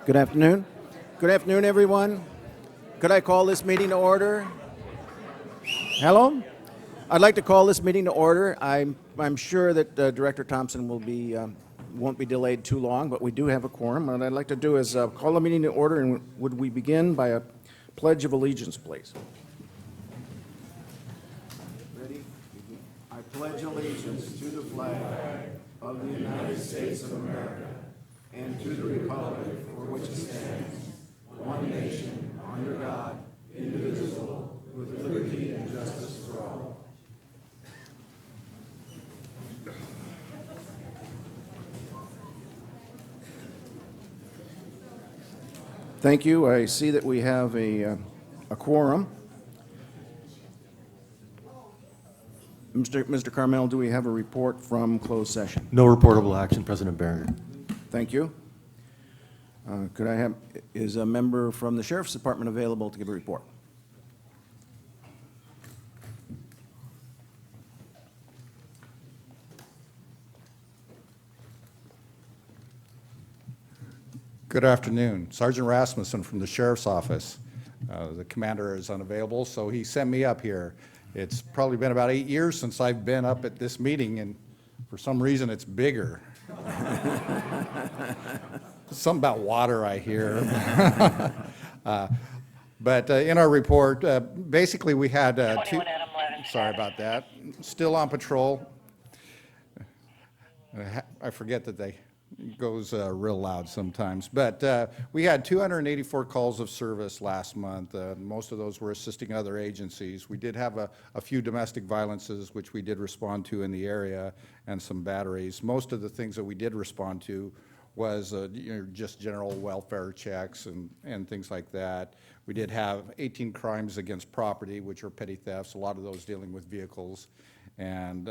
Good afternoon. Good afternoon, everyone. Could I call this meeting to order? Hello? I'd like to call this meeting to order. I'm sure that Director Thompson won't be delayed too long, but we do have a quorum. What I'd like to do is call the meeting to order, and would we begin by a pledge of allegiance, please? Ready? I pledge allegiance to the flag of the United States of America and to the republic for which it stands, one nation, under God, indivisible, with liberty and justice for all. Thank you. I see that we have a quorum. Mr. Carmel, do we have a report from closed session? No reportable action, President Barron. Thank you. Is a member from the Sheriff's Department available to give a report? Good afternoon. Sergeant Rasmussen from the Sheriff's Office. The commander is unavailable, so he sent me up here. It's probably been about 8 years since I've been up at this meeting, and for some reason it's bigger. Something about water, I hear. But in our report, basically we had two. Sorry about that. Still on patrol. I forget that it goes real loud sometimes. But we had 284 calls of service last month. Most of those were assisting other agencies. We did have a few domestic violences, which we did respond to in the area, and some batteries. Most of the things that we did respond to was just general welfare checks and things like that. We did have 18 crimes against property, which are petty thefts, a lot of those dealing with vehicles, and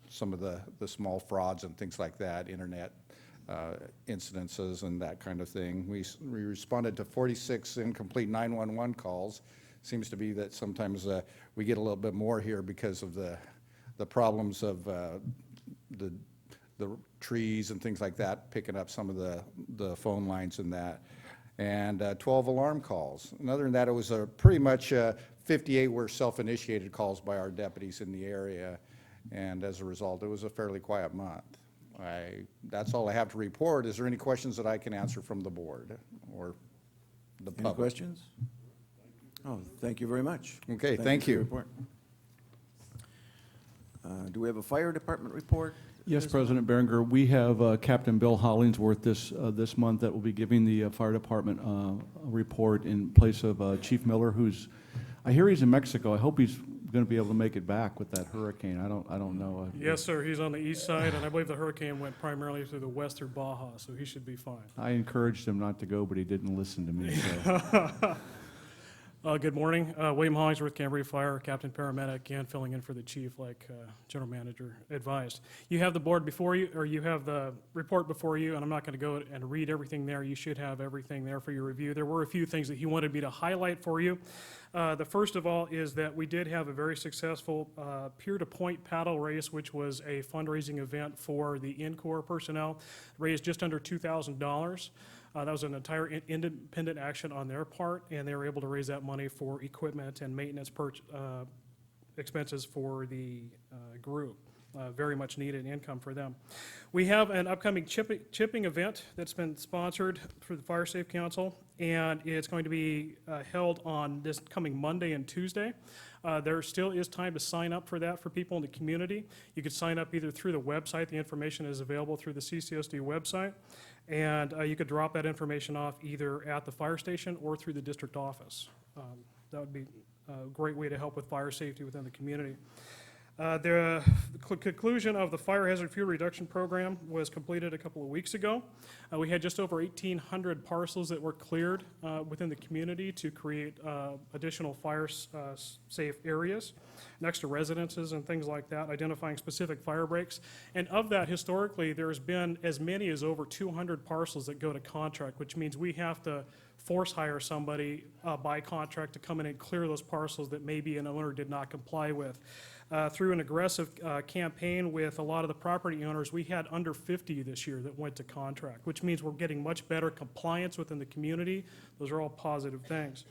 some of the small frauds and things like that, internet incidences and that kind of thing. We responded to 46 incomplete 911 calls. Seems to be that sometimes we get a little bit more here because of the problems of the trees and things like that, picking up some of the phone lines and that. And 12 alarm calls. And other than that, it was pretty much 58 were self-initiated calls by our deputies in the area. And as a result, it was a fairly quiet month. That's all I have to report. Is there any questions that I can answer from the board or the public? Any questions? Oh, thank you very much. Okay, thank you. For your report. Do we have a fire department report? Yes, President Berenger, we have Captain Bill Hollingsworth this month that will be giving the fire department a report in place of Chief Miller, I hear he's in Mexico. I hope he's going to be able to make it back with that hurricane. I don't know. Yes, sir. He's on the east side, and I believe the hurricane went primarily through the west through Baja, so he should be fine. I encouraged him not to go, but he didn't listen to me. So. Good morning. William Hollingsworth, Cambria Fire, Captain Paramedic, and filling in for the chief like General Manager advised. You have the board before you, or you have the report before you, and I'm not going to go and read everything there. You should have everything there for your review. There were a few things that he wanted me to highlight for you. The first of all is that we did have a very successful pier-to-point paddle race, which was a fundraising event for the InCorps personnel, raised just under $2,000. That was an entire independent action on their part, and they were able to raise that money for equipment and maintenance expenses for the group. Very much needed income for them. We have an upcoming chipping event that's been sponsored through the Fire Safe Council, and it's going to be held on this coming Monday and Tuesday. There still is time to sign up for that for people in the community. You could sign up either through the website. The information is available through the CSD website. And you could drop that information off either at the fire station or through the district office. That would be a great way to help with fire safety within the community. The conclusion of the fire hazard fuel reduction program was completed a couple of weeks ago. We had just over 1,800 parcels that were cleared within the community to create additional fire safe areas next to residences and things like that, identifying specific fire breaks. And of that, historically, there's been as many as over 200 parcels that go to contract, which means we have to force hire somebody by contract to come in and clear those parcels that maybe an owner did not comply with. Through an aggressive campaign with a lot of the property owners, we had under 50 this year that went to contract, which means we're getting much better compliance within the community. Those are all positive things.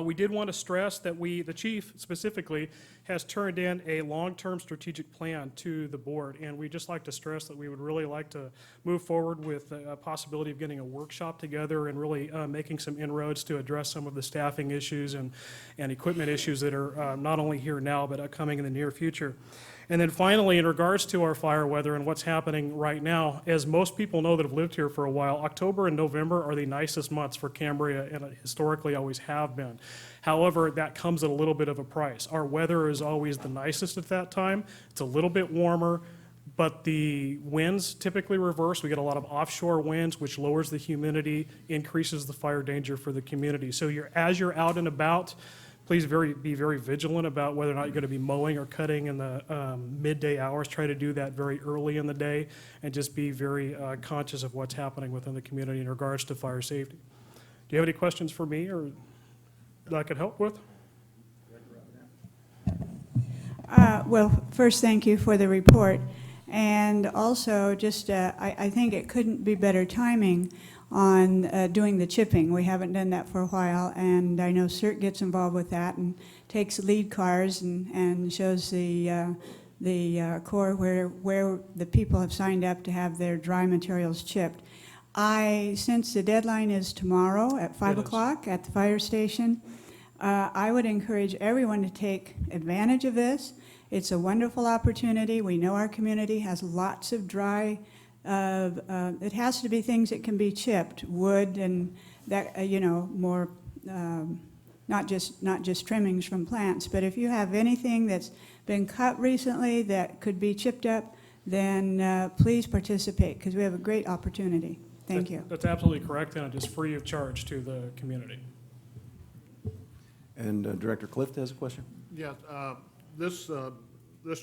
We did want to stress that the chief specifically, has turned in a long-term strategic plan to the board, and we'd just like to stress that we would really like to move forward with a possibility of getting a workshop together and really making some inroads to address some of the staffing issues and equipment issues that are not only here now, but coming in the near future. And then finally, in regards to our fire weather and what's happening right now, as most people know that have lived here for a while, October and November are the nicest months for Cambria, and historically always have been. However, that comes at a little bit of a price. Our weather is always the nicest at that time. It's a little bit warmer, but the winds typically reverse. We get a lot of offshore winds, which lowers the humidity, increases the fire danger for the community. So as you're out and about, please be very vigilant about whether or not you're going to be mowing or cutting in the midday hours. Try to do that very early in the day, and just be very conscious of what's happening within the community in regards to fire safety. Do you have any questions for me or that I could help with? Well, first, thank you for the report. And also, just I think it couldn't be better timing on doing the chipping. We haven't done that for a while, and I know CERT gets involved with that and takes lead cars and shows the Corps where the people have signed up to have their dry materials chipped. Since the deadline is tomorrow at 5 o'clock at the fire station, I would encourage everyone to take advantage of this. It's a wonderful opportunity. We know our community has lots of dry, it has to be things that can be chipped, wood and that, more, not just trimmings from plants, but if you have anything that's been cut recently that could be chipped up, then please participate, because we have a great opportunity. Thank you. That's absolutely correct, and it is free of charge to the community. And Director Clift has a question. Yeah, this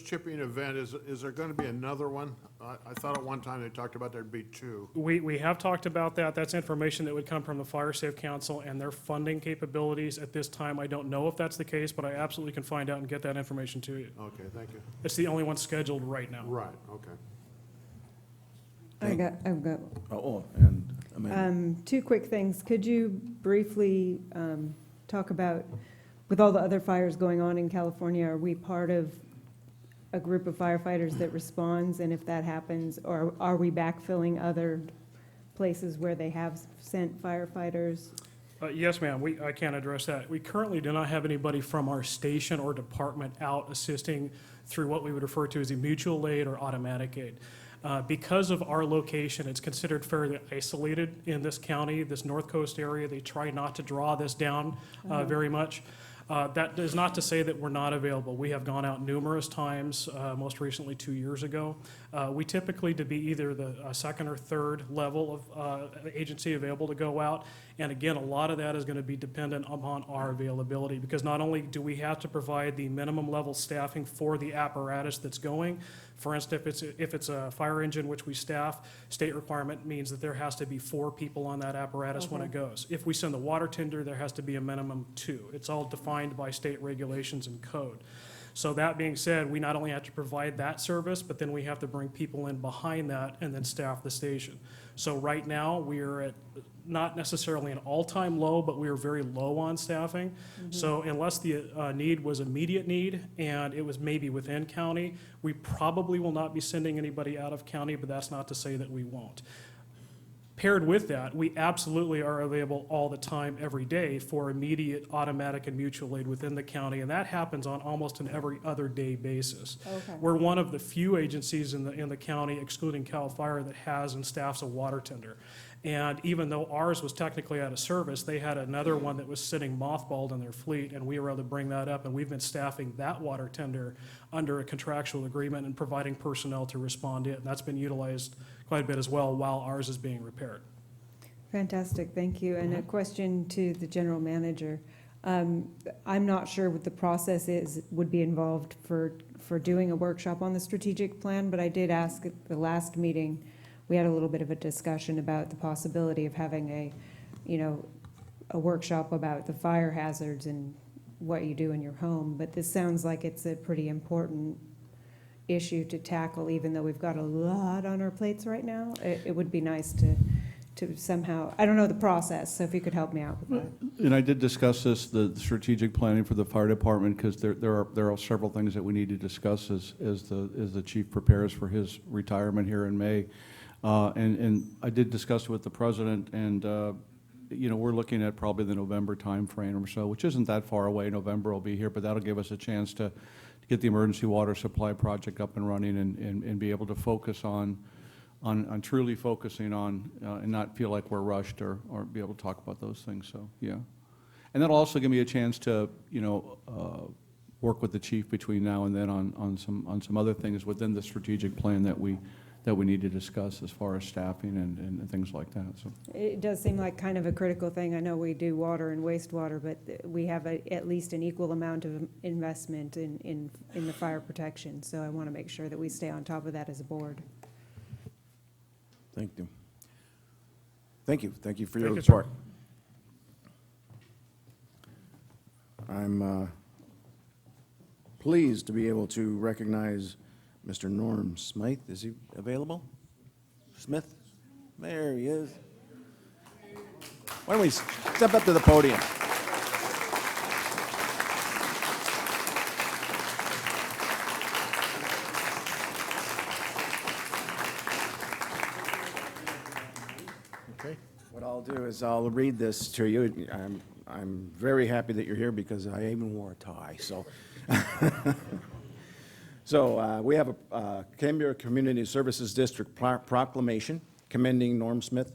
chipping event, is there going to be another one? I thought at one time they talked about there'd be two. We have talked about that. That's information that would come from the Fire Safe Council and their funding capabilities. At this time, I don't know if that's the case, but I absolutely can find out and get that information to you. Okay, thank you. It's the only one scheduled right now. Right, okay. I've got And Amanda. two quick things. Could you briefly talk about, with all the other fires going on in California, are we part of a group of firefighters that responds? And if that happens, or are we backfilling other places where they have sent firefighters? Yes, ma'am. I can address that. We currently do not have anybody from our station or department out assisting through what we would refer to as a mutual aid or automatic aid. Because of our location, it's considered fairly isolated in this county, this North Coast area. They try not to draw this down very much. That is not to say that we're not available. We have gone out numerous times, most recently 2 years ago. We typically to be either the second or third level of agency available to go out. And again, a lot of that is going to be dependent upon our availability, because not only do we have to provide the minimum level staffing for the apparatus that's going. For instance, if it's a fire engine which we staff, state requirement means that there has to be 4 people on that apparatus when it goes. If we send the water tender, there has to be a minimum 2. It's all defined by state regulations and code. So that being said, we not only have to provide that service, but then we have to bring people in behind that and then staff the station. So right now, we are at not necessarily an all-time low, but we are very low on staffing. So unless the need was immediate need and it was maybe within county, we probably will not be sending anybody out of county, but that's not to say that we won't. Paired with that, we absolutely are available all the time, every day, for immediate, automatic, and mutual aid within the county, and that happens on almost an every other day basis. Okay. We're one of the few agencies in the county, excluding CAL FIRE, that has and staffs a water tender. And even though ours was technically out of service, they had another one that was sitting mothballed in their fleet, and we were able to bring that up, and we've been staffing that water tender under a contractual agreement and providing personnel to respond to it, and that's been utilized quite a bit as well while ours is being repaired. Fantastic, thank you. And a question to the general manager. I'm not sure what the process would be involved for doing a workshop on the strategic plan, but I did ask at the last meeting, we had a little bit of a discussion about the possibility of having a workshop about the fire hazards and what you do in your home, but this sounds like it's a pretty important issue to tackle, even though we've got a lot on our plates right now. It would be nice to somehow, I don't know the process, so if you could help me out with that. And I did discuss this, the strategic planning for the fire department, because there are several things that we need to discuss as the chief prepares for his retirement here in May. And I did discuss it with the president, and we're looking at probably the November timeframe or so, which isn't that far away. November will be here, but that'll give us a chance to get the emergency water supply project up and running and be able to focus on truly focusing on and not feel like we're rushed or be able to talk about those things. So, yeah. And that'll also give me a chance to, work with the chief between now and then on some other things within the strategic plan that we need to discuss as far as staffing and things like that. So It does seem like kind of a critical thing. I know we do water and wastewater, but we have at least an equal amount of investment in the fire protection. So I want to make sure that we stay on top of that as a board. Thank you. Thank you. Thank you for your Thank you, sir. report. I'm pleased to be able to recognize Mr. Norm Smythe. Is he available? Smith? There he is. Why don't we step up to the podium? Okay. What I'll do is I'll read this to you. I'm very happy that you're here because I even wore a tie, so. So we have a Cambria Community Services District proclamation commending Norm Smith,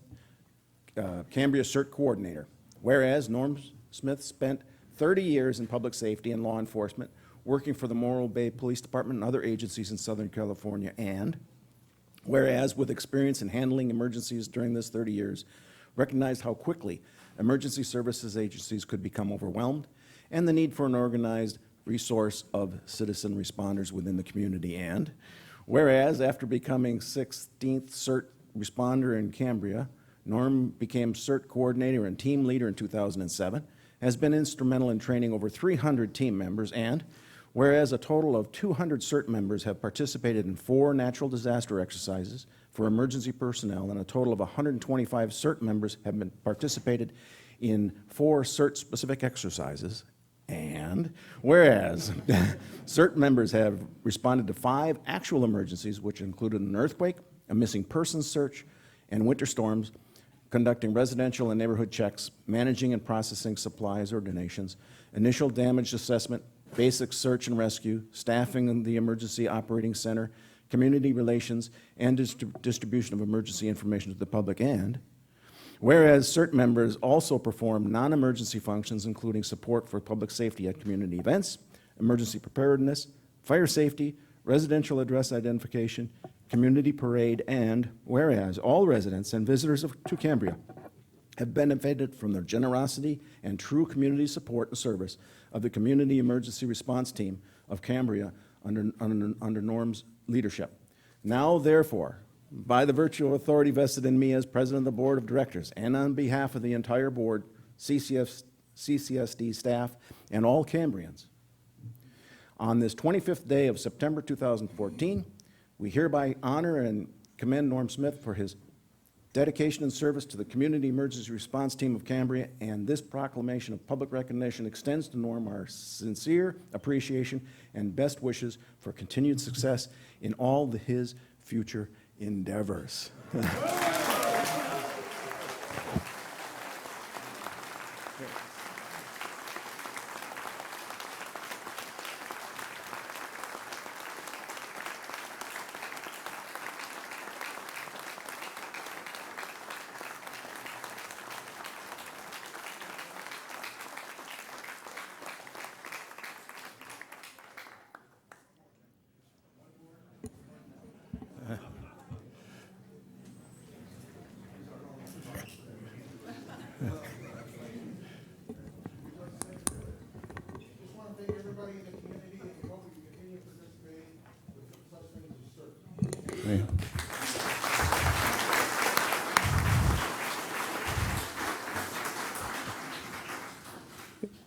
Cambria CERT Coordinator. Whereas Norm Smith spent 30 years in public safety and law enforcement, working for the Morro Bay Police Department and other agencies in Southern California, and whereas with experience in handling emergencies during this 30 years, recognized how quickly emergency services agencies could become overwhelmed and the need for an organized resource of citizen responders within the community. And whereas after becoming 16th CERT responder in Cambria, Norm became CERT coordinator and team leader in 2007, has been instrumental in training over 300 team members, and whereas a total of 200 CERT members have participated in 4 natural disaster exercises for emergency personnel, and a total of 125 CERT members have been participated in 4 CERT-specific exercises, and whereas CERT members have responded to 5 actual emergencies, which included an earthquake, a missing persons search, and winter storms, conducting residential and neighborhood checks, managing and processing supplies or donations, initial damage assessment, basic search and rescue, staffing in the emergency operating center, community relations, and distribution of emergency information to the public. And whereas CERT members also perform non-emergency functions, including support for public safety at community events, emergency preparedness, fire safety, residential address identification, community parade, and whereas all residents and visitors to Cambria have benefited from their generosity and true community support and service of the Community Emergency Response Team of Cambria under Norm's leadership. Now, therefore, by the virtual authority vested in me as president of the board of directors and on behalf of the entire board, CCSD staff, and all Cambrians, on this 25th day of September 2014, we hereby honor and commend Norm Smith for his dedication and service to the Community Emergency Response Team of Cambria, and this proclamation of public recognition extends to Norm our sincere appreciation and best wishes for continued success in all his future endeavors.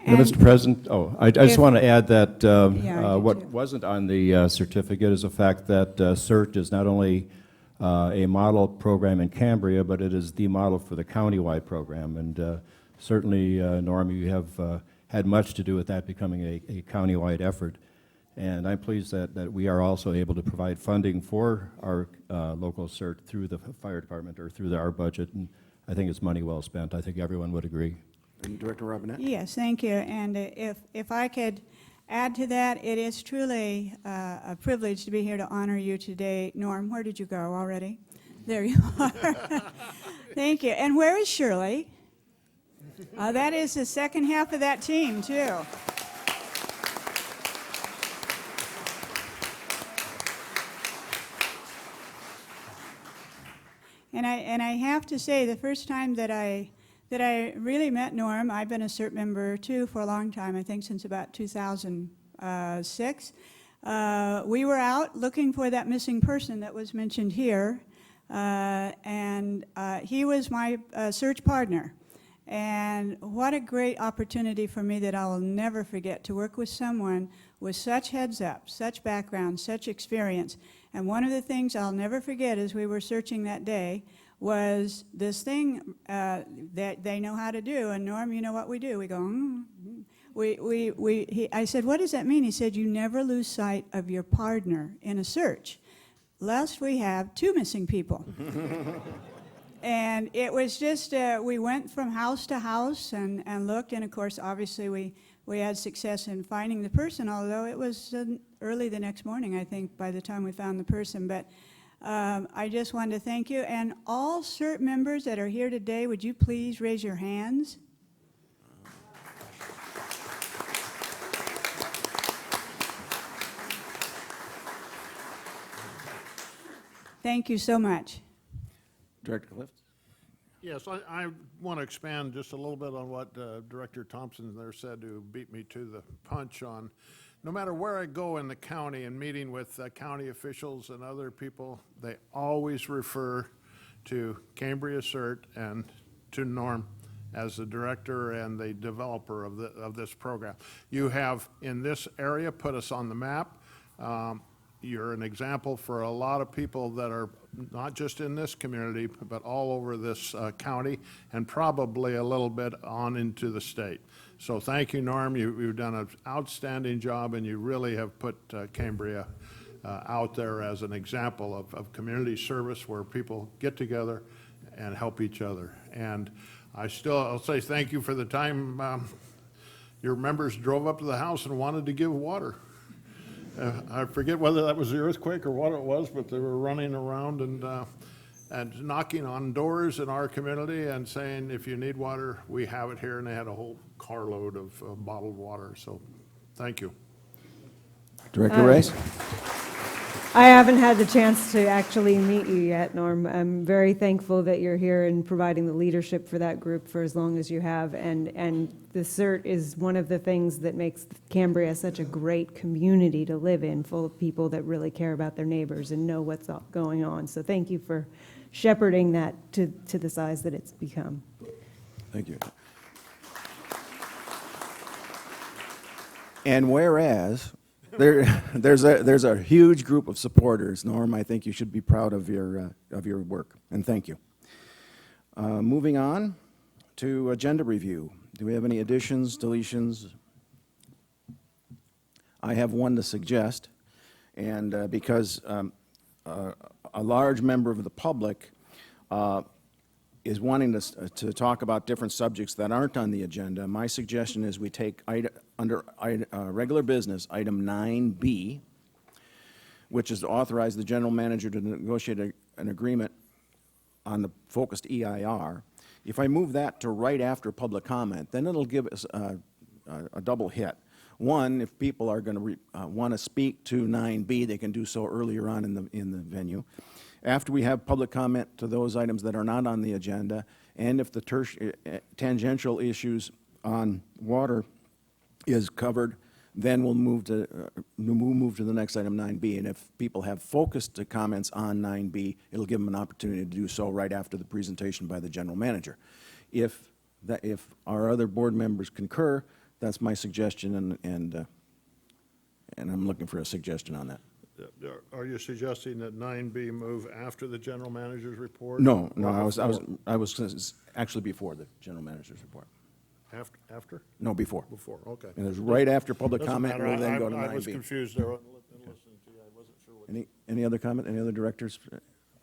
And- Mr. President, I just If- want to add that Yeah, I do what too. wasn't on the certificate is the fact that CERT is not only a model program in Cambria, but it is the model for the countywide program. And certainly, Norm, you have had much to do with that becoming a countywide effort. And I'm pleased that we are also able to provide funding for our local CERT through the fire department or through our budget. And I think it's money well spent. I think everyone would agree. And Director Robinette? Yes, thank you. And if I could add to that, it is truly a privilege to be here to honor you today. Norm, where did you go already? There you are. Thank you. And where is Shirley? That is the second half of that team, too. And I have to say, the first time that I really met Norm, I've been a CERT member too for a long time, I think since about 2006. We were out looking for that missing person that was mentioned here, and he was my search partner. And what a great opportunity for me that I will never forget, to work with someone with such heads up, such background, such experience. And one of the things I'll never forget as we were searching that day was this thing that they know how to do. And Norm, you know what we do? We go, I said, what does that mean? He said, you never lose sight of your partner in a search, lest we have two missing people. And it was just, we went from house to house and looked, and of course, obviously, we had success in finding the person, although it was early the next morning, I think, by the time we found the person. But I just wanted to thank you. And all CERT members that are here today, would you please raise your hands? Thank you so much. Director Clift? Yes, I want to expand just a little bit on what Director Thompson there said, who beat me to the punch on. No matter where I go in the county and meeting with county officials and other people, they always refer to Cambria CERT and to Norm as the director and the developer of this program. You have, in this area, put us on the map. You're an example for a lot of people that are not just in this community, but all over this county, and probably a little bit on into the state. So thank you, Norm. You've done an outstanding job, and you really have put Cambria out there as an example of community service where people get together and help each other. And I'll say thank you for the time your members drove up to the house and wanted to give water. I forget whether that was the earthquake or what it was, but they were running around and knocking on doors in our community and saying, if you need water, we have it here. And they had a whole carload of bottled water. So thank you. Director Rice? I haven't had the chance to actually meet you yet, Norm. I'm very thankful that you're here and providing the leadership for that group for as long as you have. And the CERT is one of the things that makes Cambria such a great community to live in, full of people that really care about their neighbors and know what's going on. So thank you for shepherding that to the size that it's become. Thank you. And whereas there's a huge group of supporters, Norm, I think you should be proud of your work, and thank you. Moving on to agenda review. Do we have any additions, deletions? I have one to suggest, and because a large member of the public is wanting to talk about different subjects that aren't on the agenda, my suggestion is we take under regular business, item 9B, which is to authorize the general manager to negotiate an agreement on the focused EIR. If I move that to right after public comment, then it'll give us a double hit. One, if people are going to want to speak to 9B, they can do so earlier on in the venue. After we have public comment to those items that are not on the agenda, and if the tangential issues on water is covered, then we'll move to the next item, 9B. And if people have focused comments on 9B, it'll give them an opportunity to do so right after the presentation by the general manager. If our other board members concur, That's my suggestion, and I'm looking for a suggestion on that. Are you suggesting that 9B move after the general manager's report? No, or I was actually before the general manager's report. After? No, before. Before, okay. And there's right after public Doesn't comment, matter. we'll then go to I was 9B. confused there in listening to you. I wasn't sure what. Any other comment, any other directors?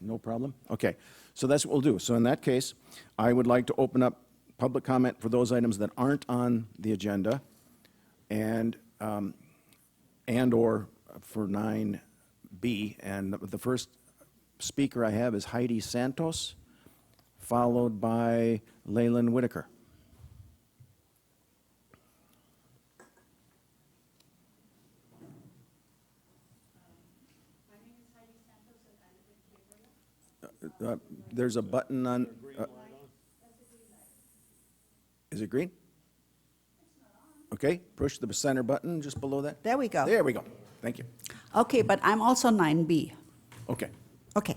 No problem? Okay, so that's what we'll do. So in that case, I would like to open up public comment for those items that aren't on the agenda, and/or for 9B. And the first speaker I have is Heidi Santos, followed by Leyland Whitaker. There's a button on. Is it green? Okay, push the center button just below that. There we go. There we go. Thank you. Okay, but I'm also 9B. Okay. Okay.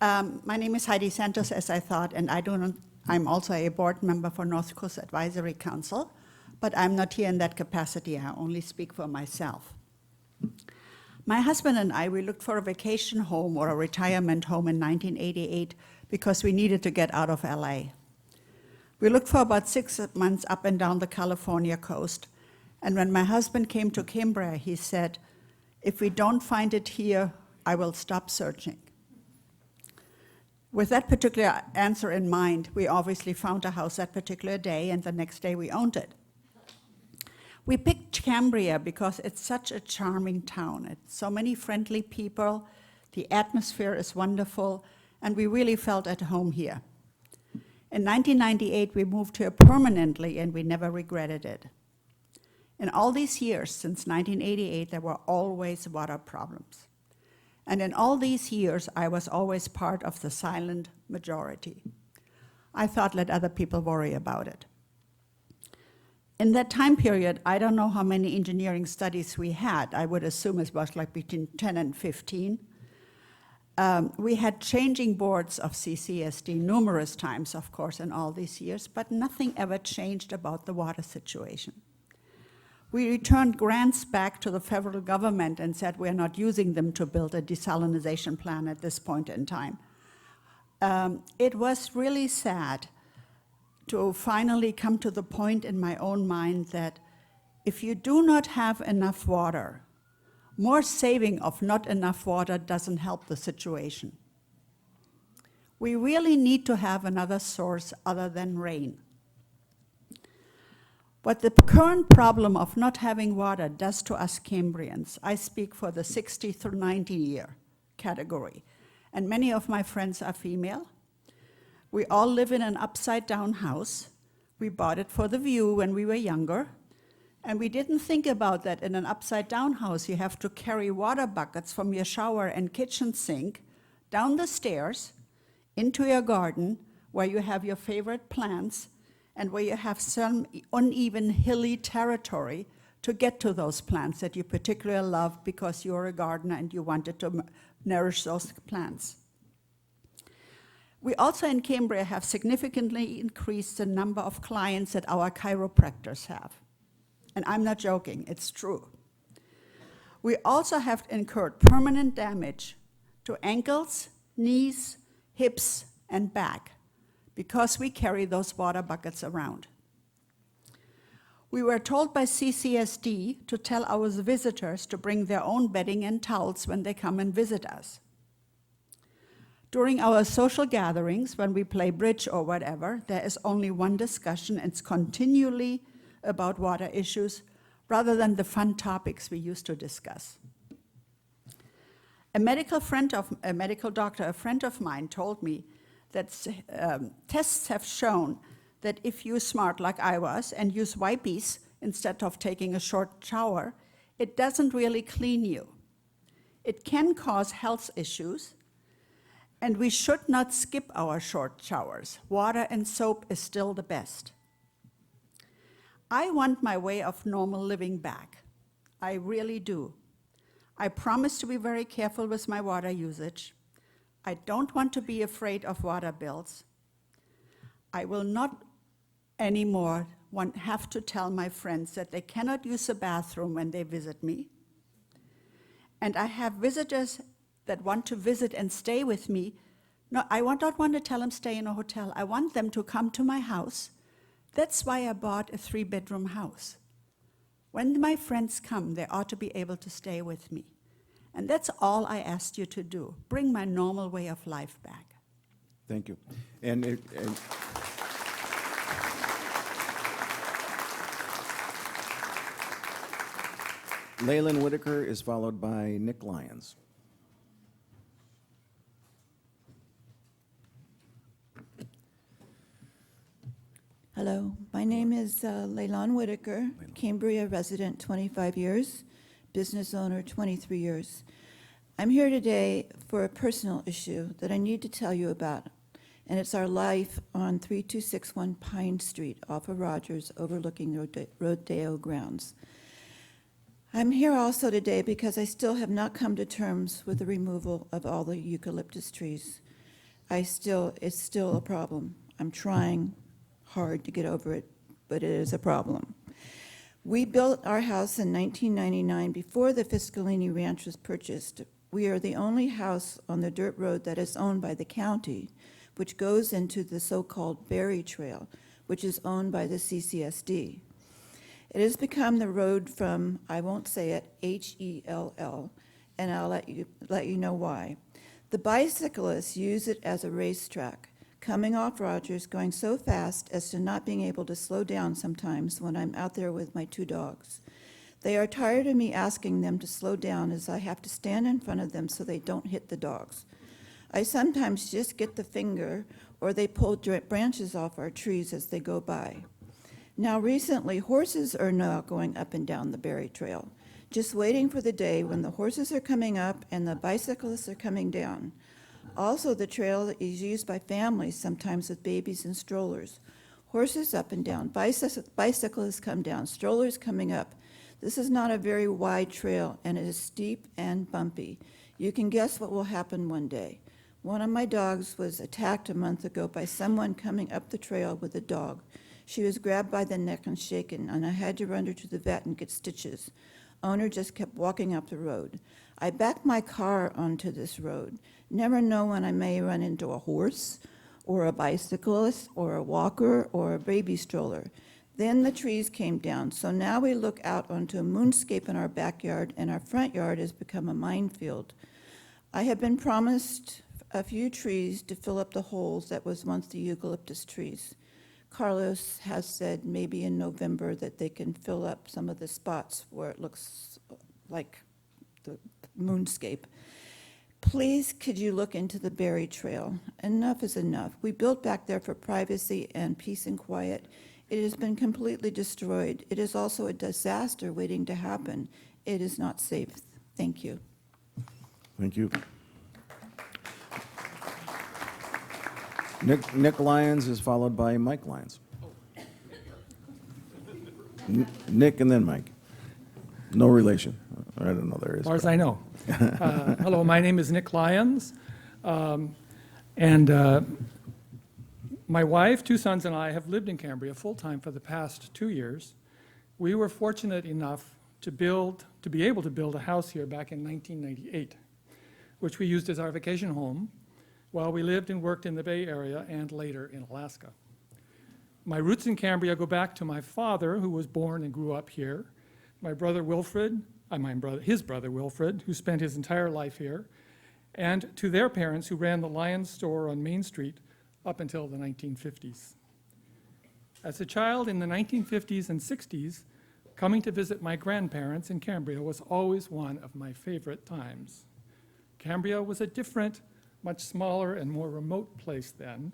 My name is Heidi Santos, as I thought, and I'm also a board member for North Coast Advisory Council, but I'm not here in that capacity. I only speak for myself. My husband and I, we looked for a vacation home or a retirement home in 1988 because we needed to get out of LA. We looked for about 6 months up and down the California coast, and when my husband came to Cambria, he said, "If we don't find it here, I will stop searching." With that particular answer in mind, we obviously found a house that particular day, and the next day we owned it. We picked Cambria because it's such a charming town. It's so many friendly people, the atmosphere is wonderful, and we really felt at home here. In 1998, we moved here permanently, and we never regretted it. In all these years, since 1988, there were always water problems. And in all these years, I was always part of the silent majority. I thought, let other people worry about it. In that time period, I don't know how many engineering studies we had. I would assume it was like between 10 and 15. We had changing boards of CCSD numerous times, of course, in all these years, but nothing ever changed about the water situation. We returned grants back to the federal government and said we're not using them to build a desalination plant at this point in time. It was really sad to finally come to the point in my own mind that if you do not have enough water, more saving of not enough water doesn't help the situation. We really need to have another source other than rain. What the current problem of not having water does to us Cambrians, I speak for the 60 through 90 year category, and many of my friends are female. We all live in an upside down house. We bought it for the view when we were younger, and we didn't think about that in an upside down house. You have to carry water buckets from your shower and kitchen sink down the stairs into your garden where you have your favorite plants and where you have some uneven hilly territory to get to those plants that you particularly love because you're a gardener and you wanted to nourish those plants. We also in Cambria have significantly increased the number of clients that our chiropractors have. And I'm not joking, it's true. We also have incurred permanent damage to ankles, knees, hips, and back because we carry those water buckets around. We were told by CCSD to tell our visitors to bring their own bedding and towels when they come and visit us. During our social gatherings, when we play bridge or whatever, there is only one discussion. It's continually about water issues rather than the fun topics we used to discuss. A medical doctor, a friend of mine, told me that tests have shown that if you're smart like I was and use wipes instead of taking a short shower, it doesn't really clean you. It can cause health issues, and we should not skip our short showers. Water and soap is still the best. I want my way of normal living back. I really do. I promise to be very careful with my water usage. I don't want to be afraid of water bills. I will not anymore have to tell my friends that they cannot use the bathroom when they visit me. And I have visitors that want to visit and stay with me. No, I don't want to tell them stay in a hotel. I want them to come to my house. That's why I bought a 3-bedroom house. When my friends come, they ought to be able to stay with me. And that's all I asked you to do. Bring my normal way of life back. Thank you. And Leyland Whitaker is followed by Nick Lyons. Hello, my name is Leilon Whitaker, Cambria resident, 25 years, business owner, 23 years. I'm here today for a personal issue that I need to tell you about, and it's our life on 3261 Pine Street off of Rogers overlooking the Rodeo grounds. I'm here also today because I still have not come to terms with the removal of all the eucalyptus trees. It's still a problem. I'm trying hard to get over it, but it is a problem. We built our house in 1999 before the Fiscalini Ranch was purchased. We are the only house on the dirt road that is owned by the county, which goes into the so-called Berry Trail, which is owned by the CCSD. It has become the road from, I won't say it, H-E-L-L, and I'll let you know why. The bicyclists use it as a racetrack, coming off Rogers, going so fast as to not being able to slow down sometimes when I'm out there with my 2 dogs. They are tired of me asking them to slow down as I have to stand in front of them so they don't hit the dogs. I sometimes just get the finger, or they pull branches off our trees as they go by. Now recently, horses are now going up and down the Berry Trail, just waiting for the day when the horses are coming up and the bicyclists are coming down. Also, the trail is used by families, sometimes with babies and strollers. Horses up and down, bicyclists come down, strollers coming up. This is not a very wide trail, and it is steep and bumpy. You can guess what will happen one day. One of my dogs was attacked a month ago by someone coming up the trail with a dog. She was grabbed by the neck and shaken, and I had to run her to the vet and get stitches. Owner just kept walking up the road. I backed my car onto this road. Never know when I may run into a horse, or a bicyclist, or a walker, or a baby stroller. Then the trees came down, so now we look out onto a moonscape in our backyard, and our front yard has become a minefield. I have been promised a few trees to fill up the holes that was once the eucalyptus trees. Carlos has said maybe in November that they can fill up some of the spots where it looks like the moonscape. Please, could you look into the Berry Trail? Enough is enough. We built back there for privacy and peace and quiet. It has been completely destroyed. It is also a disaster waiting to happen. It is not safe. Thank you. Thank you. Nick Lyons is followed by Mike Lyons. Nick and then Mike. No relation. I don't know there is. As far as I know. Hello, my name is Nick Lyons. And my wife, 2 sons, and I have lived in Cambria full-time for the past 2 years. We were fortunate enough to be able to build a house here back in 1998, which we used as our vacation home while we lived and worked in the Bay Area and later in Alaska. My roots in Cambria go back to my father, who was born and grew up here, my brother Wilfred, his brother Wilfred, who spent his entire life here, and to their parents who ran the Lyons store on Main Street up until the 1950s. As a child in the 1950s and 60s, coming to visit my grandparents in Cambria was always one of my favorite times. Cambria was a different, much smaller and more remote place then.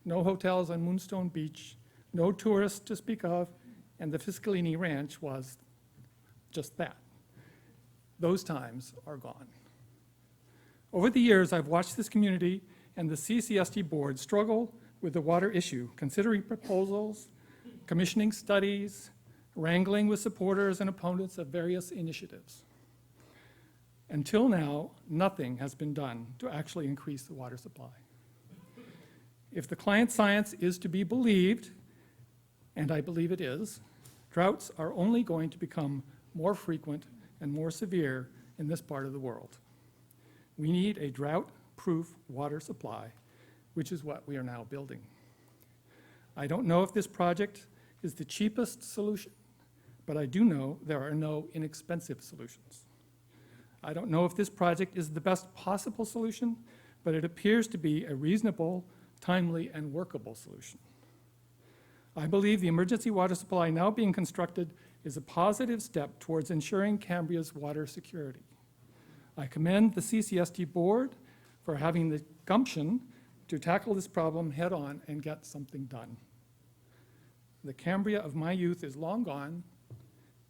No hotels on Moonstone Beach, no tourists to speak of, and the Fiscalini Ranch was just that. Those times are gone. Over the years, I've watched this community and the CCSD board struggle with the water issue, considering proposals, commissioning studies, wrangling with supporters and opponents of various initiatives. Until now, nothing has been done to actually increase the water supply. If the client science is to be believed, and I believe it is, droughts are only going to become more frequent and more severe in this part of the world. We need a drought-proof water supply, which is what we are now building. I don't know if this project is the cheapest solution, but I do know there are no inexpensive solutions. I don't know if this project is the best possible solution, but it appears to be a reasonable, timely, and workable solution. I believe the emergency water supply now being constructed is a positive step towards ensuring Cambria's water security. I commend the CCSD board for having the gumption to tackle this problem head-on and get something done. The Cambria of my youth is long gone,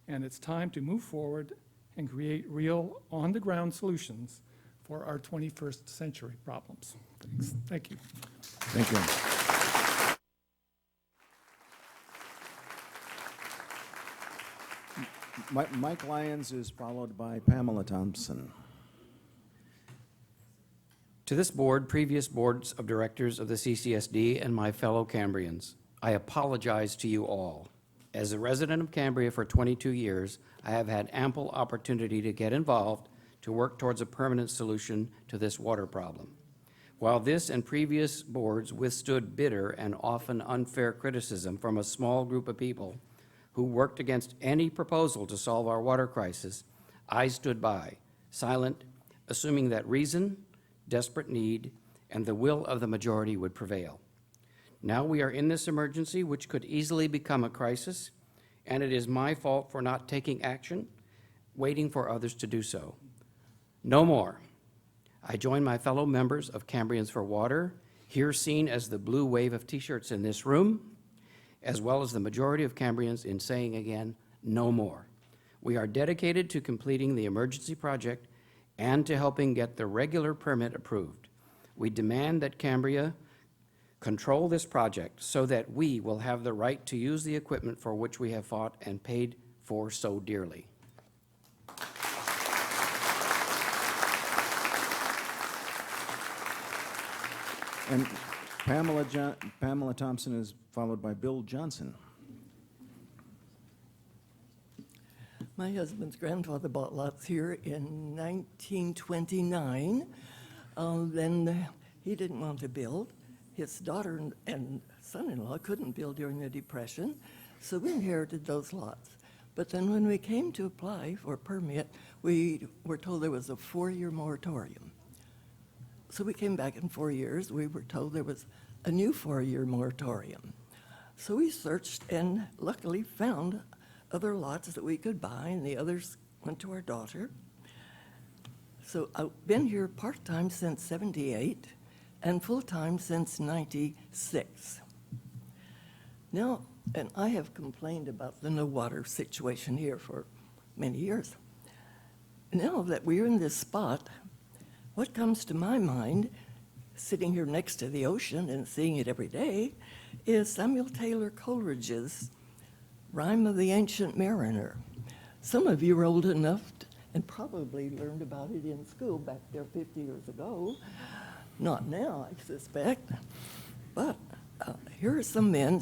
and it's time to move forward and create real, on-the-ground solutions for our 21st century problems. Thanks. Thank you. Thank you. Mike Lyons is followed by Pamela Thompson. To this board, previous boards of directors of the CCSD, and my fellow Cambrians, I apologize to you all. As a resident of Cambria for 22 years, I have had ample opportunity to get involved to work towards a permanent solution to this water problem. While this and previous boards withstood bitter and often unfair criticism from a small group of people who worked against any proposal to solve our water crisis, I stood by, silent, assuming that reason, desperate need, and the will of the majority would prevail. Now we are in this emergency, which could easily become a crisis, and it is my fault for not taking action, waiting for others to do so. No more. I join my fellow members of Cambrians for Water, here seen as the blue wave of t-shirts in this room, as well as the majority of Cambrians in saying again, no more. We are dedicated to completing the emergency project and to helping get the regular permit approved. We demand that Cambria control this project so that we will have the right to use the equipment for which we have fought and paid for so dearly. And Pamela Thompson is followed by Bill Johnson. My husband's grandfather bought lots here in 1929. Then he didn't want to build. His daughter and son-in-law couldn't build during the Depression, so we inherited those lots. But then when we came to apply for a permit, we were told there was a 4-year moratorium. So we came back in 4 years. We were told there was a new 4-year moratorium. So we searched and luckily found other lots that we could buy, and the others went to our daughter. So I've been here part-time since '78 and full-time since '96. Now, and I have complained about the no water situation here for many years. Now that we're in this spot, what comes to my mind, sitting here next to the ocean and seeing it every day, is Samuel Taylor Coleridge's Rhyme of the Ancient Mariner. Some of you are old enough and probably learned about it in school back there 50 years ago. Not now, I suspect. But here are some men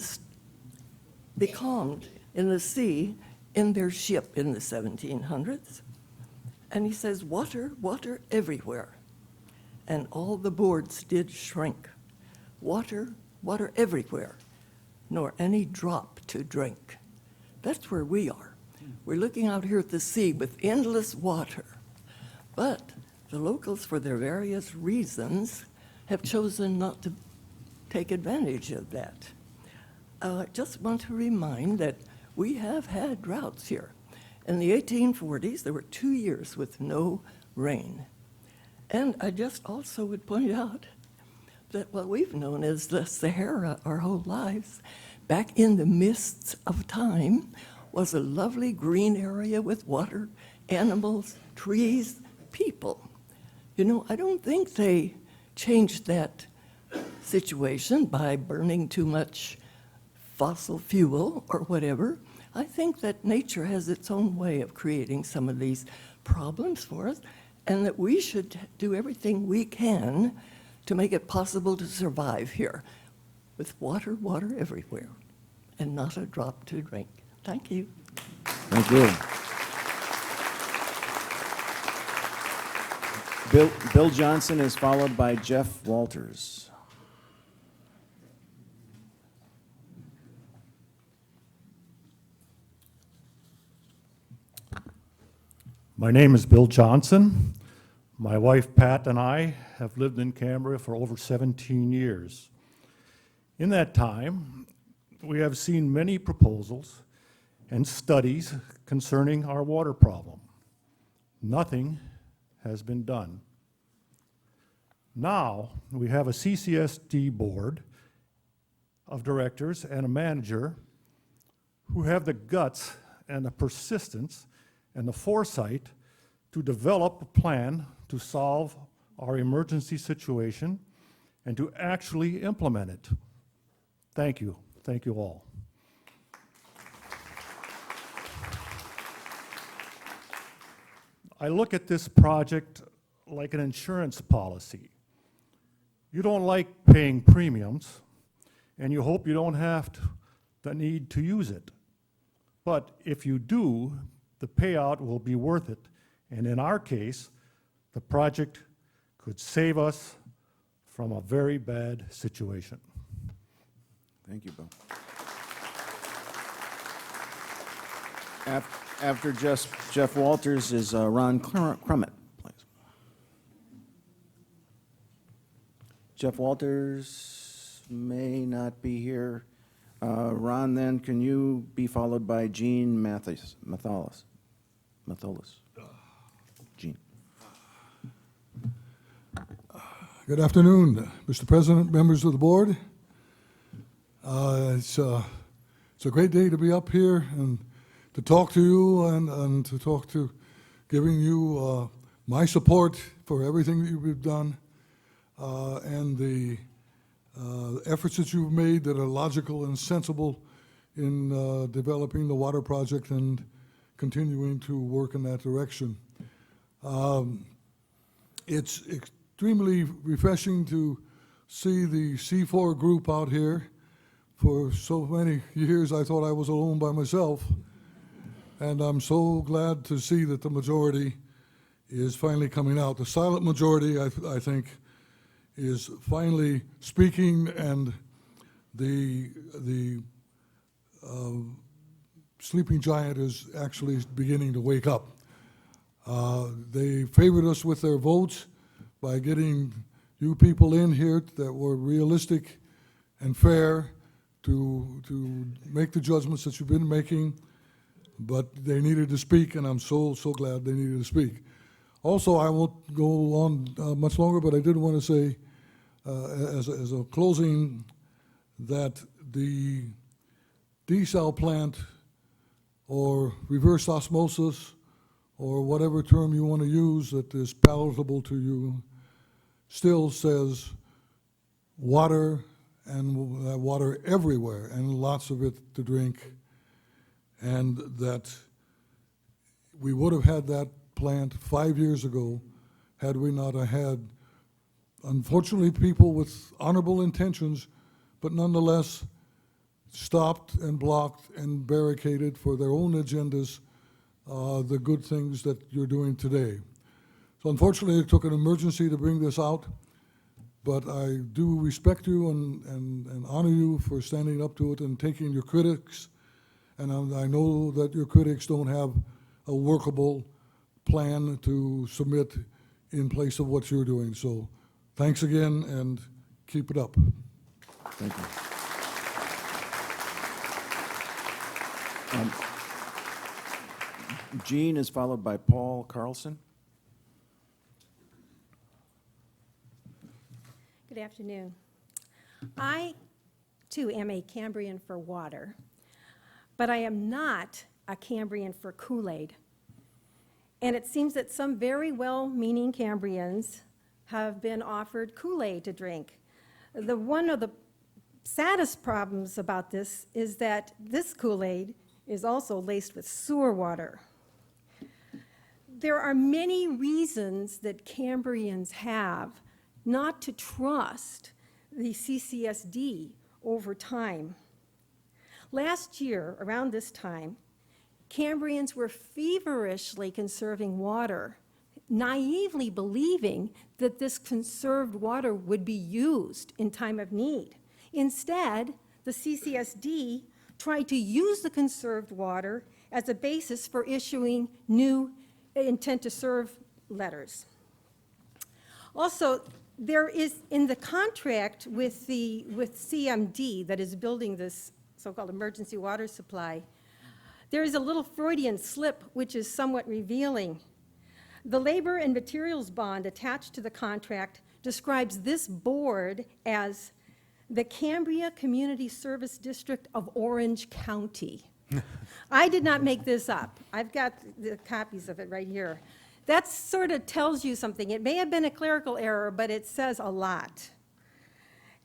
becalmed in the sea in their ship in the 1700s. And he says, water, water everywhere. And all the boards did shrink. Water, water everywhere, nor any drop to drink. That's where we are. We're looking out here at the sea with endless water. But the locals, for their various reasons, have chosen not to take advantage of that. I just want to remind that we have had droughts here. In the 1840s, there were 2 years with no rain. And I just also would point out that what we've known as the Sahara our whole lives, back in the mists of time, was a lovely green area with water, animals, trees, people. You know, I don't think they changed that situation by burning too much fossil fuel or whatever. I think that nature has its own way of creating some of these problems for us, and that we should do everything we can to make it possible to survive here with water, water everywhere. and not a drop to drink. Thank you. Thank you. Bill Johnson is followed by Jeff Walters. My name is Bill Johnson. My wife Pat and I have lived in Cambria for over 17 years. In that time, we have seen many proposals and studies concerning our water problem. Nothing has been done. Now, we have a CCSD board of directors and a manager who have the guts and the persistence and the foresight to develop a plan to solve our emergency situation and to actually implement it. Thank you. Thank you all. I look at this project like an insurance policy. You don't like paying premiums, and you hope you don't have the need to use it. But if you do, the payout will be worth it. And in our case, the project could save us from a very bad situation. Thank you, Bill. After Jeff Walters is Ron Crummett, please. Jeff Walters may not be here. Ron, then, can you be followed by Gene Matholis? Gene. Good afternoon, Mr. President, members of the board. It's a great day to be up here and to talk to you and to talk to giving you my support for everything that you've done and the efforts that you've made that are logical and sensible in developing the water project and continuing to work in that direction. It's extremely refreshing to see the C4 group out here. For so many years, I thought I was alone by myself, and I'm so glad to see that the majority is finally coming out. The silent majority, I think, is finally speaking, and the sleeping giant is actually beginning to wake up. They favored us with their votes by getting you people in here that were realistic and fair to make the judgments that you've been making, but they needed to speak, and I'm so glad they needed to speak. Also, I won't go on much longer, but I did want to say as a closing that the desal plant or reverse osmosis or whatever term you want to use that is palatable to you still says water and water everywhere and lots of it to drink, and that we would have had that plant 5 years ago had we not had, unfortunately, people with honorable intentions, but nonetheless stopped and blocked and barricaded for their own agendas the good things that you're doing today. So unfortunately, it took an emergency to bring this out, but I do respect you and honor you for standing up to it and taking your critics, and I know that your critics don't have a workable plan to submit in place of what you're doing. So thanks again, and keep it up. Thank you. Gene is followed by Paul Carlson. Good afternoon. I, too, am a Cambrian for water, but I am not a Cambrian for Kool-Aid. And it seems that some very well-meaning Cambrians have been offered Kool-Aid to drink. One of the saddest problems about this is that this Kool-Aid is also laced with sewer water. There are many reasons that Cambrians have not to trust the CCSD over time. Last year, around this time, Cambrians were feverishly conserving water, naively believing that this conserved water would be used in time of need. Instead, the CCSD tried to use the conserved water as a basis for issuing new intent to serve letters. Also, there is in the contract with CMD that is building this so-called emergency water supply, there is a little Freudian slip which is somewhat revealing. The labor and materials bond attached to the contract describes this board as the Cambria Community Service District of Orange County. I did not make this up. I've got the copies of it right here. That sort of tells you something. It may have been a clerical error, but it says a lot.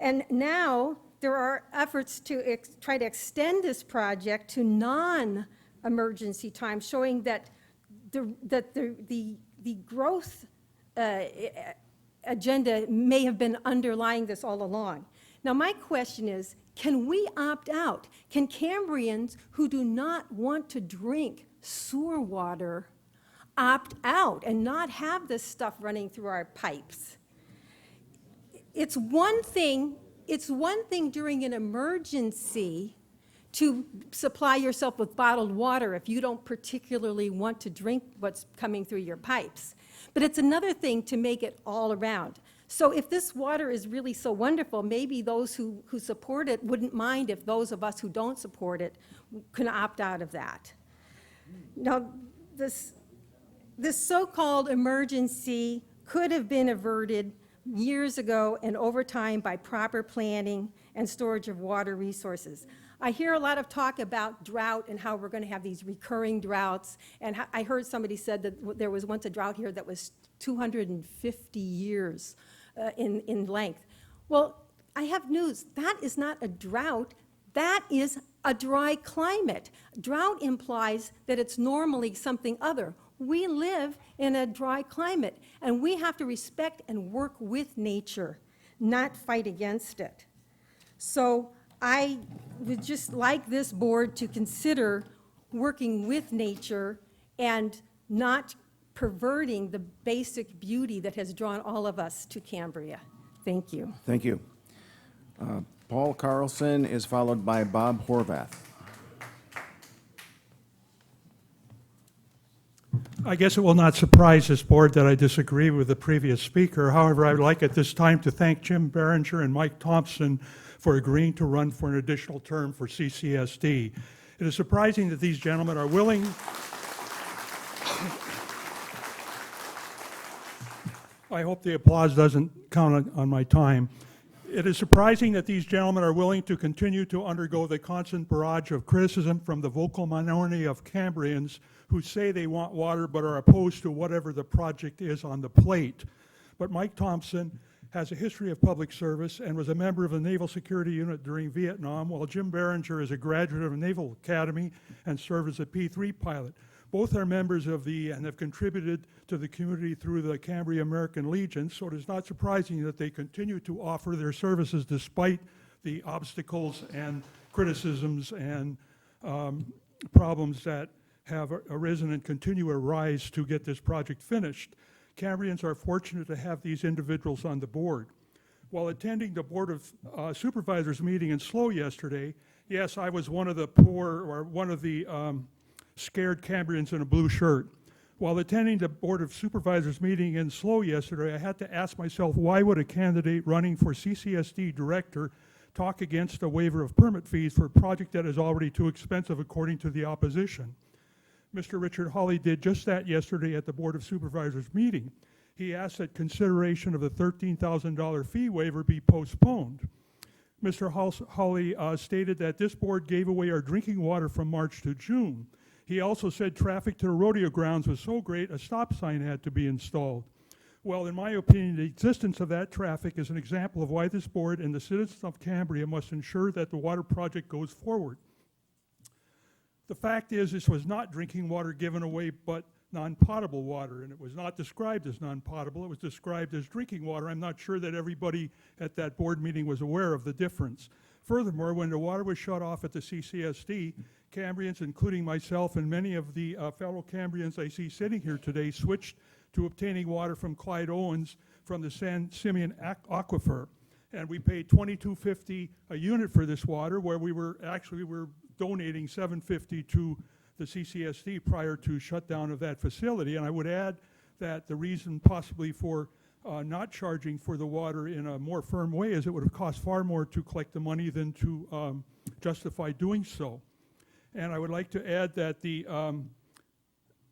And now there are efforts to try to extend this project to non-emergency time, showing that the growth agenda may have been underlying this all along. Now, my question is, can we opt out? Can Cambrians who do not want to drink sewer water opt out and not have this stuff running through our pipes? It's one thing during an emergency to supply yourself with bottled water if you don't particularly want to drink what's coming through your pipes. But it's another thing to make it all around. So if this water is really so wonderful, maybe those who support it wouldn't mind if those of us who don't support it can opt out of that. Now, this so-called emergency could have been averted years ago and over time by proper planning and storage of water resources. I hear a lot of talk about drought and how we're going to have these recurring droughts. And I heard somebody said that there was once a drought here that was 250 years in length. Well, I have news. That is not a drought. That is a dry climate. Drought implies that it's normally something other. We live in a dry climate, and we have to respect and work with nature, not fight against it. So I would just like this board to consider working with nature and not perverting the basic beauty that has drawn all of us to Cambria. Thank you. Thank you. Paul Carlson is followed by Bob Horvath. I guess it will not surprise this board that I disagree with the previous speaker. However, I would like at this time to thank Jim Berenger and Mike Thompson for agreeing to run for an additional term for CCSD. It is surprising that these gentlemen are willing I hope the applause doesn't count on my time. It is surprising that these gentlemen are willing to continue to undergo the constant barrage of criticism from the vocal minority of Cambrians who say they want water but are opposed to whatever the project is on the plate. But Mike Thompson has a history of public service and was a member of the Naval Security Unit during Vietnam, while Jim Berenger is a graduate of the Naval Academy and served as a P-3 pilot. Both are members of and have contributed to the community through the Cambria American Legion, so it is not surprising that they continue to offer their services despite the obstacles and criticisms and problems that have arisen and continue to arise to get this project finished. Cambrians are fortunate to have these individuals on the board. While attending the Board of Supervisors meeting in SLO yesterday, yes, I was one of the scared Cambrians in a blue shirt. While attending the Board of Supervisors meeting in SLO yesterday, I had to ask myself, why would a candidate running for CCSD director talk against a waiver of permit fees for a project that is already too expensive according to the opposition? Mr. Richard Hawley did just that yesterday at the Board of Supervisors meeting. He asked that consideration of the $13,000 fee waiver be postponed. Mr. Hawley stated that this board gave away our drinking water from March to June. He also said traffic to the rodeo grounds was so great a stop sign had to be installed. Well, in my opinion, the existence of that traffic is an example of why this board and the citizens of Cambria must ensure that the water project goes forward. The fact is, this was not drinking water given away, but non-potable water, and it was not described as non-potable, it was described as drinking water. I'm not sure that everybody at that board meeting was aware of the difference. Furthermore, when the water was shut off at the CCSD, Cambrians, including myself and many of the fellow Cambrians I see sitting here today, switched to obtaining water from Clyde Owens from the San Simeon Aquifer. And we paid $22.50 a unit for this water, where we were donating $7.50 to the CCSD prior to shutdown of that facility. And I would add that the reason possibly for not charging for the water in a more firm way is it would have cost far more to collect the money than to justify doing so. And I would like to add that the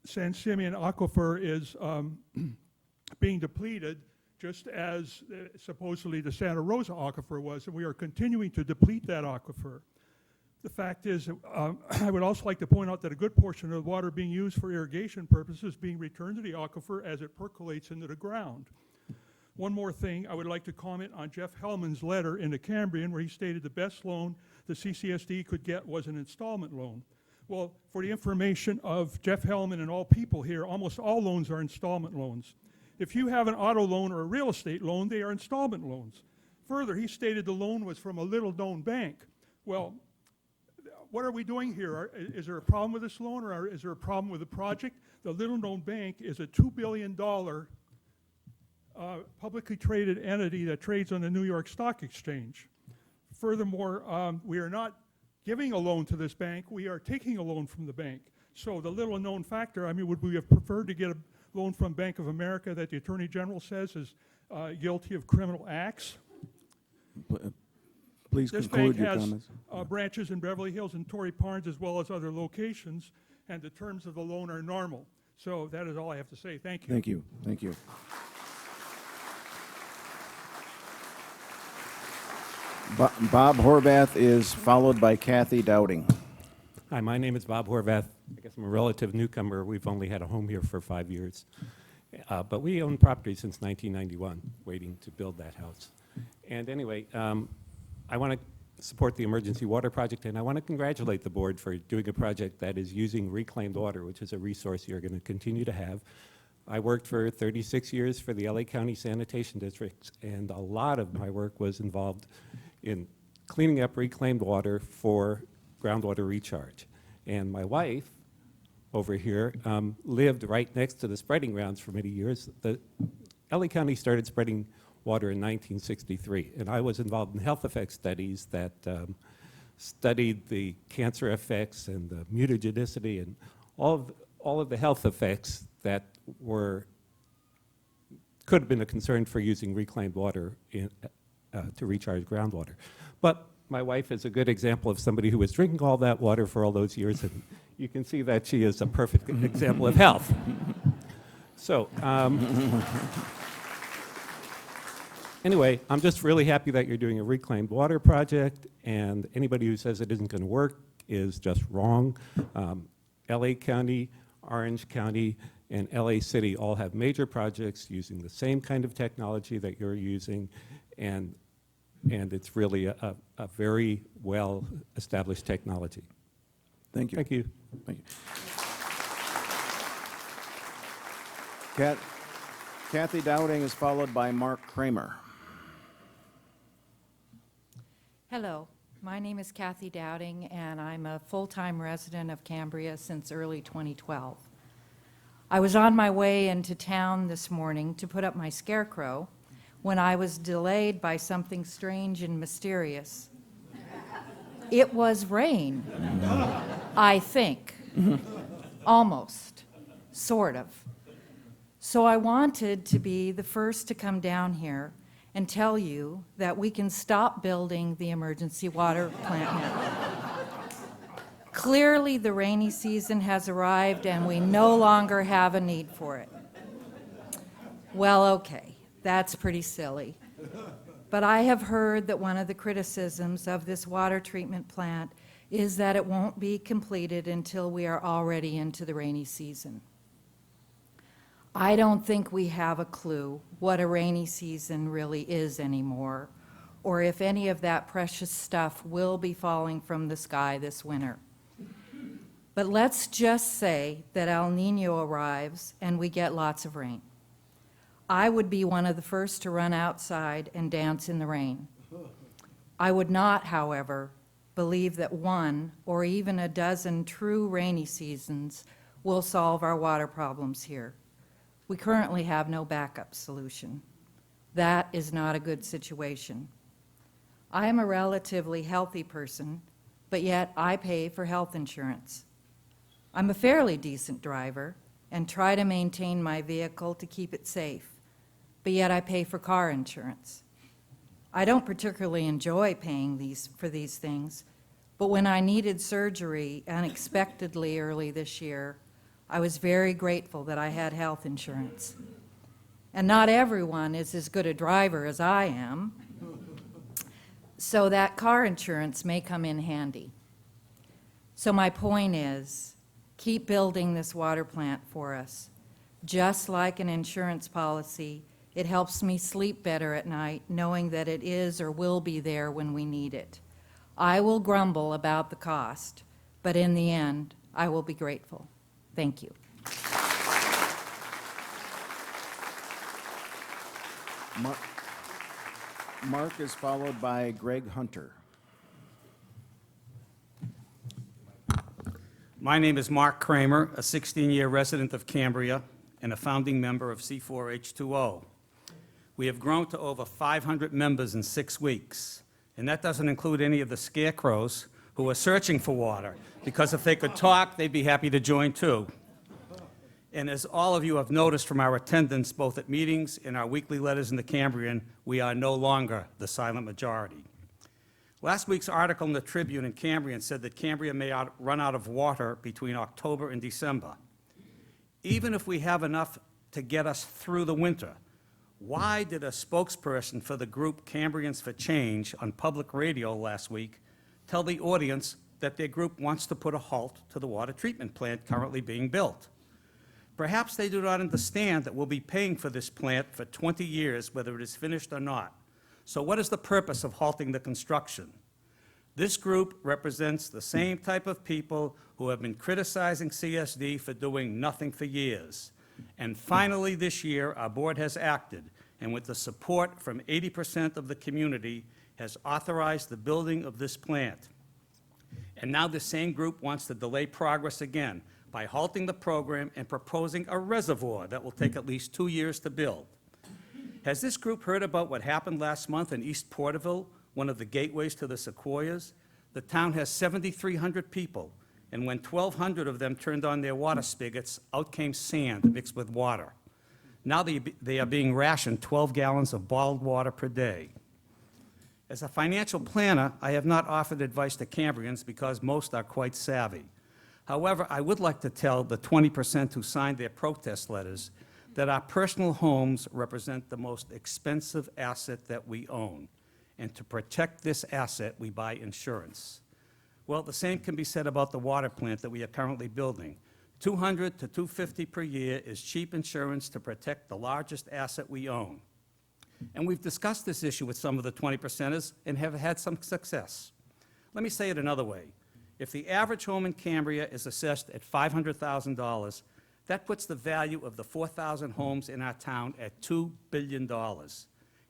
San Simeon Aquifer is being depleted just as supposedly the Santa Rosa Aquifer was, and we are continuing to deplete that aquifer. The fact is, I would also like to point out that a good portion of the water being used for irrigation purposes is being returned to the aquifer as it percolates into the ground. One more thing, I would like to comment on Jeff Hellman's letter in the Cambrian, where he stated the best loan the CCSD could get was an installment loan. Well, for the information of Jeff Hellman and all people here, almost all loans are installment loans. If you have an auto loan or a real estate loan, they are installment loans. Further, he stated the loan was from a little-known bank. Well, what are we doing here? Is there a problem with this loan, or is there a problem with the project? The little-known bank is a $2 billion publicly traded entity that trades on the New York Stock Exchange. Furthermore, we are not giving a loan to this bank, we are taking a loan from the bank. So the little known factor, I mean, would we have preferred to get a loan from Bank of America that the Attorney General says is guilty of criminal acts? Please this conclude bank your has comments. Branches in Beverly Hills and Torrey Pines as well as other locations, and the terms of the loan are normal. So that is all I have to say. Thank you. Thank you. Thank you. Bob Horvath is followed by Kathy Dowding. Hi, my name is Bob Horvath. I guess I'm a relative newcomer. We've only had a home here for 5 years. But we own property since 1991, waiting to build that house. And anyway, I want to support the emergency water project, and I want to congratulate the board for doing a project that is using reclaimed water, which is a resource you're going to continue to have. I worked for 36 years for the LA County Sanitation Districts, and a lot of my work was involved in cleaning up reclaimed water for groundwater recharge. And my wife over here lived right next to the spreading grounds for many years. The LA County started spreading water in 1963, and I was involved in health effects studies that studied the cancer effects and the mutagenicity and all of the health effects that could have been a concern for using reclaimed water to recharge groundwater. But my wife is a good example of somebody who was drinking all that water for all those years, and you can see that she is a perfect example of health. So, anyway, I'm just really happy that you're doing a reclaimed water project, and anybody who says it isn't going to work is just wrong. LA County, Orange County, and LA City all have major projects using the same kind of technology that you're using, and it's really a very well-established technology. Thank you. Thank you. Thank you. Kathy Dowding is followed by Mark Kramer. Hello, my name is Kathy Dowding, and I'm a full-time resident of Cambria since early 2012. I was on my way into town this morning to put up my scarecrow when I was delayed by something strange and mysterious. It was rain, I think. Almost, sort of. So I wanted to be the first to come down here and tell you that we can stop building the emergency water plant now. Clearly, the rainy season has arrived and we no longer have a need for it. Well, okay, that's pretty silly. But I have heard that one of the criticisms of this water treatment plant is that it won't be completed until we are already into the rainy season. I don't think we have a clue what a rainy season really is anymore, or if any of that precious stuff will be falling from the sky this winter. But let's just say that El Niño arrives and we get lots of rain. I would be one of the first to run outside and dance in the rain. I would not, however, believe that one or even a dozen true rainy seasons will solve our water problems here. We currently have no backup solution. That is not a good situation. I am a relatively healthy person, but yet I pay for health insurance. I'm a fairly decent driver and try to maintain my vehicle to keep it safe, but yet I pay for car insurance. I don't particularly enjoy paying for these things, but when I needed surgery unexpectedly early this year, I was very grateful that I had health insurance. And not everyone is as good a driver as I am, so that car insurance may come in handy. So my point is, keep building this water plant for us. Just like an insurance policy, it helps me sleep better at night knowing that it is or will be there when we need it. I will grumble about the cost, but in the end, I will be grateful. Thank you. Mark is followed by Greg Hunter. My name is Mark Kramer, a 16-year resident of Cambria and a founding member of C4H2O. We have grown to over 500 members in 6 weeks, and that doesn't include any of the scarecrows who are searching for water, because if they could talk, they'd be happy to join too. And as all of you have noticed from our attendance, both at meetings and our weekly letters in the Cambrian, we are no longer the silent majority. Last week's article in the Tribune in Cambrian said that Cambria may run out of water between October and December. Even if we have enough to get us through the winter, why did a spokesperson for the group Cambrians for Change on public radio last week tell the audience that their group wants to put a halt to the water treatment plant currently being built? Perhaps they do not understand that we'll be paying for this plant for 20 years, whether it is finished or not. So what is the purpose of halting the construction? This group represents the same type of people who have been criticizing CSD for doing nothing for years. And finally this year, our board has acted, and with the support from 80% of the community, has authorized the building of this plant. And now the same group wants to delay progress again by halting the program and proposing a reservoir that will take at least 2 years to build. Has this group heard about what happened last month in East Porterville, one of the gateways to the Sequoias? The town has 7,300 people, and when 1,200 of them turned on their water spigots, out came sand mixed with water. Now they are being rationed 12 gallons of bottled water per day. As a financial planner, I have not offered advice to Cambrians because most are quite savvy. However, I would like to tell the 20% who signed their protest letters that our personal homes represent the most expensive asset that we own. And to protect this asset, we buy insurance. Well, the same can be said about the water plant that we are currently building. $200 to $250 per year is cheap insurance to protect the largest asset we own. And we've discussed this issue with some of the 20%ers and have had some success. Let me say it another way. If the average home in Cambria is assessed at $500,000, that puts the value of the 4,000 homes in our town at $2 billion.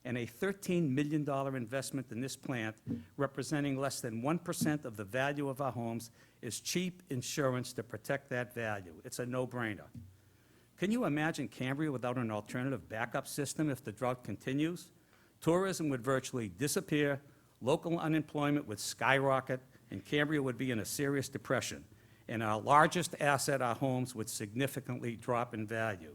And a $13 million investment in this plant, representing less than 1% of the value of our homes, is cheap insurance to protect that value. It's a no-brainer. Can you imagine Cambria without an alternative backup system if the drought continues? Tourism would virtually disappear, local unemployment would skyrocket, and Cambria would be in a serious depression. And our largest asset, our homes, would significantly drop in value.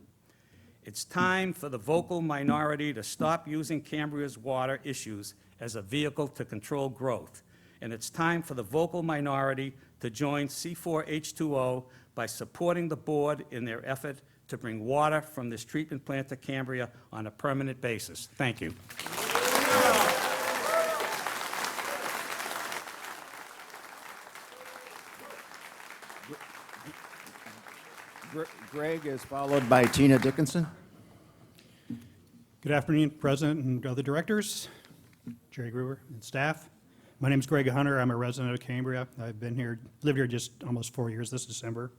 It's time for the vocal minority to stop using Cambria's water issues as a vehicle to control growth. And it's time for the vocal minority to join C4H2O by supporting the board in their effort to bring water from this treatment plant to Cambria on a permanent basis. Thank you. Greg is followed by Tina Dickinson. Good afternoon, President and other directors, Jerry Gruber and staff. My name is Greg Hunter. I'm a resident of Cambria. I've lived here just almost 4 years this December.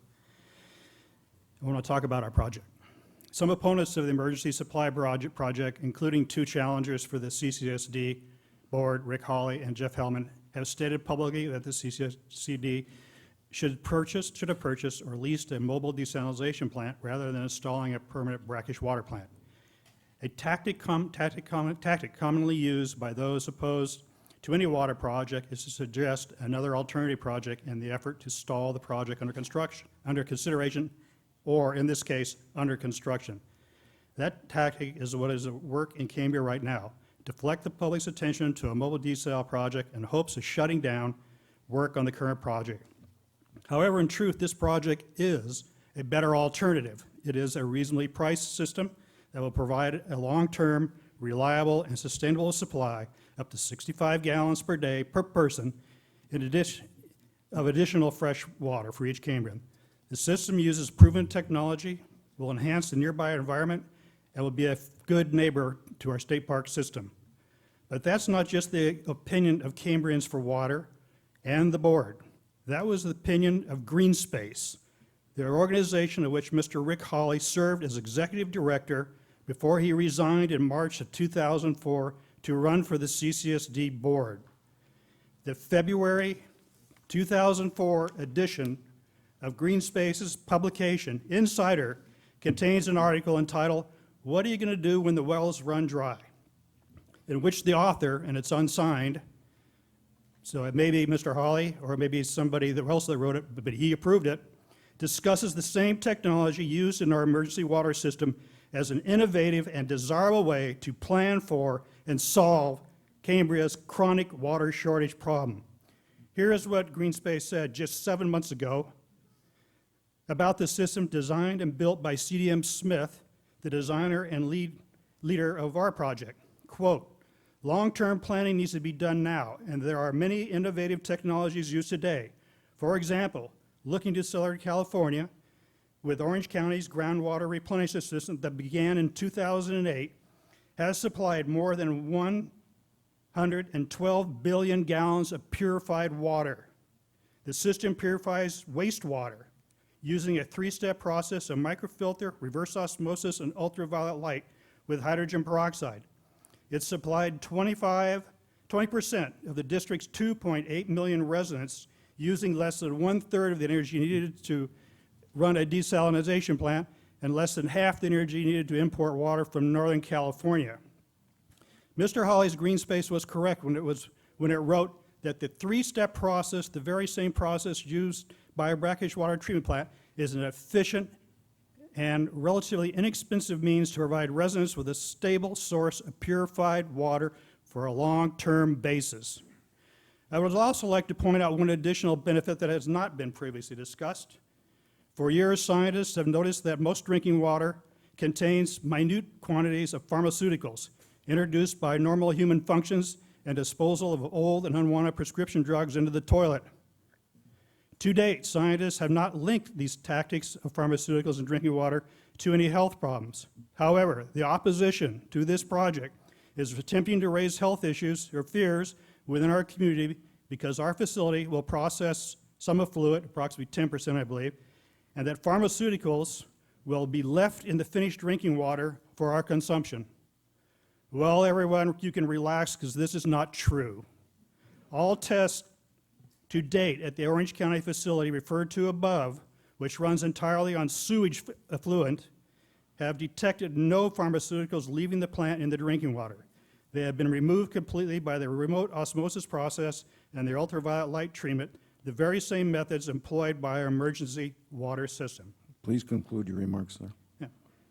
I want to talk about our project. Some opponents of the emergency supply project, including 2 challengers for the CCSD, board, Rick Hawley and Jeff Hellman, have stated publicly that the CSD should have purchased or leased a mobile desalination plant rather than installing a permanent brackish water plant. A tactic commonly used by those opposed to any water project is to suggest another alternative project in the effort to stall the project under consideration, or in this case, under construction. That tactic is what is at work in Cambria right now. Deflect the public's attention to a mobile desal project in hopes of shutting down work on the current project. However, in truth, this project is a better alternative. It is a reasonably priced system that will provide a long-term, reliable, and sustainable supply up to 65 gallons per day per person in addition of additional fresh water for each Cambrian. The system uses proven technology, will enhance the nearby environment, and will be a good neighbor to our state park system. But that's not just the opinion of Cambrians for Water and the board. That was the opinion of Green Space, the organization of which Mr. Rick Hawley served as executive director before he resigned in March of 2004 to run for the CCSD board. The February 2004 edition of Green Space's publication, Insider, contains an article entitled, "What are you going to do when the wells run dry?" in which the author, and it's unsigned, so it may be Mr. Hawley or maybe somebody else that wrote it, but he approved it, discusses the same technology used in our emergency water system as an innovative and desirable way to plan for and solve Cambria's chronic water shortage problem. Here is what GreenSpace said just 7 months ago about the system designed and built by CDM Smith, the designer and leader of our project. Quote, "Long-term planning needs to be done now, and there are many innovative technologies used today. For example, looking to Southern California, with Orange County's groundwater replenishment system that began in 2008, has supplied more than 112 billion gallons of purified water. The system purifies wastewater using a three-step process of microfilter, reverse osmosis, and ultraviolet light with hydrogen peroxide. It supplied 20% of the district's 2.8 million residents using less than 1/3 of the energy needed to run a desalination plant and less than half the energy needed to import water from Northern California." Mr. Hawley's Green Space was correct when it wrote that the three-step process, the very same process used by a brackish water treatment plant, is an efficient and relatively inexpensive means to provide residents with a stable source of purified water for a long-term basis. I would also like to point out one additional benefit that has not been previously discussed. For years, scientists have noticed that most drinking water contains minute quantities of pharmaceuticals introduced by normal human functions and disposal of old and unwanted prescription drugs into the toilet. To date, scientists have not linked these tactics of pharmaceuticals in drinking water to any health problems. However, the opposition to this project is attempting to raise health issues or fears within our community because our facility will process some effluent, approximately 10%, I believe, and that pharmaceuticals will be left in the finished drinking water for our consumption. Well, everyone, you can relax because this is not true. All tests to date at the Orange County facility referred to above, which runs entirely on sewage effluent, have detected no pharmaceuticals leaving the plant in the drinking water. They have been removed completely by the remote osmosis process and the ultraviolet light treatment, the very same methods employed by our emergency water system. Please conclude your remarks, sir. Yeah.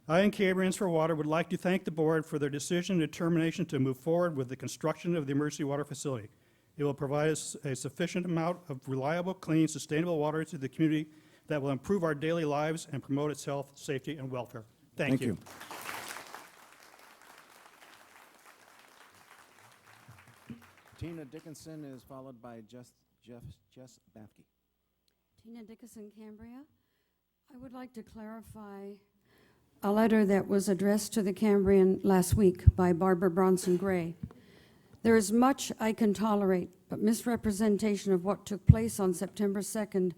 I and Cambrians for Water would like to thank the board for their decision and determination to move forward with the construction of the emergency water facility. It will provide us a sufficient amount of reliable, clean, sustainable water to the community that will improve our daily lives and promote its health, safety, and welfare. Thank you. Tina Dickinson is followed by Jess Bafke. Tina Dickinson, Cambria. I would like to clarify a letter that was addressed to the Cambrian last week by Barbara Bronson Gray. There is much I can tolerate, but misrepresentation of what took place on September 2nd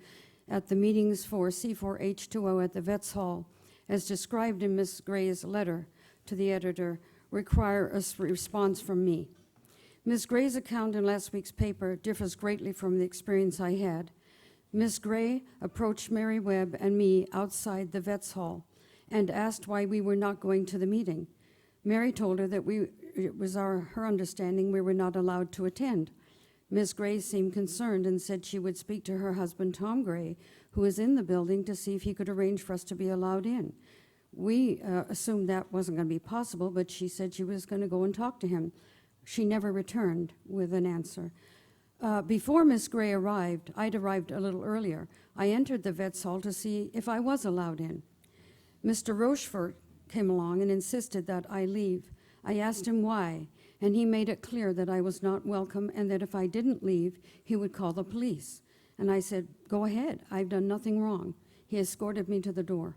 at the meetings for C4H2O at the Vets Hall, as described in Ms. Gray's letter to the editor, require a response from me. Ms. Gray's account in last week's paper differs greatly from the experience I had. Ms. Gray approached Mary Webb and me outside the Vets Hall and asked why we were not going to the meeting. Mary told her that it was her understanding we were not allowed to attend. Ms. Gray seemed concerned and said she would speak to her husband, Tom Gray, who was in the building, to see if he could arrange for us to be allowed in. We assumed that wasn't going to be possible, but she said she was going to go and talk to him. She never returned with an answer. Before Miss Gray arrived, I'd arrived a little earlier. I entered the Vets Hall to see if I was allowed in. Mr. Rochefort came along and insisted that I leave. I asked him why, and he made it clear that I was not welcome and that if I didn't leave, he would call the police. And I said, "Go ahead, I've done nothing wrong." He escorted me to the door.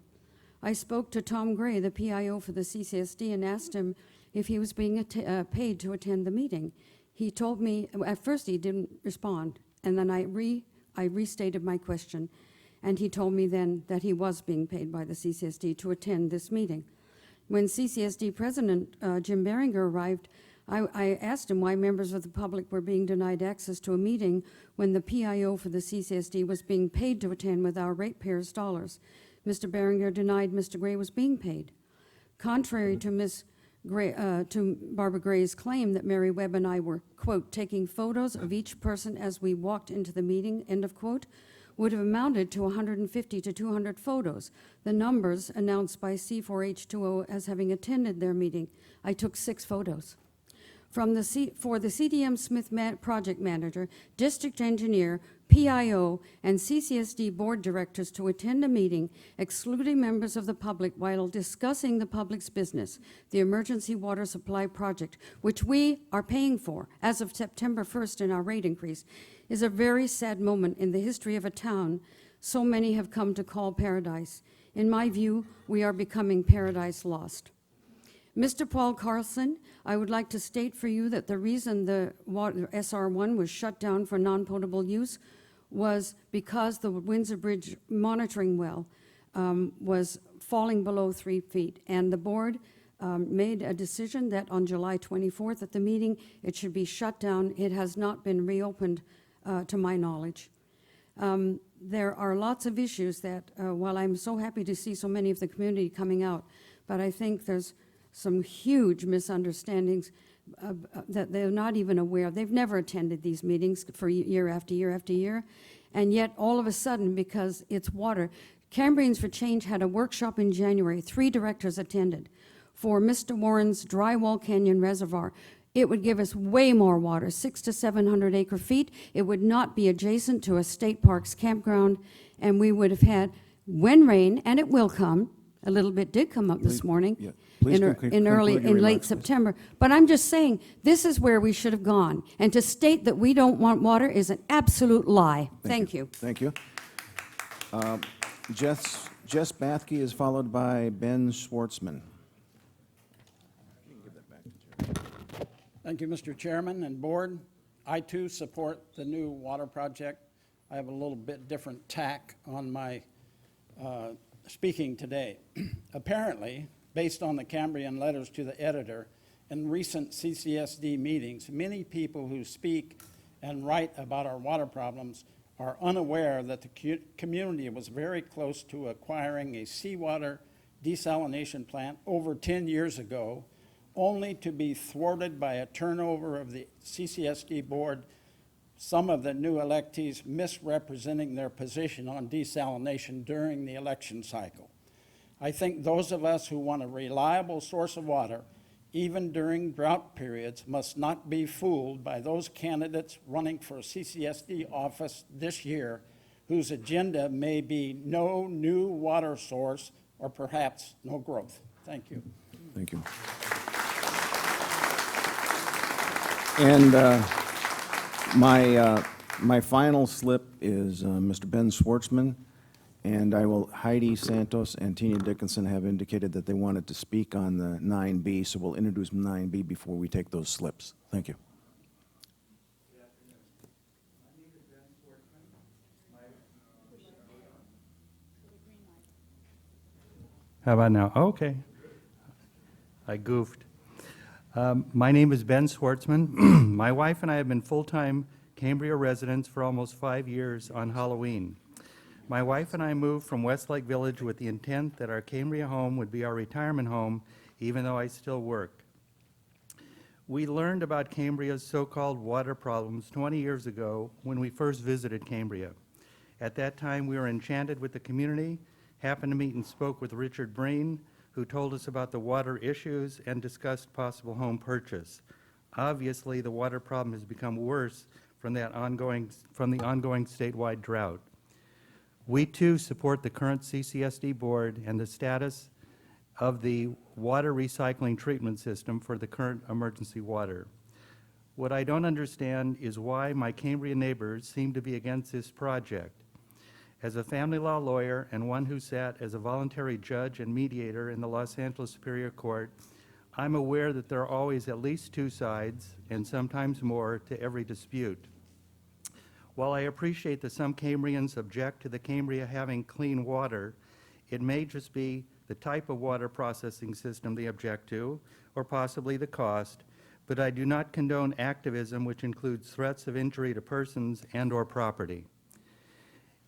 I spoke to Tom Gray, the PIO for the CCSD, and asked him if he was being paid to attend the meeting. He told me, at first he didn't respond, and then I restated my question, and he told me then that he was being paid by the CCSD to attend this meeting. When CCSD President Jim Beringer arrived, I asked him why members of the public were being denied access to a meeting when the PIO for the CCSD was being paid to attend with our ratepayers' dollars. Mr. Beringer denied Mr. Gray was being paid. Contrary to Barbara Gray's claim that Mary Webb and I were, quote, taking photos of each person as we walked into the meeting, end of quote, would have amounted to 150 to 200 photos, the numbers announced by C4H2O as having attended their meeting. I took 6 photos. For the CDM Smith project manager, district engineer, PIO, and CCSD board directors to attend a meeting excluding members of the public while discussing the public's business, the emergency water supply project, which we are paying for as of September 1st in our rate increase, is a very sad moment in the history of a town so many have come to call paradise. In my view, we are becoming paradise lost. Mr. Paul Carlson, I would like to state for you that the reason the SR1 was shut down for non-potable use was because the Windsor Bridge monitoring well was falling below 3 feet, and the board made a decision that on July 24th at the meeting it should be shut down. It has not been reopened to my knowledge. There are lots of issues that, while I'm so happy to see so many of the community coming out, but I think there's some huge misunderstandings that they're not even aware of. They've never attended these meetings for year after year after year, and yet all of a sudden, because it's water, Cambrians for Change had a workshop in January. 3 directors attended for Mr. Warren's Drywall Canyon Reservoir. It would give us way more water, 600 to 700 acre feet. It would not be adjacent to a state parks campground, and we would have had, when rain, and it will come, a little bit did come up this morning, yeah. Please in late September. But I'm just saying, this is where we should have gone. And to state that we don't want water is an absolute lie. Thank you. Thank you. Jess Bathke is followed by Ben Schwartzman. Thank you, Mr. Chairman and Board. I too support the new water project. I have a little bit different tack on my speaking today. Apparently, based on the Cambrian letters to the editor and recent CCSD meetings, many people who speak and write about our water problems are unaware that the community was very close to acquiring a seawater desalination plant over 10 years ago, only to be thwarted by a turnover of the CCSD board, some of the new electees misrepresenting their position on desalination during the election cycle. I think those of us who want a reliable source of water, even during drought periods, must not be fooled by those candidates running for a CCSD office this year whose agenda may be no new water source or perhaps no growth. Thank you. Thank you. And my final slip is Mr. Ben Schwartzman, and Heidi Santos and Tina Dickinson have indicated that they wanted to speak on the 9B, so we'll introduce 9B before we take those slips. Thank you. How about now? Okay. I goofed. My name is Ben Schwartzman. My wife and I have been full-time Cambria residents for almost 5 years on Halloween. My wife and I moved from Westlake Village with the intent that our Cambria home would be our retirement home, even though I still work. We learned about Cambria's so-called water problems 20 years ago when we first visited Cambria. At that time, we were enchanted with the community, happened to meet and spoke with Richard Breen, who told us about the water issues and discussed possible home purchase. Obviously, the water problem has become worse from the ongoing statewide drought. We too support the current CCSD board and the status of the water recycling treatment system for the current emergency water. What I don't understand is why my Cambria neighbors seem to be against this project. As a family law lawyer and one who sat as a voluntary judge and mediator in the Los Angeles Superior Court, I'm aware that there are always at least two sides, and sometimes more, to every dispute. While I appreciate that some Cambrians object to the Cambria having clean water, it may just be the type of water processing system they object to, or possibly the cost, but I do not condone activism which includes threats of injury to persons and/or property.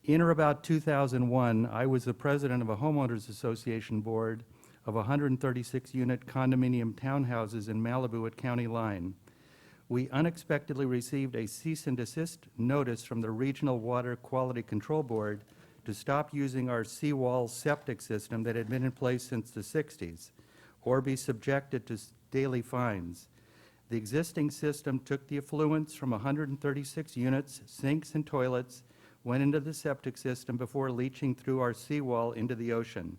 In or about 2001, I was the president of a homeowners association board of 136-unit condominium townhouses in Malibu at County Line. We unexpectedly received a cease and desist notice from the Regional Water Quality Control Board to stop using our seawall septic system that had been in place since the 60s, or be subjected to daily fines. The existing system took the effluents from 136 units, sinks and toilets, went into the septic system before leaching through our seawall into the ocean.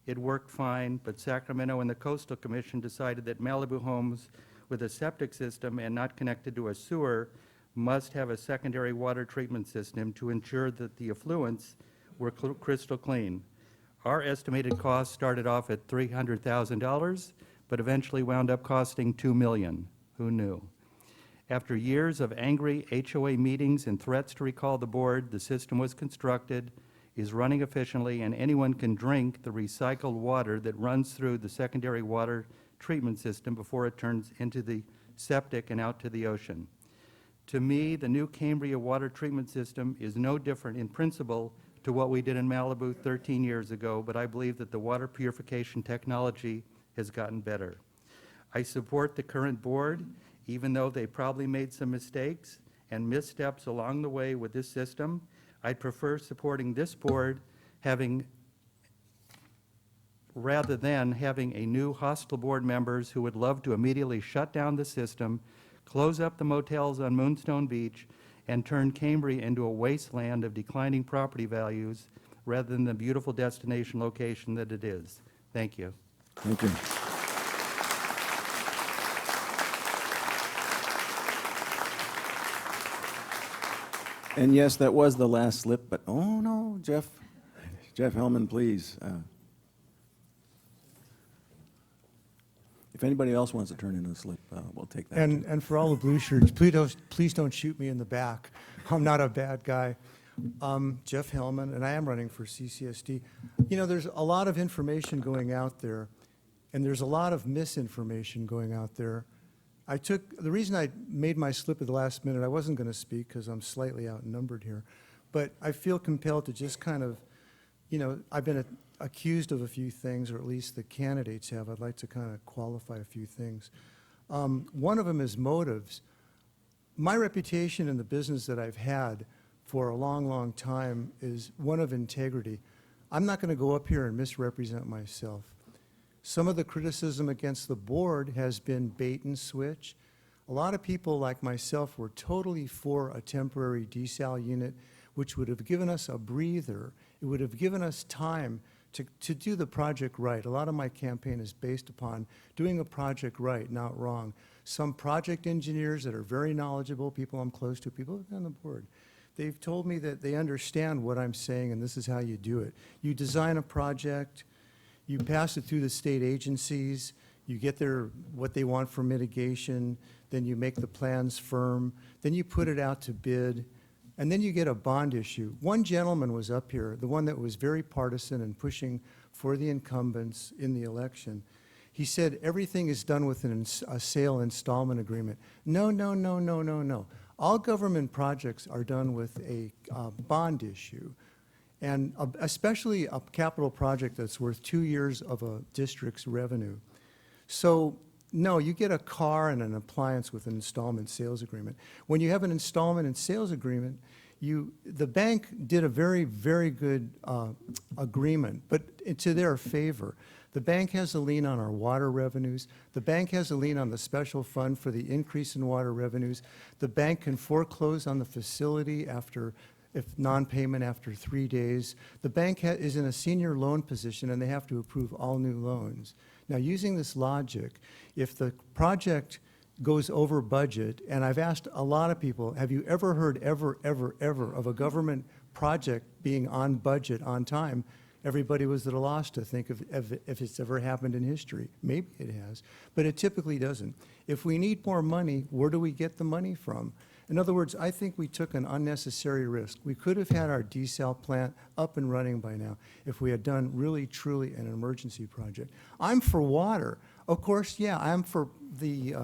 It worked fine, but Sacramento and the Coastal Commission decided that Malibu homes with a septic system and not connected to a sewer must have a secondary water treatment system to ensure that the effluents were crystal clean. Our estimated cost started off at $300,000, but eventually wound up costing $2 million. Who knew? After years of angry HOA meetings and threats to recall the board, the system was constructed, is running efficiently, and anyone can drink the recycled water that runs through the secondary water treatment system before it turns into the septic and out to the ocean. To me, the new Cambria water treatment system is no different in principle to what we did in Malibu 13 years ago, but I believe that the water purification technology has gotten better. I support the current board, even though they probably made some mistakes and missteps along the way with this system. I'd prefer supporting this board rather than having a new hostile board members who would love to immediately shut down the system, close up the motels on Moonstone Beach, and turn Cambria into a wasteland of declining property values rather than the beautiful destination location that it is. Thank you. Thank you. And yes, that was the last slip, but oh no, Jeff Hellman, please. If anybody else wants to turn in a slip, we'll take that. And for all the blue shirts, please don't shoot me in the back. I'm not a bad guy. Jeff Hellman, and I am running for CCSD. You know, there's a lot of information going out there, and there's a lot of misinformation going out there. The reason I made my slip at the last minute, I wasn't going to speak because I'm slightly outnumbered here, but I feel compelled to just kind of, you know, I've been accused of a few things, or at least the candidates have. I'd like to kind of qualify a few things. One of them is motives. My reputation in the business that I've had for a long, long time is one of integrity. I'm not going to go up here and misrepresent myself. Some of the criticism against the board has been bait and switch. A lot of people like myself were totally for a temporary desal unit, which would have given us a breather. It would have given us time to do the project right. A lot of my campaign is based upon doing a project right, not wrong. Some project engineers that are very knowledgeable, people I'm close to, people on the board, they've told me that they understand what I'm saying and this is how you do it. You design a project, you pass it through the state agencies, you get what they want for mitigation, then you make the plans firm, then you put it out to bid, and then you get a bond issue. One gentleman was up here, the one that was very partisan and pushing for the incumbents in the election. He said everything is done with a sale installment agreement. No, no, no, no, no, no. All government projects are done with a bond issue. And especially a capital project that's worth 2 years of a district's revenue. So, no, you get a car and an appliance with an installment sales agreement. When you have an installment and sales agreement, the bank did a very, very good agreement, but to their favor. The bank has a lien on our water revenues. The bank has a lien on the special fund for the increase in water revenues. The bank can foreclose on the facility if non-payment after 3 days. The bank is in a senior loan position and they have to approve all new loans. Now, using this logic, if the project goes over budget, and I've asked a lot of people, have you ever heard ever of a government project being on budget, on time? Everybody was at a loss to think of if it's ever happened in history. Maybe it has, but it typically doesn't. If we need more money, where do we get the money from? In other words, I think we took an unnecessary risk. We could have had our desal plant up and running by now if we had done really, truly an emergency project. I'm for water. Of course, yeah, I'm for the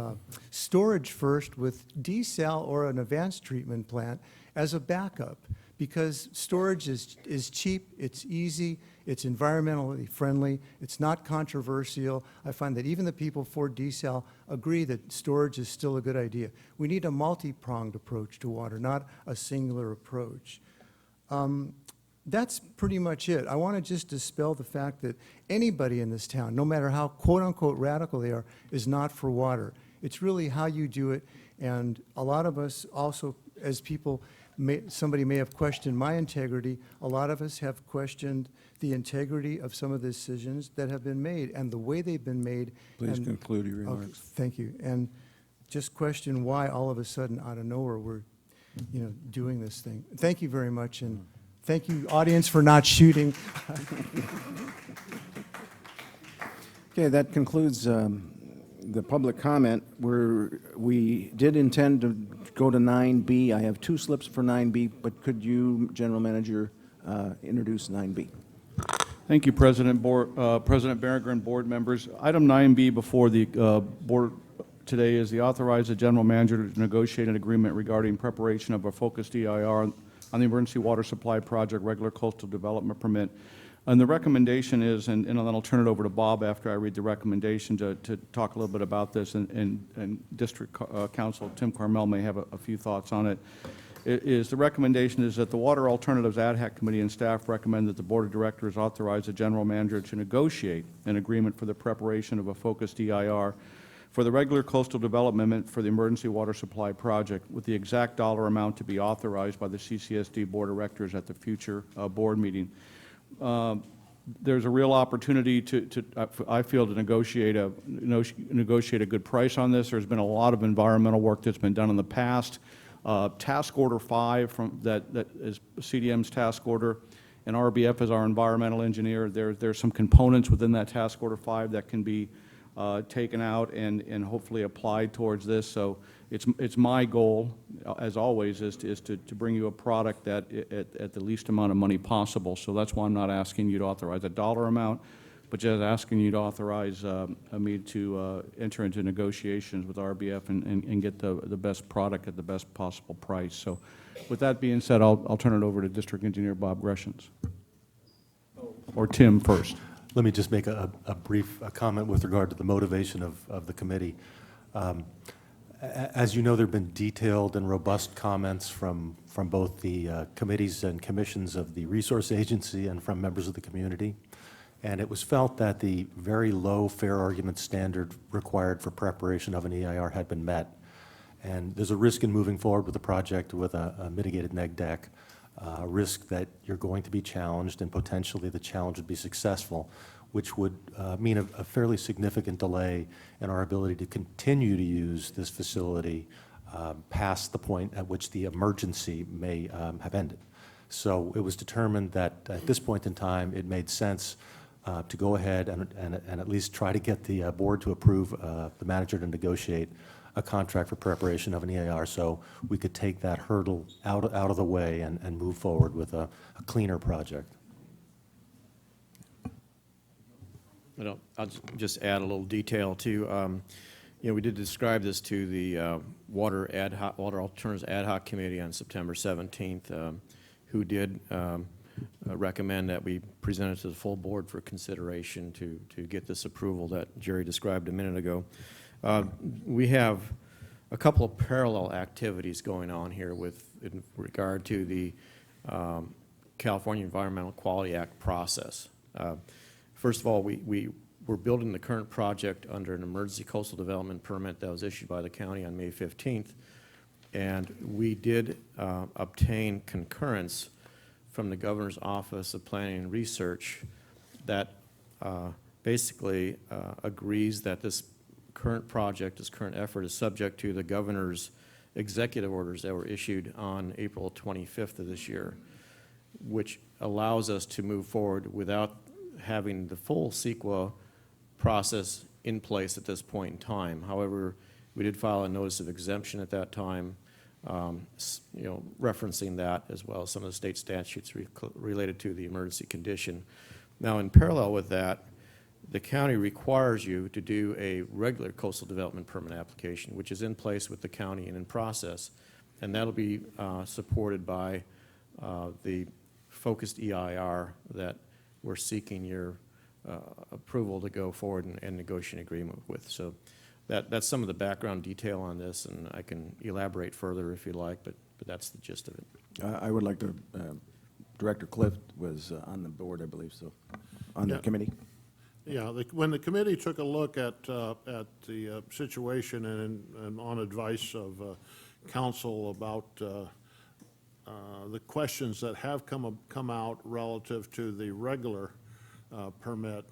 storage first with desal or an advanced treatment plant as a backup, because storage is cheap, it's easy, it's environmentally friendly, it's not controversial. I find that even the people for desal agree that storage is still a good idea. We need a multi-pronged approach to water, not a singular approach. That's pretty much it. I want to just dispel the fact that anybody in this town, no matter how quote-unquote radical they are, is not for water. It's really how you do it, and a lot of us also, as people, somebody may have questioned my integrity. A lot of us have questioned the integrity of some of the decisions that have been made and the way they've been made. Please conclude your remarks. Okay, thank you. And just question why all of a sudden, out of nowhere, we're doing this thing. Thank you very much, and thank you, audience, for not shooting. Okay, that concludes the public comment. We did intend to go to 9B. I have 2 slips for 9B, but could you, General Manager, introduce 9B? Thank you, President Berringer and board members. Item 9B before the board today is the authorize the general manager to negotiate an agreement regarding preparation of a focused EIR on the emergency water supply project regular coastal development permit. And the recommendation is, and then I'll turn it over to Bob after I read the recommendation to talk a little bit about this, and District Council Tim Carmel may have a few thoughts on it. The recommendation is that the Water Alternatives Ad Hoc Committee and staff recommend that the Board of Directors authorize the General Manager to negotiate an agreement for the preparation of a focused EIR for the regular coastal development for the emergency water supply project, with the exact dollar amount to be authorized by the CCSD Board of Directors at the future board meeting. There's a real opportunity I feel, to negotiate a good price on this. There's been a lot of environmental work that's been done in the past. Task Order 5 that is CDM's task order, and RBF is our environmental engineer. There's some components within that Task Order 5 that can be taken out and hopefully applied towards this. So it's my goal, as always, is to bring you a product that at the least amount of money possible. So that's why I'm not asking you to authorize a dollar amount, but just asking you to authorize me to enter into negotiations with RBF and get the best product at the best possible price. So with that being said, I'll turn it over to District Engineer Bob Greshams. Or Tim first. Let me just make a brief comment with regard to the motivation of the committee. As you know, there have been detailed and robust comments from both the committees and commissions of the Resource Agency and from members of the community. And it was felt that the very low fair argument standard required for preparation of an EIR had been met. And there's a risk in moving forward with the project with a mitigated neg deck, a risk that you're going to be challenged and potentially the challenge would be successful, which would mean a fairly significant delay in our ability to continue to use this facility past the point at which the emergency may have ended. So it was determined that at this point in time, it made sense to go ahead and at least try to get the board to approve the manager to negotiate a contract for preparation of an EIR so we could take that hurdle out of the way and move forward with a cleaner project. I'll just add a little detail too. You know, we did describe this to the Water Alternatives Ad Hoc Committee on September 17th, who did recommend that we present it to the full board for consideration to get this approval that Jerry described a minute ago. We have a couple of parallel activities going on here in regard to the California Environmental Quality Act process. First of all, we're building the current project under an emergency coastal development permit that was issued by the county on May 15th. And we did obtain concurrence from the Governor's Office of Planning and Research that basically agrees that this current project, this current effort is subject to the Governor's executive orders that were issued on April 25th of this year, which allows us to move forward without having the full CEQA process in place at this point in time. However, we did file a notice of exemption at that time, you know, referencing that as well as some of the state statutes related to the emergency condition. Now, in parallel with that, the county requires you to do a regular coastal development permit application, which is in place with the county and in process, and that'll be supported by the focused EIR that we're seeking your approval to go forward and negotiate an agreement with. So that's some of the background detail on this, and I can elaborate further if you like, but that's the gist of it. I would like to, Director Cliff was on the board, I believe, so, on the committee. Yeah, when the committee took a look at the situation and on advice of council about the questions that have come out relative to the regular permit,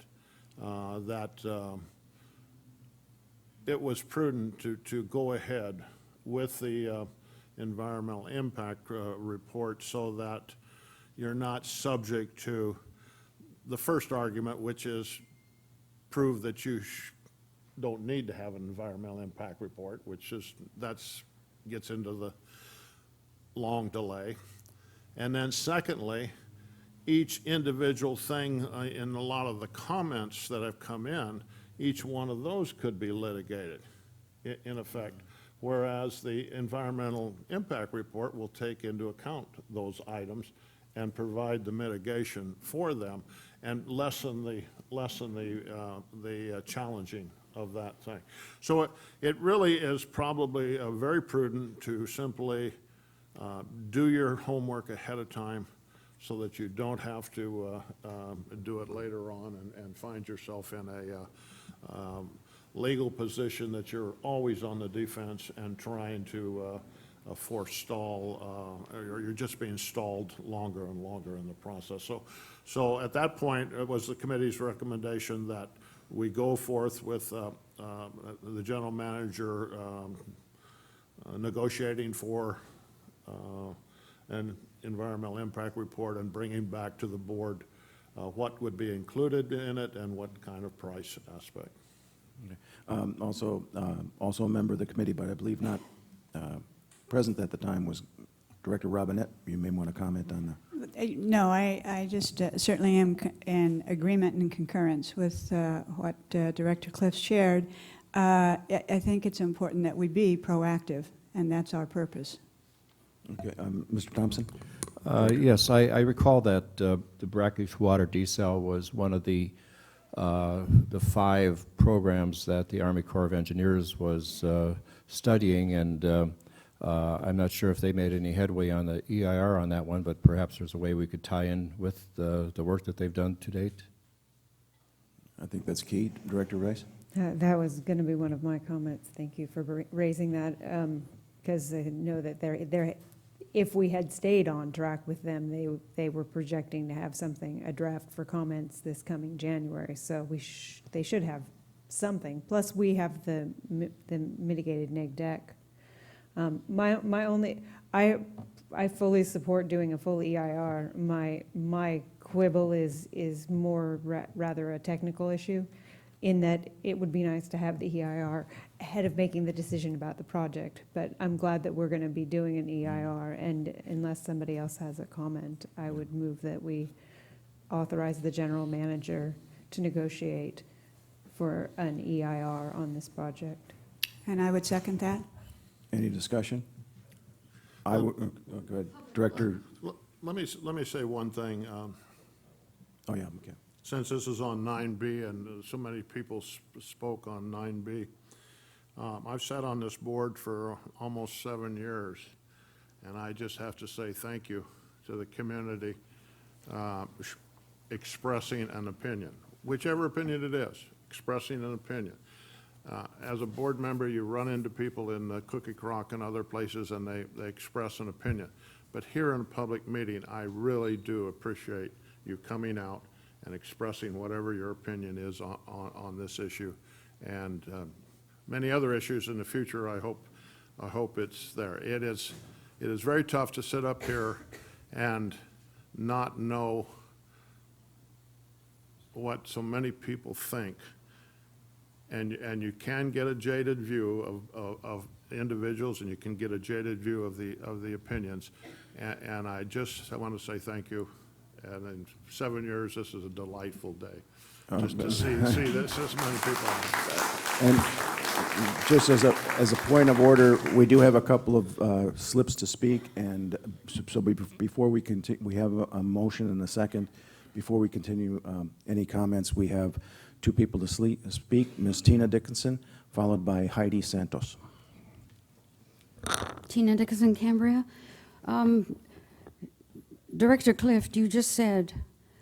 that it was prudent to go ahead with the environmental impact report so that you're not subject to the first argument, which is prove that you don't need to have an environmental impact report, which is, gets into the long delay. And then secondly, each individual thing in a lot of the comments that have come in, each one of those could be litigated in effect, whereas the environmental impact report will take into account those items and provide the mitigation for them and lessen the challenging of that thing. So it really is probably very prudent to simply do your homework ahead of time so that you don't have to do it later on and find yourself in a legal position that you're always on the defense and trying to forestall, or you're just being stalled longer and longer in the process. So at that point, it was the committee's recommendation that we go forth with the general manager negotiating for an environmental impact report and bringing back to the board what would be included in it and what kind of price aspect. Okay. Also a member of the committee, but I believe not present at the time, was Director Robinette. You may want to comment on that. No, I just certainly am in agreement and concurrence with what Director Cliff shared. I think it's important that we be proactive, and that's our purpose. Okay, Mr. Thompson? Yes, I recall that the brackish water desal was one of the 5 programs that the Army Corps of Engineers was studying, and I'm not sure if they made any headway on the EIR on that one, but perhaps there's a way we could tie in with the work that they've done to date. I think that's key. Director Rice? That was going to be one of my comments. Thank you for raising that, because I know that if we had stayed on track with them, they were projecting to have a draft for comments this coming January. So they should have something. Plus, we have the mitigated neg deck. I fully support doing a full EIR. My quibble is more rather a technical issue, in that it would be nice to have the EIR ahead of making the decision about the project. But I'm glad that we're going to be doing an EIR, and unless somebody else has a comment, I would move that we authorize the general manager to negotiate for an EIR on this project. And I would second that. Any discussion? I would, go ahead. Director, Let me say one thing. oh yeah, okay. Since this is on 9B and so many people spoke on 9B, I've sat on this board for almost 7 years, and I just have to say thank you to the community expressing an opinion, whichever opinion it is, expressing an opinion. As a board member, you run into people in the Cookie Crock and other places, and they express an opinion. But here in a public meeting, I really do appreciate you coming out and expressing whatever your opinion is on this issue. And many other issues in the future, I hope it's there. It is very tough to sit up here and not know what so many people think. And you can get a jaded view of individuals, and you can get a jaded view of the opinions. And I want to say thank you. And in 7 years, this is a delightful day, just to see this many people. And just as a point of order, we do have a couple of slips to speak, and so before we continue, we have a motion and a second. Before we continue any comments, we have two people to speak. Ms. Tina Dickinson, followed by Heidi Santos. Tina Dickinson, Cambria. Director Clift, you just said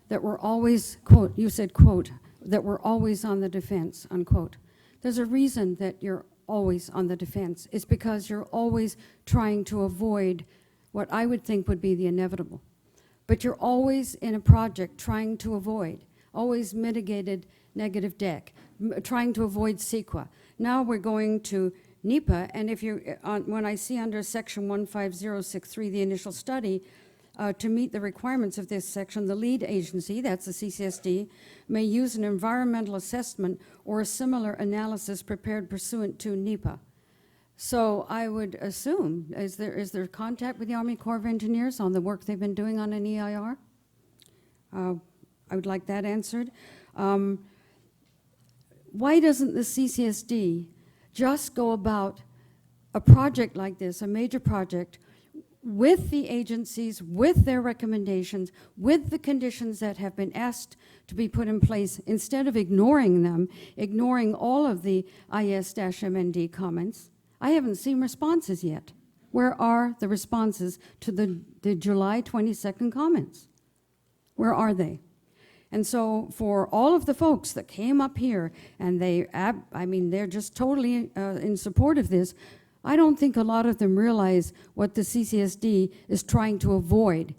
that we're always, quote, you said, quote, that we're always on the defense, unquote. There's a reason that you're always on the defense. It's because you're always trying to avoid what I would think would be the inevitable. But you're always in a project trying to avoid, always mitigated negative deck, trying to avoid CEQA. Now we're going to NEPA, and if you, when I see under section 15063, the initial study, to meet the requirements of this section, the lead agency, that's the CCSD, may use an environmental assessment or a similar analysis prepared pursuant to NEPA. So I would assume, is there contact with the Army Corps of Engineers on the work they've been doing on an EIR? I would like that answered. Why doesn't the CCSD just go about a project like this, a major project, with the agencies, with their recommendations, with the conditions that have been asked to be put in place, instead of ignoring them, ignoring all of the IS-MND comments? I haven't seen responses yet. Where are the responses to the July 22nd comments? Where are they? And so for all of the folks that came up here and they're just totally in support of this, I don't think a lot of them realize what the CCSD is trying to avoid.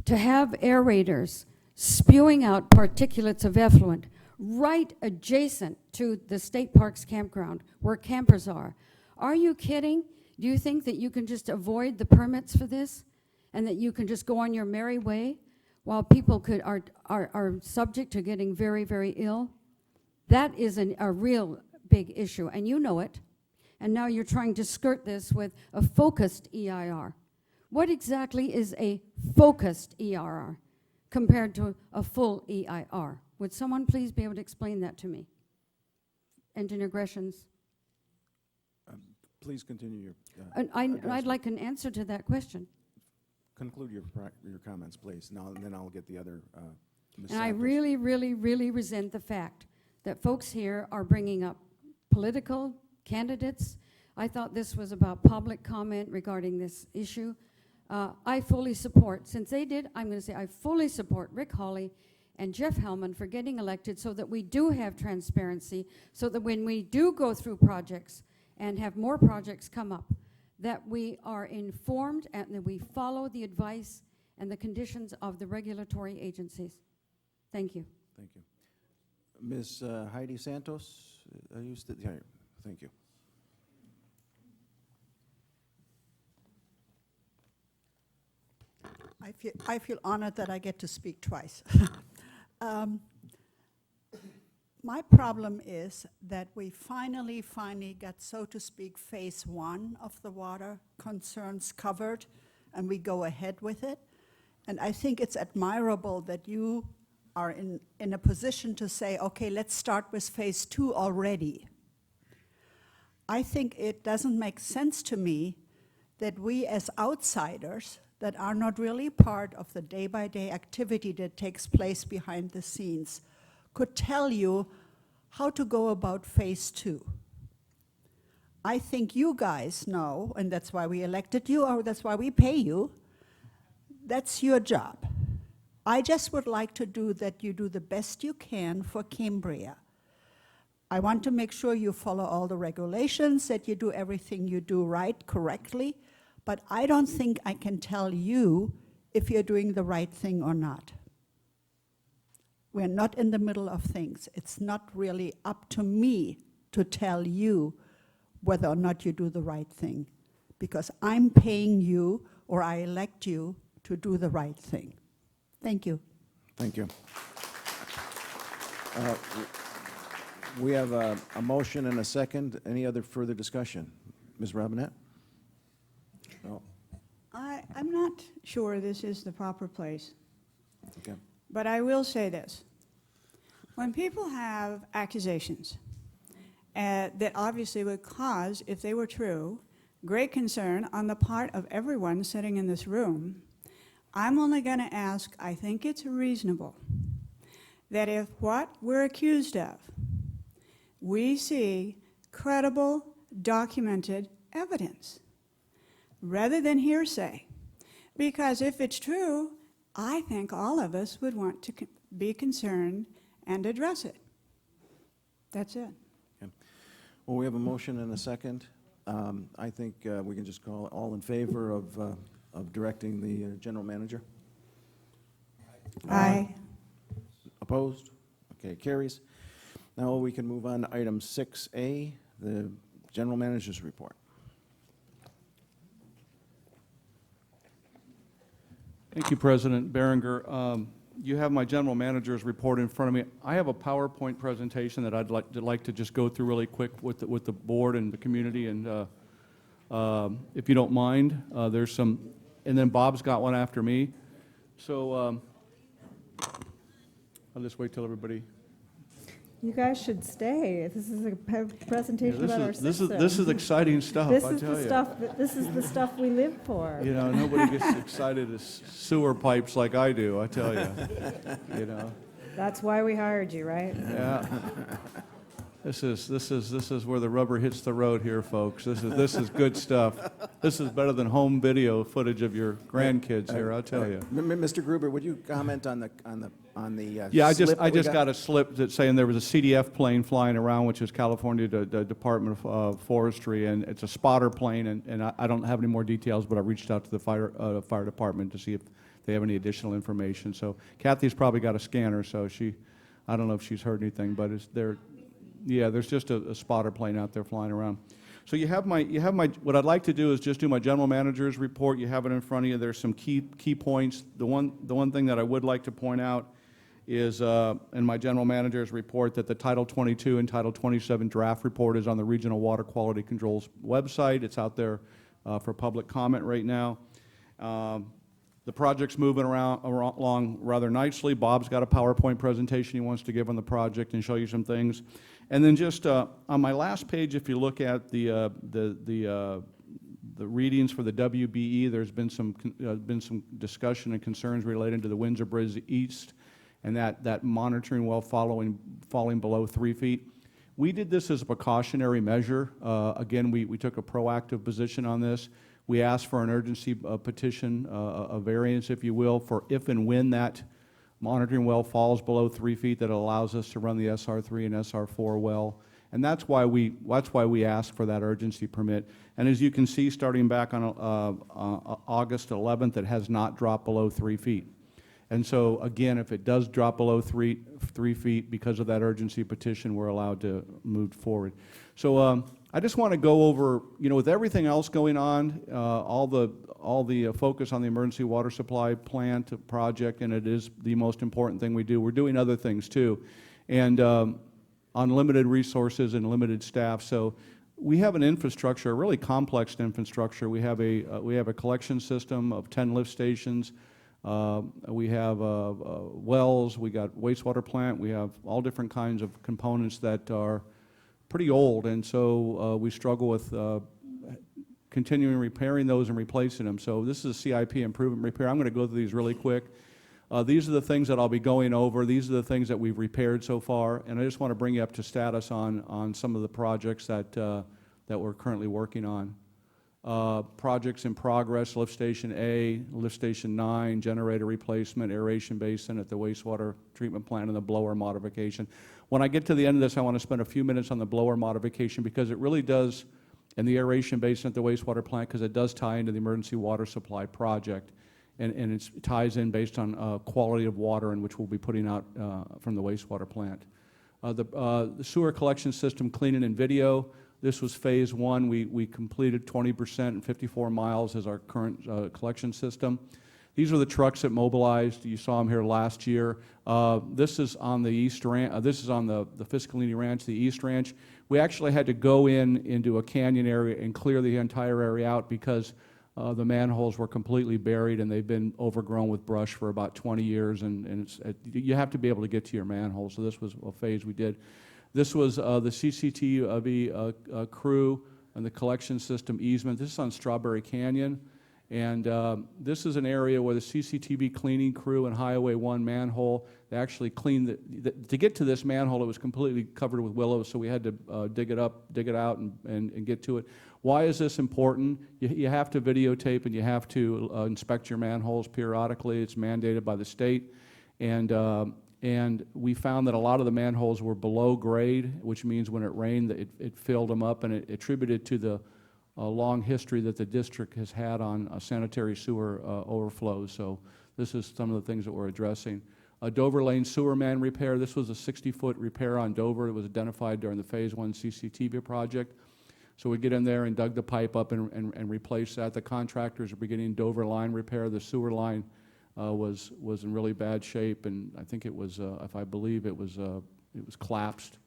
To have aerators spewing out particulates of effluent right adjacent to the state parks campground where campers are. Are you kidding? Do you think that you can just avoid the permits for this and that you can just go on your merry way while people are subject to getting very, very ill? That is a real big issue, and you know it. And now you're trying to skirt this with a focused EIR. What exactly is a focused EIR compared to a full EIR? Would someone please be able to explain that to me? Engineer Greshams. Please continue your I'd like an answer to that question. conclude your comments, please. Now, and then I'll get the other. Ms. And I Santos. really, really, really resent the fact that folks here are bringing up political candidates. I thought this was about public comment regarding this issue. I fully support, since they did, I'm going to say I fully support Rick Hawley and Jeff Hellman for getting elected so that we do have transparency, so that when we do go through projects and have more projects come up, that we are informed and that we follow the advice and the conditions of the regulatory agencies. Thank you. Thank you. Ms. Heidi Santos, are you still here? Thank you. I feel honored that I get to speak twice. My problem is that we finally got, so to speak, phase one of the water concerns covered, and we go ahead with it. And I think it's admirable that you are in a position to say, okay, let's start with phase 2 already. I think it doesn't make sense to me that we as outsiders that are not really part of the day-by-day activity that takes place behind the scenes could tell you how to go about phase 2. I think you guys know, and that's why we elected you, or that's why we pay you. That's your job. I just would like to do that you do the best you can for Cambria. I want to make sure you follow all the regulations, that you do everything you do right, correctly, but I don't think I can tell you if you're doing the right thing or not. We're not in the middle of things. It's not really up to me to tell you whether or not you do the right thing, because I'm paying you, or I elect you to do the right thing. Thank you. Thank you. We have a motion and a second. Any other further discussion? Ms. Robinette? No? I'm not sure this is the proper place, Okay. but I will say this. When people have accusations that obviously would cause, if they were true, great concern on the part of everyone sitting in this room, I'm only going to ask, I think it's reasonable that if what we're accused of, we see credible, documented evidence, rather than hearsay. Because if it's true, I think all of us would want to be concerned and address it. That's it. Okay. Well, we have a motion and a second. I think we can just call all in favor of directing the general manager. Aye. Opposed? Okay, carries. Now we can move on to item 6A, the general manager's report. Thank you, President Berenger. You have my general manager's report in front of me. I have a PowerPoint presentation that I'd like to just go through really quick with the board and the community, and if you don't mind, there's some, and then Bob's got one after me. So I'll just wait till everybody. You guys should stay. This is a presentation about our system. This is exciting stuff, I tell you. This is the stuff we live for. You know, nobody gets excited as sewer pipes like I do, I tell you. You know. That's why we hired you, right? Yeah. This is where the rubber hits the road here, folks. This is good stuff. This is better than home video footage of your grandkids here, I'll tell you. Mr. Gruber, would you comment on the Yeah, I slip that we just got a slip that saying there was a CDF plane flying around, which is California Department of Forestry, and it's a spotter plane, and I don't have any more details, but I reached out to the fire department to see if they have any additional information. So Kathy's probably got a scanner, so I don't know if she's heard anything, but there's just a spotter plane out there flying around. So you have my, what I'd like to do is just do my general manager's report. You have it in front of you. There's some key points. The one thing that I would like to point out is in my general manager's report that the Title 22 and Title 27 draft report is on the Regional Water Quality Control's website. It's out there for public comment right now. The project's moving along rather nicely. Bob's got a PowerPoint presentation he wants to give on the project and show you some things. And then just on my last page, if you look at the readings for the WBE, there's been some discussion and concerns related to the Windsor Bridge East and that monitoring well falling below 3 feet. We did this as a precautionary measure. Again, we took a proactive position on this. We asked for an urgency petition, a variance, if you will, for if and when that monitoring well falls below 3 feet, that allows us to run the SR3 and SR4 well. And that's why we asked for that urgency permit. And as you can see, starting back on August 11th, it has not dropped below 3 feet. And so, again, if it does drop below 3 feet because of that urgency petition, we're allowed to move forward. So I just want to go over, with everything else going on, all the focus on the emergency water supply plant project, and it is the most important thing we do. We're doing other things too, and on limited resources and limited staff. So we have an infrastructure, a really complex infrastructure. We have a collection system of 10 lift stations. We have wells, we got wastewater plant, we have all different kinds of components that are pretty old, and so we struggle with continuing repairing those and replacing them. So this is a CIP improvement repair. I'm going to go through these really quick. These are the things that I'll be going over. These are the things that we've repaired so far, and I just want to bring you up to status on some of the projects that we're currently working on. Projects in progress: Lift Station A, Lift Station 9, generator replacement, aeration basin at the wastewater treatment plant, and the blower modification. When I get to the end of this, I want to spend a few minutes on the blower modification because it really does, and the aeration basin at the wastewater plant, because it does tie into the emergency water supply project, and it ties in based on quality of water in which we'll be putting out from the wastewater plant. The sewer collection system cleaning and video. This was phase one. We completed 20% and 54 miles as our current collection system. These are the trucks that mobilized. You saw them here last year. This is on the East Ranch. This is on the Fiscalini Ranch, the East Ranch. We actually had to go into a canyon area and clear the entire area out because the manholes were completely buried and they've been overgrown with brush for about 20 years, and you have to be able to get to your manhole. So this was a phase we did. This was the CCTV crew and the collection system easement. This is on Strawberry Canyon, and this is an area where the CCTV cleaning crew and Highway 1 manhole, they actually cleaned to get to this manhole. It was completely covered with willows, so we had to dig it out and get to it. Why is this important? You have to videotape and you have to inspect your manholes periodically. It's mandated by the state, and we found that a lot of the manholes were below grade, which means when it rained, it filled them up, and it attributed to the long history that the district has had on sanitary sewer overflows. So this is some of the things that we're addressing. Dover Lane sewer main repair. This was a 60-foot repair on Dover. It was identified during the phase one CCTV project. So we get in there and dug the pipe up and replaced that. The contractors are beginning Dover line repair. The sewer line was in really bad shape, and I think it was, if I believe it was collapsed.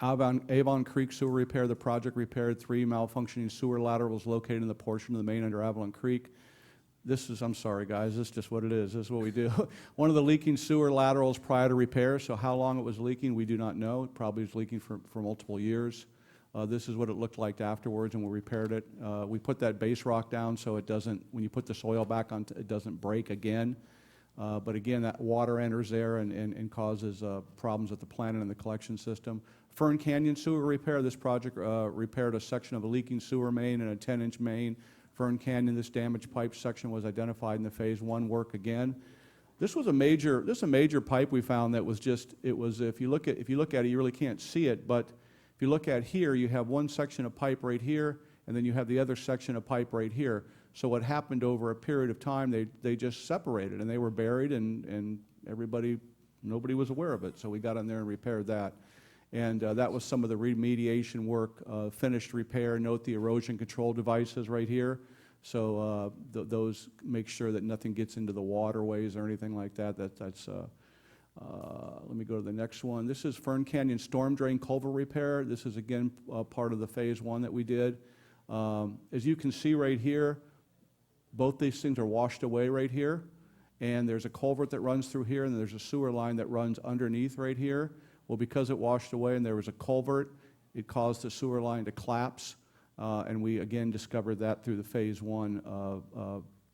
Avon Creek sewer repair. The project repaired 3 malfunctioning sewer laterals located in the portion of the main under Avon Creek. This is, I'm sorry guys, this is just what it is. This is what we do. One of the leaking sewer laterals prior to repair, so how long it was leaking, we do not know. It probably was leaking for multiple years. This is what it looked like afterwards, and we repaired it. We put that base rock down so it doesn't, when you put the soil back on, it doesn't break again. But again, that water enters there and causes problems with the plant and the collection system. Fern Canyon sewer repair. This project repaired a section of a leaking sewer main and a 10-inch main. Fern Canyon, this damaged pipe section was identified in the phase one work again. This was a major pipe we found that was just, it was, if you look at it, you really can't see it, but if you look at here, you have one section of pipe right here, and then you have the other section of pipe right here. So what happened over a period of time, they just separated, and they were buried, and nobody was aware of it. So we got in there and repaired that. And that was some of the remediation work, finished repair. Note the erosion control devices right here. So those make sure that nothing gets into the waterways or anything like that. Let me go to the next one. This is Fern Canyon storm drain culvert repair. This is again part of the phase one that we did. As you can see right here, both these things are washed away right here. And there's a culvert that runs through here, and there's a sewer line that runs underneath right here. Well, because it washed away and there was a culvert, it caused the sewer line to collapse. And we again discovered that through the phase one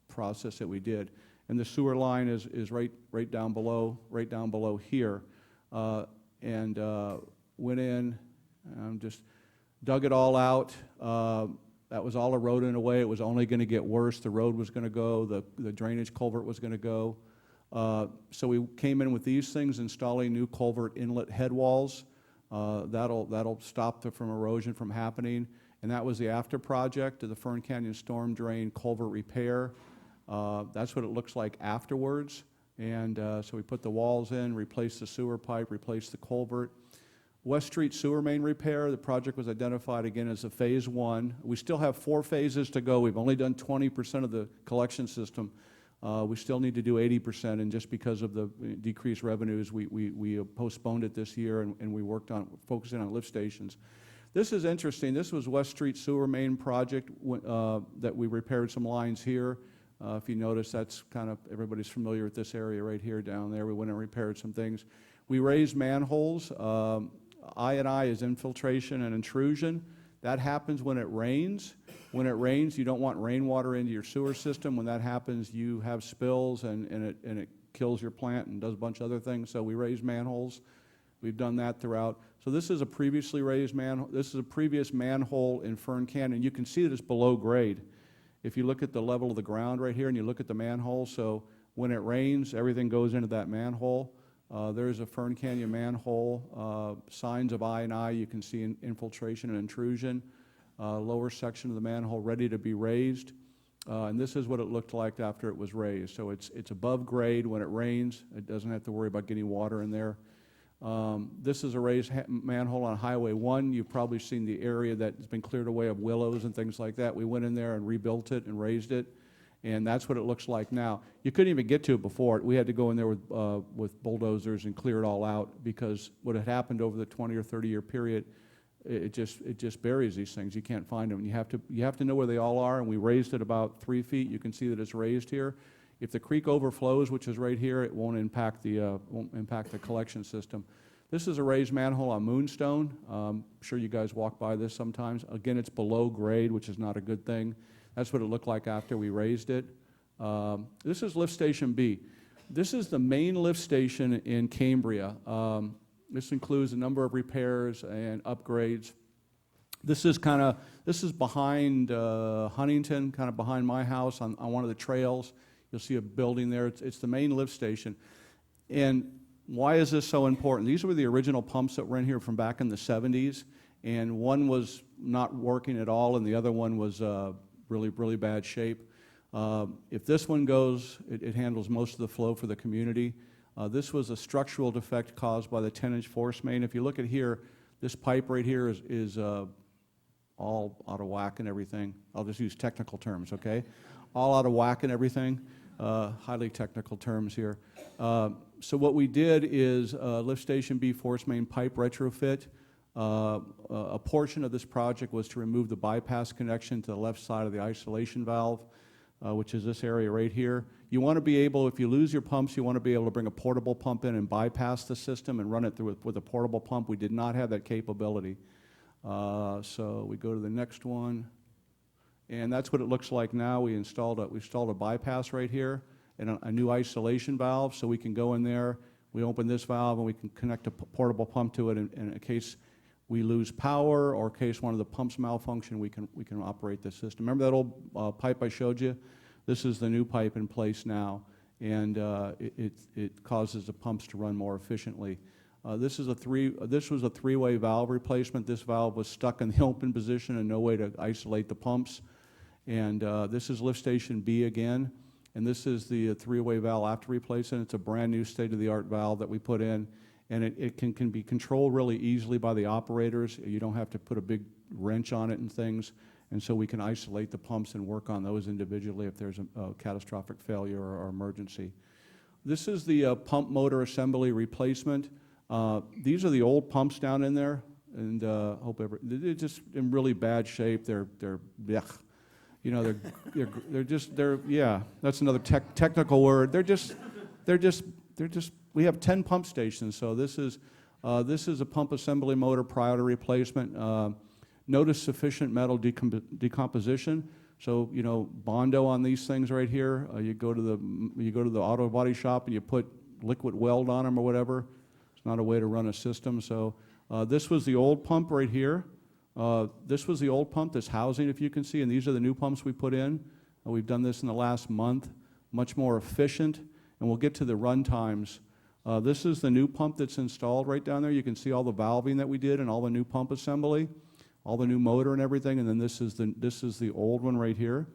process that we did. And the sewer line is right down below here. And went in, just dug it all out. That was all eroding away. It was only going to get worse. The road was going to go. The drainage culvert was going to go. So we came in with these things, installing new culvert inlet head walls. That'll stop from erosion from happening. And that was the after project of the Fern Canyon storm drain culvert repair. That's what it looks like afterwards. And so we put the walls in, replaced the sewer pipe, replaced the culvert. West Street sewer main repair, the project was identified again as a phase one. We still have 4 phases to go. We've only done 20% of the collection system. We still need to do 80%, and just because of the decreased revenues, we postponed it this year, and we worked on focusing on lift stations. This is interesting. This was West Street sewer main project that we repaired some lines here. If you notice, that's kind of, everybody's familiar with this area right here down there. We went and repaired some things. We raised manholes. I&I is infiltration and intrusion. That happens when it rains. When it rains, you don't want rainwater into your sewer system. When that happens, you have spills and it kills your plant and does a bunch of other things. So we raise manholes. We've done that throughout. So this is a previously raised manhole. This is a previous manhole in Fern Canyon. You can see that it's below grade. If you look at the level of the ground right here and you look at the manhole, so when it rains, everything goes into that manhole. There's a Fern Canyon manhole, signs of I&I. You can see infiltration and intrusion. Lower section of the manhole ready to be raised. And this is what it looked like after it was raised. So it's above grade when it rains. It doesn't have to worry about getting water in there. This is a raised manhole on Highway 1. You've probably seen the area that's been cleared away of willows and things like that. We went in there and rebuilt it and raised it, and that's what it looks like now. You couldn't even get to it before. We had to go in there with bulldozers and clear it all out, because what had happened over the 20 or 30-year period, it just buries these things. You can't find them. And you have to know where they all are, and we raised it about 3 feet. You can see that it's raised here. If the creek overflows, which is right here, it won't impact the collection system. This is a raised manhole on Moonstone. I'm sure you guys walk by this sometimes. Again, it's below grade, which is not a good thing. That's what it looked like after we raised it. This is lift station B. This is the main lift station in Cambria. This includes a number of repairs and upgrades. This is behind Huntington, kind of behind my house on one of the trails. You'll see a building there. It's the main lift station. And why is this so important? These were the original pumps that were in here from back in the 70s, and one was not working at all, and the other one was really, really bad shape. If this one goes, it handles most of the flow for the community. This was a structural defect caused by the 10-inch force main. If you look at here, this pipe right here is all out of whack and everything. I'll just use technical terms, okay? All out of whack and everything. Highly technical terms here. So what we did is lift station B force main pipe retrofit. A portion of this project was to remove the bypass connection to the left side of the isolation valve, which is this area right here. You want to be able, if you lose your pumps, you want to be able to bring a portable pump in and bypass the system and run it through with a portable pump. We did not have that capability. So we go to the next one. And that's what it looks like now. We installed a bypass right here and a new isolation valve, so we can go in there. We open this valve and we can connect a portable pump to it, and in case we lose power or in case one of the pumps malfunction, we can operate the system. Remember that old pipe I showed you? This is the new pipe in place now, and it causes the pumps to run more efficiently. This was a three-way valve replacement. This valve was stuck in the open position and no way to isolate the pumps. And this is lift station B again, and this is the three-way valve after replacement. It's a brand new state-of-the-art valve that we put in, and it can be controlled really easily by the operators. You don't have to put a big wrench on it and things, and so we can isolate the pumps and work on those individually if there's a catastrophic failure or emergency. This is the pump motor assembly replacement. These are the old pumps down in there, and they're just in really bad shape. They're blech. You know, yeah, that's another technical word. We have 10 pump stations, so this is a pump assembly motor prior to replacement. Notice sufficient metal decomposition. So, you know, Bondo on these things right here, you go to the auto body shop and you put liquid weld on them or whatever. It's not a way to run a system. So this was the old pump right here. This was the old pump, this housing, if you can see, and these are the new pumps we put in. We've done this in the last month, much more efficient, and we'll get to the run times. This is the new pump that's installed right down there. You can see all the valving that we did and all the new pump assembly, all the new motor and everything, and then this is the old one right here.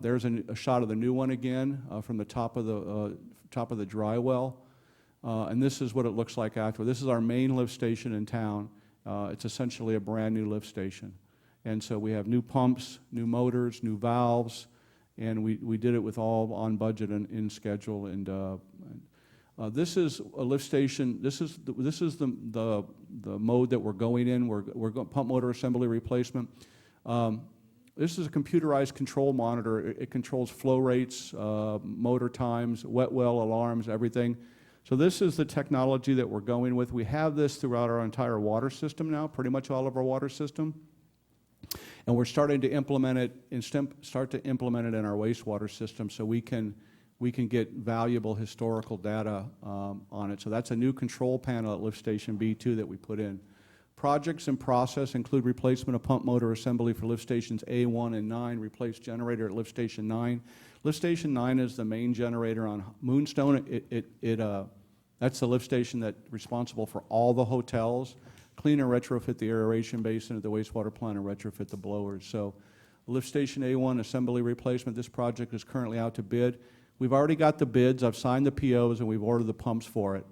There's a shot of the new one again from the top of the dry well, and this is what it looks like after. This is our main lift station in town. It's essentially a brand new lift station. And so we have new pumps, new motors, new valves, and we did it with all on budget and in schedule. And this is a lift station. This is the mode that we're going in. We're going pump motor assembly replacement. this is a computerized control monitor. It controls flow rates, motor times, wet well alarms, everything. So this is the technology that we're going with. We have this throughout our entire water system now, pretty much all of our water system. And we're starting to implement it in our wastewater system so we can get valuable historical data on it. So that's a new control panel at Lift Station B2 that we put in. Projects in process include replacement of pump motor assembly for lift stations A1 and 9, replace generator at lift station 9. Lift station 9 is the main generator on Moonstone. That's the lift station that's responsible for all the hotels. Clean and retrofit the aeration basin at the wastewater plant and retrofit the blowers. So lift station A1 assembly replacement, this project is currently out to bid. We've already got the bids, I've signed the POs, and we've ordered the pumps for it.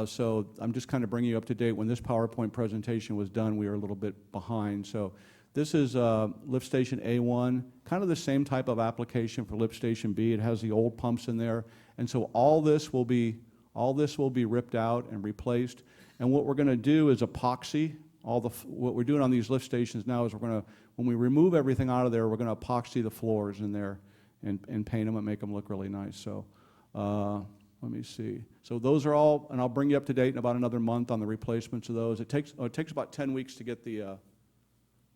So I'm just kind of bringing you up to date. When this PowerPoint presentation was done, we were a little bit behind. So this is lift station A1, kind of the same type of application for lift station B. It has the old pumps in there. And so all this will be ripped out and replaced. And what we're going to do is epoxy. What we're doing on these lift stations now is when we remove everything out of there, we're going to epoxy the floors in there and paint them and make them look really nice. So let me see. So those are all, and I'll bring you up to date in about another month on the replacements of those. It takes about 10 weeks to get the,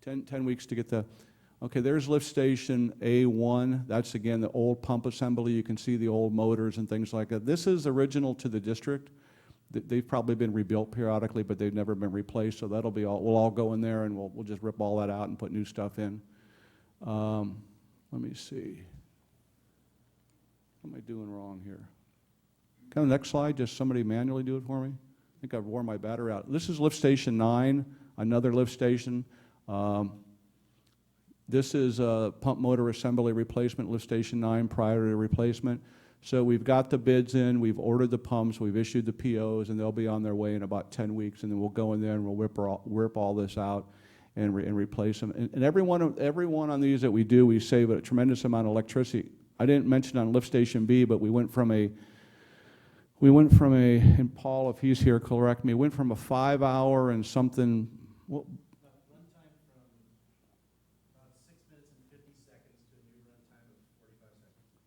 10 weeks to get the, okay, there's lift station A1. That's, again, the old pump assembly. You can see the old motors and things like that. This is original to the district. They've probably been rebuilt periodically, but they've never been replaced, so that'll be all, we'll all go in there and we'll just rip all that out and put new stuff in. Let me see. What am I doing wrong here? Kind of next slide, just somebody manually do it for me. I think I've worn my battery out. This is lift station 9, another lift station. This is a pump motor assembly replacement, lift station 9 prior to replacement. So we've got the bids in, we've ordered the pumps, we've issued the POs, and they'll be on their way in about 10 weeks, and then we'll go in there and we'll rip all this out and replace them. And every one on these that we do, we save a tremendous amount of electricity. I didn't mention on lift station B, but we went from a, and Paul, if he's here, correct me, went from a 5-hour and something, well,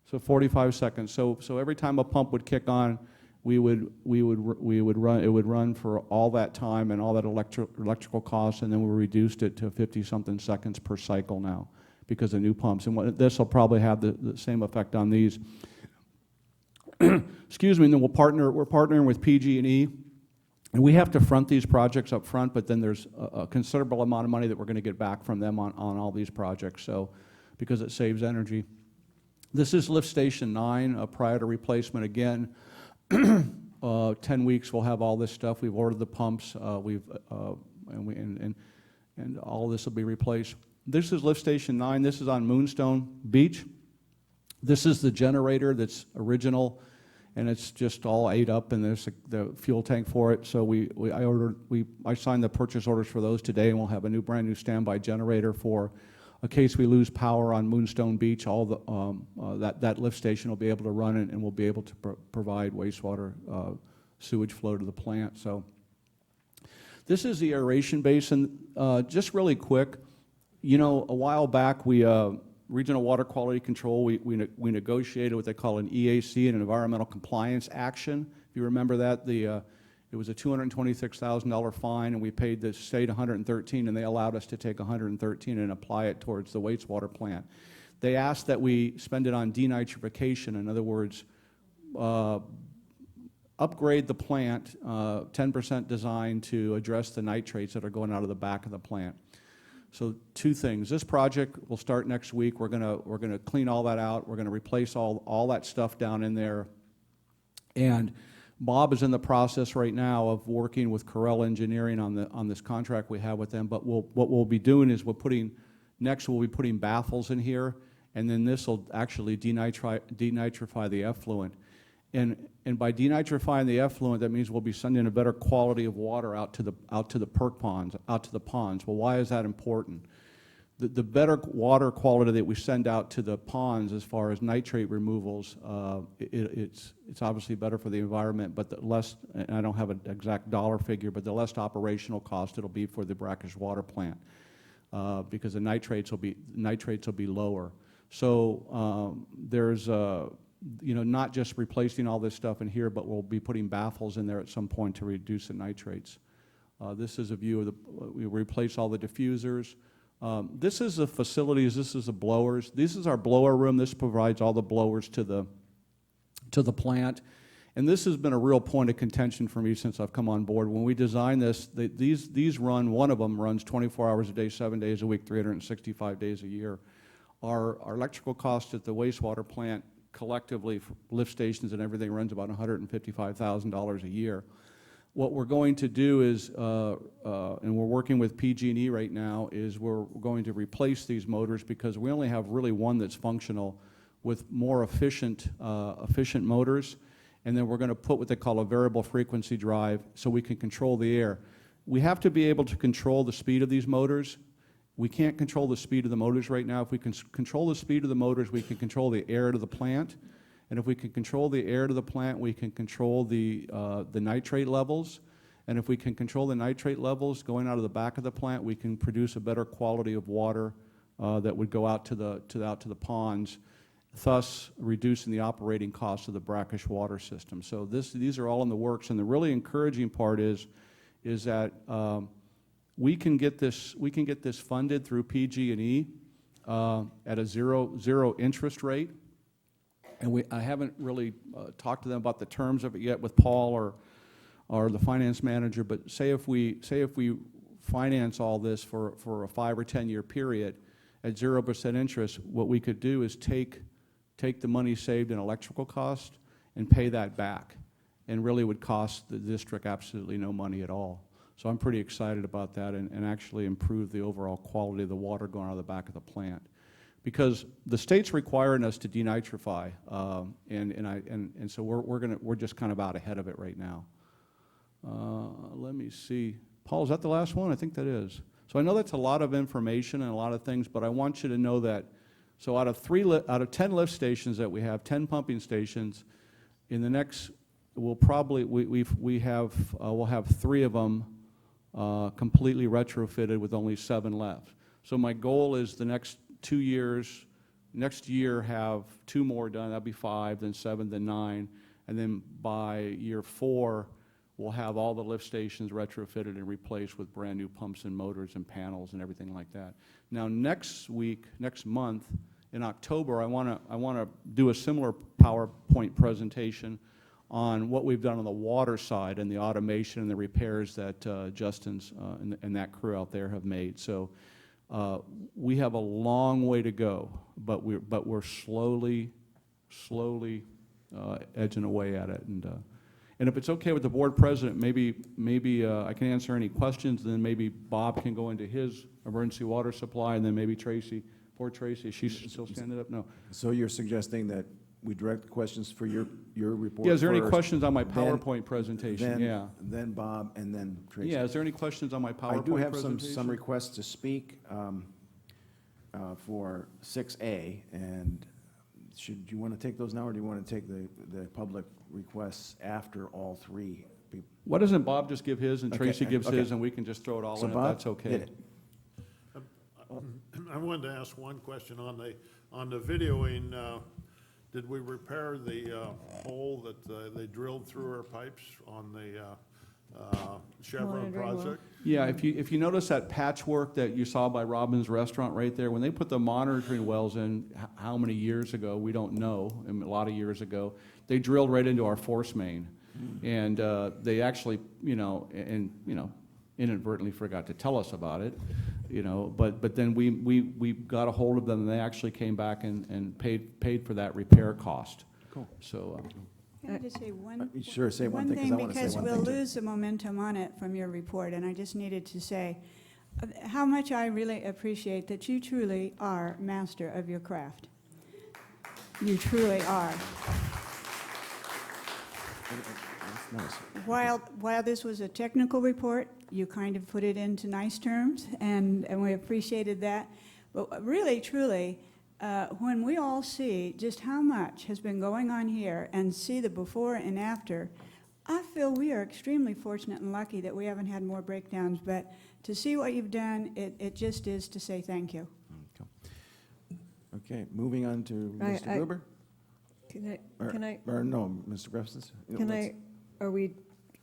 so 45 seconds. So every time a pump would kick on, we would run. It would run for all that time and all that electrical cost, and then we reduced it to 50-something seconds per cycle now because of new pumps. And this will probably have the same effect on these. Excuse me. And then we're partnering with PG&E, and we have to front these projects up front. But then there's a considerable amount of money that we're going to get back from them on all these projects. So because it saves energy. This is lift station 9 prior to replacement. Again, 10 weeks we'll have all this stuff. We've ordered the pumps. And all this will be replaced. This is lift station 9. This is on Moonstone Beach. This is the generator that's original, and it's just all ate up, and there's the fuel tank for it. So I signed the purchase orders for those today, and we'll have a brand new standby generator for in case we lose power on Moonstone Beach. All the that lift station will be able to run it, and we'll be able to provide wastewater sewage flow to the plant. So this is the aeration basin. Just really quick, you know, a while back Regional Water Quality Control, we negotiated what they call an EAC, an environmental compliance action. If you remember that, it was a $226,000 fine, and we paid the state $113,000, and they allowed us to take $113,000 and apply it towards the wastewater plant. They asked that we spend it on denitrification. In other words, upgrade the plant 10% design to address the nitrates that are going out of the back of the plant. So two things. This project will start next week. We're gonna clean all that out. We're gonna replace all that stuff down in there. And Bob is in the process right now of working with Corel Engineering on this contract we have with them. But what we'll be doing is we'll be putting baffles in here, and then this will actually denitrify the effluent. And by denitrifying the effluent, that means we'll be sending a better quality of water out to the perk ponds, out to the ponds. Well, why is that important? The better water quality that we send out to the ponds as far as nitrate removals, it's obviously better for the environment, but the less, and I don't have an exact dollar figure, but the less operational cost it'll be for the brackish water plant. because the nitrates will be lower. So there's not just replacing all this stuff in here, but we'll be putting baffles in there at some point to reduce the nitrates. This is a view of we replace all the diffusers. This is the facilities, this is the blowers. This is our blower room. This provides all the blowers to the plant. And this has been a real point of contention for me since I've come on board. When we designed this, these run, one of them runs 24 hours a day, 7 days a week, 365 days a year. Our electrical cost at the wastewater plant collectively, for lift stations and everything, runs about $155,000 a year. What we're going to do is, and we're working with PG&E right now, is we're going to replace these motors because we only have really one that's functional with more efficient motors. And then we're going to put what they call a variable frequency drive so we can control the air. We have to be able to control the speed of these motors. We can't control the speed of the motors right now. If we can control the speed of the motors, we can control the air to the plant. And if we can control the air to the plant, we can control the nitrate levels. And if we can control the nitrate levels going out of the back of the plant, we can produce a better quality of water that would go out to the ponds, thus reducing the operating costs of the brackish water system. So these are all in the works. And the really encouraging part is that we can get this funded through PG&E at a zero interest rate. And I haven't really talked to them about the terms of it yet with Paul or the finance manager, but say if we finance all this for a 5 or 10 year period at 0% interest, what we could do is take the money saved in electrical cost and pay that back, and really would cost the district absolutely no money at all. So I'm pretty excited about that, and actually improve the overall quality of the water going out of the back of the plant. Because the state's requiring us to denitrify, and so we're just kind of out ahead of it right now. Let me see. Paul, is that the last one? I think that is. So I know that's a lot of information and a lot of things, but I want you to know that, so out of 10 lift stations that we have, 10 pumping stations, in the next, we'll have 3 of them completely retrofitted with only 7 left. So my goal is the next 2 years, next year have 2 more done, that'll be 5, then 7, then 9, and then by year 4, we'll have all the lift stations retrofitted and replaced with brand new pumps and motors and panels and everything like that. Now next month, in October, I want to do a similar PowerPoint presentation on what we've done on the water side and the automation and the repairs that Justin's and that crew out there have made. So we have a long way to go, but we're slowly edging away at it. And if it's okay with the board president, maybe I can answer any questions, and then maybe Bob can go into his emergency water supply, and then maybe Tracy. Poor Tracy, is she still standing up? No. So you're suggesting that we direct questions for your report? Yeah, is there any first, questions on my PowerPoint presentation? Yeah. Then Bob, and then Tracy. Yeah, is there any questions on my PowerPoint I do have presentation? some requests to speak for 6A, and do you want to take those now, or do you want to take the public requests after all 3 people? Why doesn't Bob just give his, and Okay, Tracy gives okay. his, and we can just throw it all So in if Bob, that's okay? hit it. I wanted to ask one question on the videoing. Did we repair the hole that they drilled through our pipes on the Chevron project? Yeah, if you notice that patchwork that you saw by Robin's Restaurant right there, when they put the monitoring wells in, how many years ago, we don't know, a lot of years ago, they drilled right into our force main. And they actually, inadvertently forgot to tell us about it, but then we got a hold of them, and they actually came back and paid for that repair cost. Cool. So. Can I just say one? Sure, say one thing, because I want to say one thing. Because we'll lose the momentum on it from your report, and I just needed to say how much I really appreciate that you truly are master of your craft. You truly are. That's nice. While this was a technical report, you kind of put it into nice terms, and we appreciated that. But really, truly, when we all see just how much has been going on here and see the before and after, I feel we are extremely fortunate and lucky that we haven't had more breakdowns, but to see what you've done, it just is to say thank you. Okay, moving on to Mr. Gruber. Can Or- I, Or no, Mr. Grefsons? are we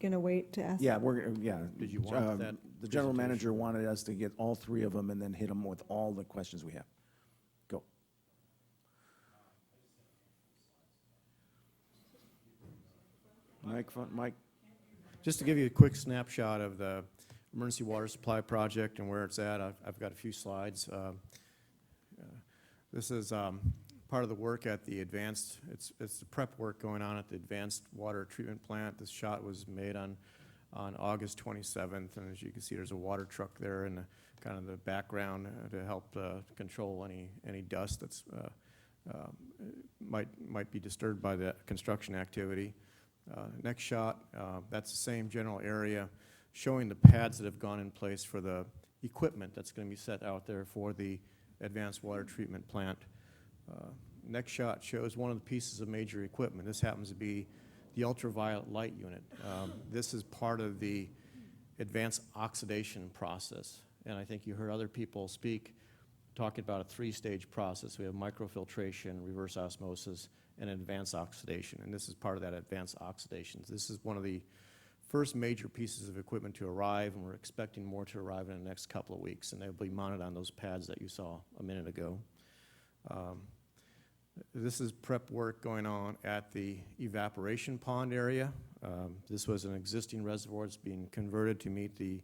going to wait to ask? Yeah, yeah. Did you want that The general presentation? manager wanted us to get all three of them and then hit them with all the questions we have. Go. Mike. Just to give you a quick snapshot of the emergency water supply project and where it's at, I've got a few slides. This is part of the work at the advanced, it's the prep work going on at the advanced water treatment plant. This shot was made on August 27th, and as you can see, there's a water truck there in the kind of the background to help control any dust that's might be disturbed by the construction activity. Next shot, that's the same general area, showing the pads that have gone in place for the equipment that's going to be set out there for the advanced water treatment plant. Next shot shows one of the pieces of major equipment. This happens to be the ultraviolet light unit. This is part of the advanced oxidation process, and I think you heard other people speak talking about a three-stage process. We have microfiltration, reverse osmosis, and advanced oxidation, and this is part of that advanced oxidation. This is one of the first major pieces of equipment to arrive, and we're expecting more to arrive in the next couple of weeks, and they'll be mounted on those pads that you saw a minute ago. This is prep work going on at the evaporation pond area. This was an existing reservoir that's being converted to meet the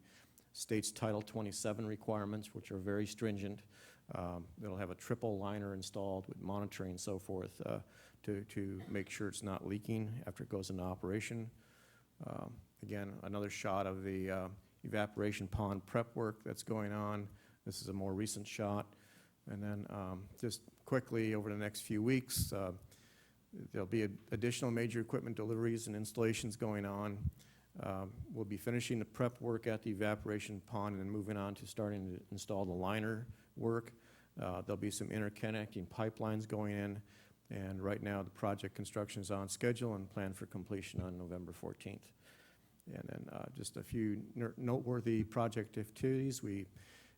state's Title 27 requirements, which are very stringent. It'll have a triple liner installed with monitoring and so forth to make sure it's not leaking after it goes into operation. Again, another shot of the evaporation pond prep work that's going on. This is a more recent shot. And then just quickly over the next few weeks, there'll be additional major equipment deliveries and installations going on. We'll be finishing the prep work at the evaporation pond and then moving on to starting to install the liner work. There'll be some interconnecting pipelines going in, and right now the project construction is on schedule and planned for completion on November 14th. And then just a few noteworthy project activities.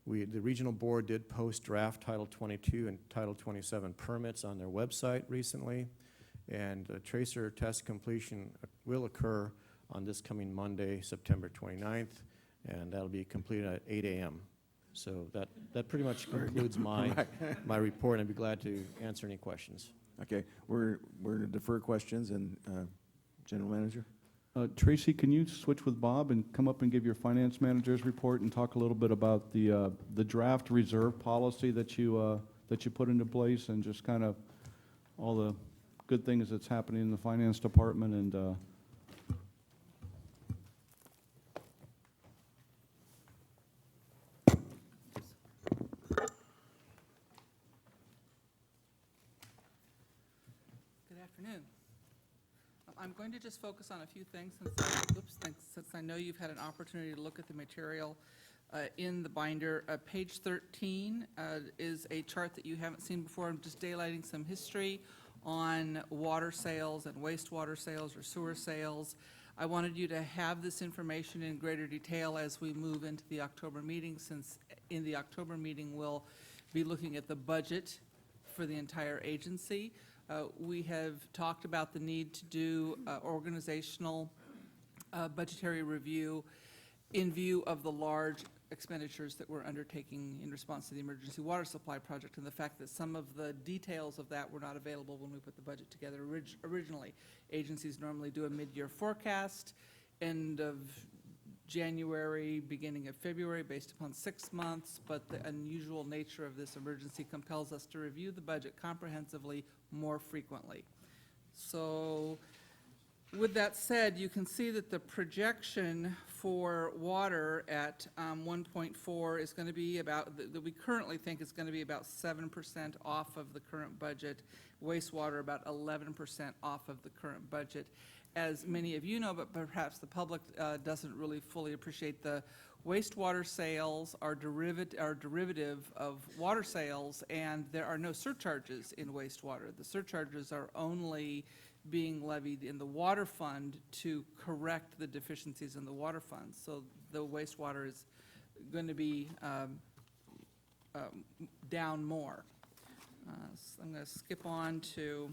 The regional board did post draft Title 22 and Title 27 permits on their website recently, and the tracer test completion will occur on this coming Monday, September 29th, and that'll be completed at 8 a.m. So that pretty much concludes my report, and I'd be glad to answer any questions. Okay, we're going to defer questions, and General Manager? Tracy, can you switch with Bob and come up and give your finance manager's report and talk a little bit about the draft reserve policy that you put into place and just kind of all the good things that's happening in the finance department and Good afternoon. I'm going to just focus on a few things since I know you've had an opportunity to look at the material in the binder. Page 13 is a chart that you haven't seen before. I'm just daylighting some history on water sales and wastewater sales or sewer sales. I wanted you to have this information in greater detail as we move into the October meeting, since in the October meeting we'll be looking at the budget for the entire agency. We have talked about the need to do organizational budgetary review in view of the large expenditures that we're undertaking in response to the emergency water supply project, and the fact that some of the details of that were not available when we put the budget together originally. Agencies normally do a mid-year forecast, end of January, beginning of February, based upon 6 months, but the unusual nature of this emergency compels us to review the budget comprehensively more frequently. So with that said, you can see that the projection for water at 1.4 is going to be about, that we currently think is going to be about 7% off of the current budget. Wastewater about 11% off of the current budget. As many of you know, but perhaps the public doesn't really fully appreciate, the wastewater sales are derivative of water sales, and there are no surcharges in wastewater. The surcharges are only being levied in the water fund to correct the deficiencies in the water fund. So the wastewater is going to be down more. So I'm going to skip on to,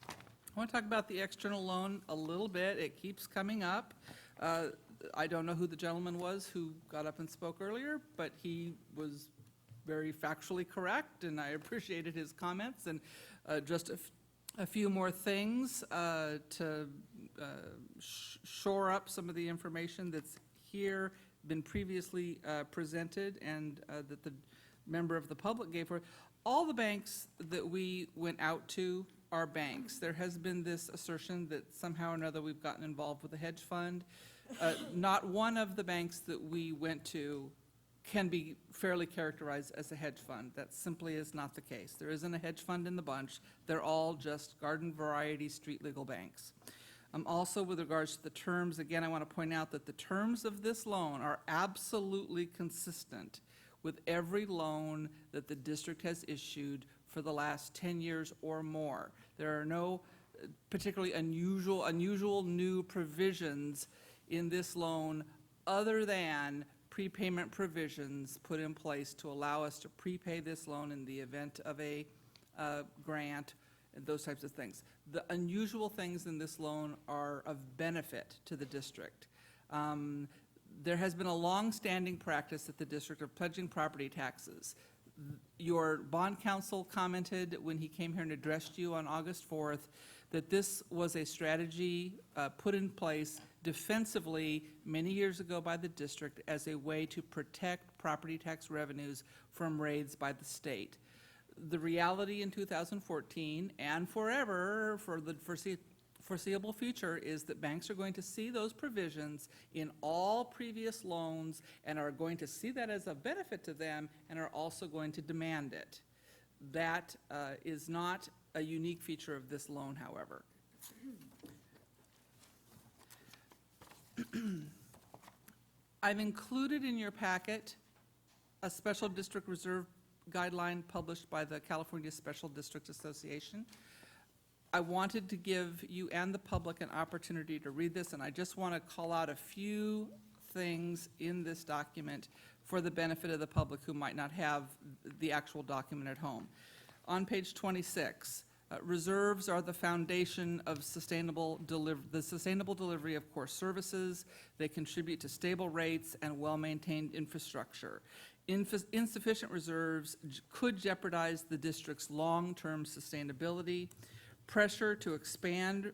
I want to talk about the external loan a little bit. It keeps coming up. I don't know who the gentleman was who got up and spoke earlier, but he was very factually correct, and I appreciated his comments. And just a few more things to shore up some of the information that's here, been previously presented, and that the member of the public gave her. All the banks that we went out to are banks. There has been this assertion that somehow or another we've gotten involved with a hedge fund. Not one of the banks that we went to can be fairly characterized as a hedge fund. That simply is not the case. There isn't a hedge fund in the bunch. They're all just garden variety street legal banks. Also, with regards to the terms, again, I want to point out that the terms of this loan are absolutely consistent with every loan that the district has issued for the last 10 years or more. There are no particularly unusual new provisions in this loan other than prepayment provisions put in place to allow us to prepay this loan in the event of a grant, and those types of things. The unusual things in this loan are of benefit to the district. There has been a long-standing practice at the district of pledging property taxes. Your bond counsel commented when he came here and addressed you on August 4th that this was a strategy put in place defensively many years ago by the district as a way to protect property tax revenues from raids by the state. The reality in 2014 and forever for the foreseeable future is that banks are going to see those provisions in all previous loans and are going to see that as a benefit to them and are also going to demand it. That is not a unique feature of this loan, however. I've included in your packet a special district reserve guideline published by the California Special District Association. I wanted to give you and the public an opportunity to read this, and I just want to call out a few things in this document for the benefit of the public who might not have the actual document at home. On page 26, reserves are the foundation of the sustainable delivery of core services. They contribute to stable rates and well-maintained infrastructure. Insufficient reserves could jeopardize the district's long-term sustainability. Pressure to expend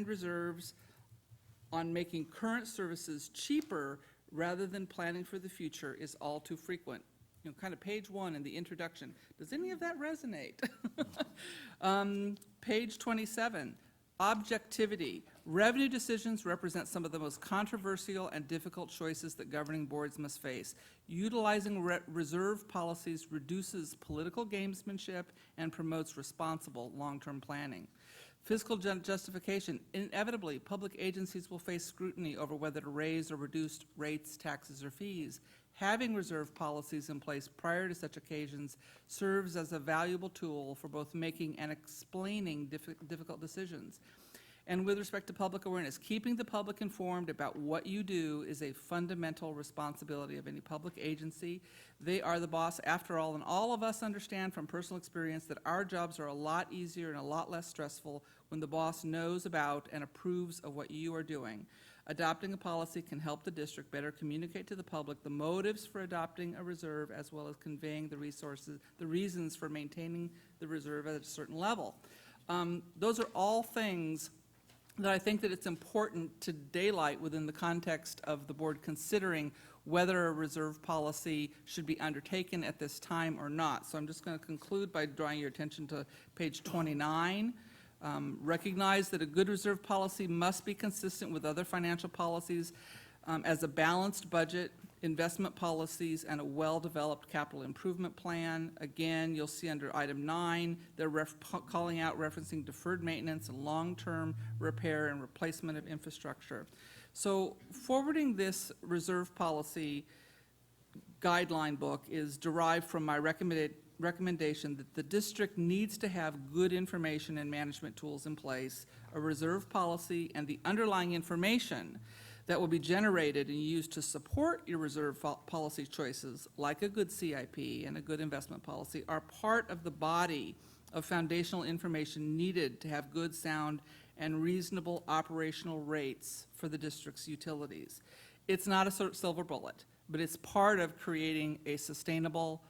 reserves on making current services cheaper rather than planning for the future is all too frequent. You know, kind of page 1 in the introduction. Does any of that resonate? Page 27, objectivity. Revenue decisions represent some of the most controversial and difficult choices that governing boards must face. Utilizing reserve policies reduces political gamesmanship and promotes responsible long-term planning. Fiscal justification. Inevitably, public agencies will face scrutiny over whether to raise or reduce rates, taxes, or fees. Having reserve policies in place prior to such occasions serves as a valuable tool for both making and explaining difficult decisions. And with respect to public awareness, keeping the public informed about what you do is a fundamental responsibility of any public agency. They are the boss after all, and all of us understand from personal experience that our jobs are a lot easier and a lot less stressful when the boss knows about and approves of what you are doing. Adopting a policy can help the district better communicate to the public the motives for adopting a reserve as well as conveying the reasons for maintaining the reserve at a certain level. Those are all things that I think that it's important to daylight within the context of the board considering whether a reserve policy should be undertaken at this time or not. So I'm just going to conclude by drawing your attention to page 29. Recognize that a good reserve policy must be consistent with other financial policies as a balanced budget, investment policies, and a well-developed capital improvement plan. Again, you'll see under item 9, they're calling out referencing deferred maintenance and long-term repair and replacement of infrastructure. So forwarding this reserve policy guideline book is derived from my recommended recommendation that the district needs to have good information and management tools in place, a reserve policy, and the underlying information that will be generated and used to support your reserve policy choices, like a good CIP and a good investment policy, are part of the body of foundational information needed to have good, sound, and reasonable operational rates for the district's utilities. It's not a silver bullet, but it's part of creating a sustainable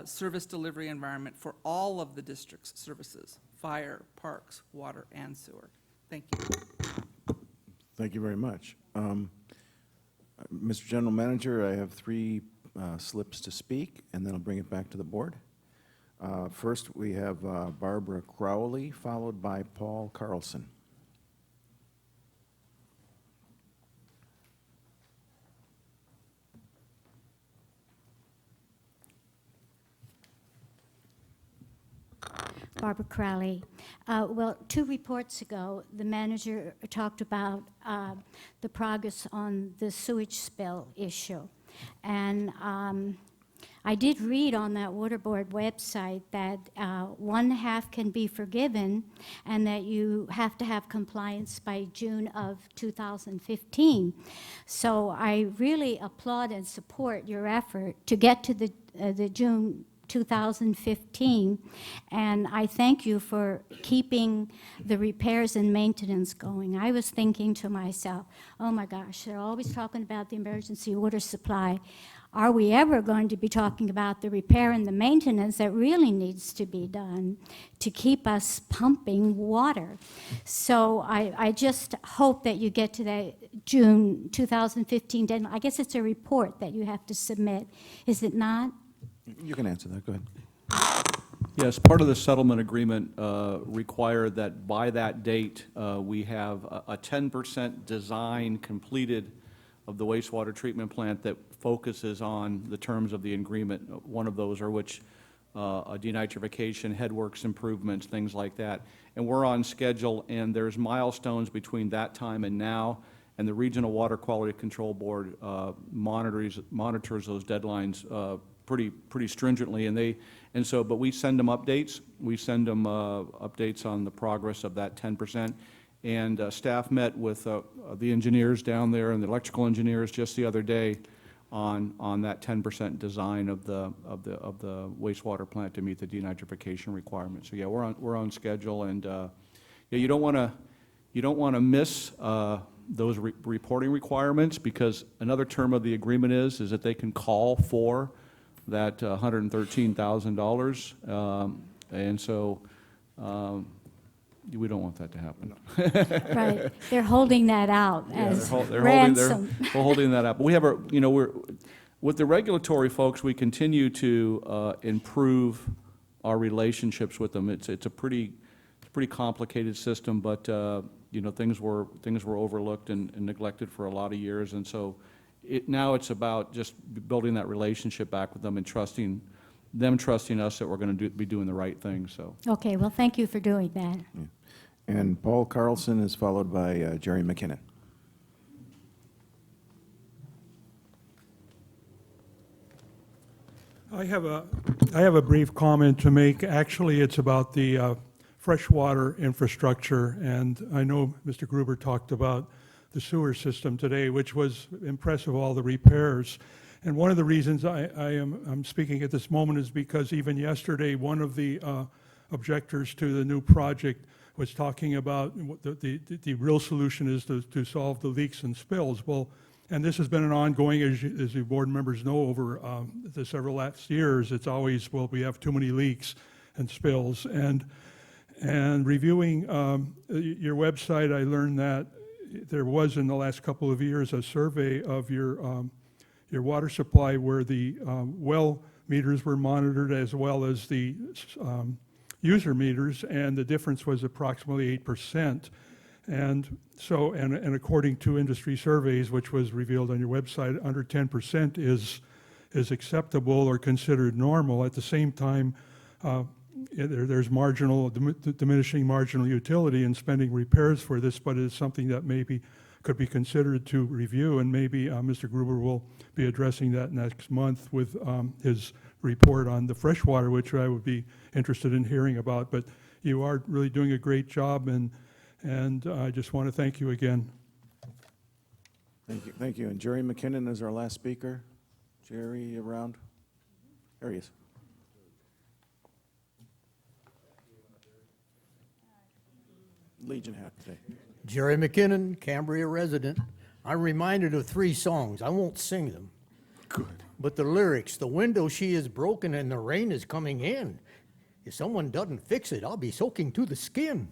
service delivery environment for all of the district's services: fire, parks, water, and sewer. Thank you. Thank you very much. Mr. General Manager, I have 3 slips to speak, and then I'll bring it back to the board. First, we have Barbara Crowley, followed by Paul Carlson. Barbara Crowley. Well, 2 reports ago, the manager talked about the progress on the sewage spill issue. And I did read on that water board website that 1/2 can be forgiven and that you have to have compliance by June of 2015. So I really applaud and support your effort to get to the June 2015, and I thank you for keeping the repairs and maintenance going. I was thinking to myself, oh my gosh, they're always talking about the emergency water supply. Are we ever going to be talking about the repair and the maintenance that really needs to be done to keep us pumping water? So I just hope that you get to that June 2015 deadline. I guess it's a report that you have to submit, is it not? You can answer that. Go ahead. Yes, part of the settlement agreement required that by that date, we have a 10% design completed of the wastewater treatment plant that focuses on the terms of the agreement. One of those are which denitrification, headworks improvements, things like that. And we're on schedule, and there's milestones between that time and now, and the Regional Water Quality Control Board monitors those deadlines pretty stringently, but we send them updates. We send them updates on the progress of that 10%. And staff met with the engineers down there and the electrical engineers just the other day on that 10% design of the wastewater plant to meet the denitrification requirements. So yeah, we're on schedule, and yeah, you don't want to miss those reporting requirements, because another term of the agreement is that they can call for that $113,000, and so we don't want that to happen. Right, they're holding that out as they're ransom. holding that up. But we have with the regulatory folks, we continue to improve our relationships with them. It's a pretty complicated system, but things were overlooked and neglected for a lot of years, and so now it's about just building that relationship back with them and trusting us that we're going to be doing the right thing. So. Okay, well, thank you for doing that. Yeah. And Paul Carlson is followed by Jerry McKinnon. I have a brief comment to make. Actually, it's about the freshwater infrastructure, and I know Mr. Gruber talked about the sewer system today, which was impressive, all the repairs. And one of the reasons I'm speaking at this moment is because even yesterday, one of the objectors to the new project was talking about the real solution is to solve the leaks and spills. Well, and this has been an ongoing, as you board members know, over the several last years. It's always, well, we have too many leaks and spills. And reviewing your website, I learned that there was in the last couple of years a survey of your water supply where the well meters were monitored as well as the user meters, and the difference was approximately 8%. And so, and according to industry surveys, which was revealed on your website, under 10% is acceptable or considered normal. At the same time, there's diminishing marginal utility in spending repairs for this, but it's something that maybe could be considered to review, and maybe Mr. Gruber will be addressing that next month with his report on the freshwater, which I would be interested in hearing about. But you are really doing a great job, and I just want to thank you again. Thank you. Thank you. And Jerry McKinnon is our last speaker. Jerry around? There he is. Legion hat today. Jerry McKinnon, Cambria resident. I'm reminded of 3 songs. I won't sing them. Good. But the lyrics, the window she is broken and the rain is coming in. If someone doesn't fix it, I'll be soaking to the skin.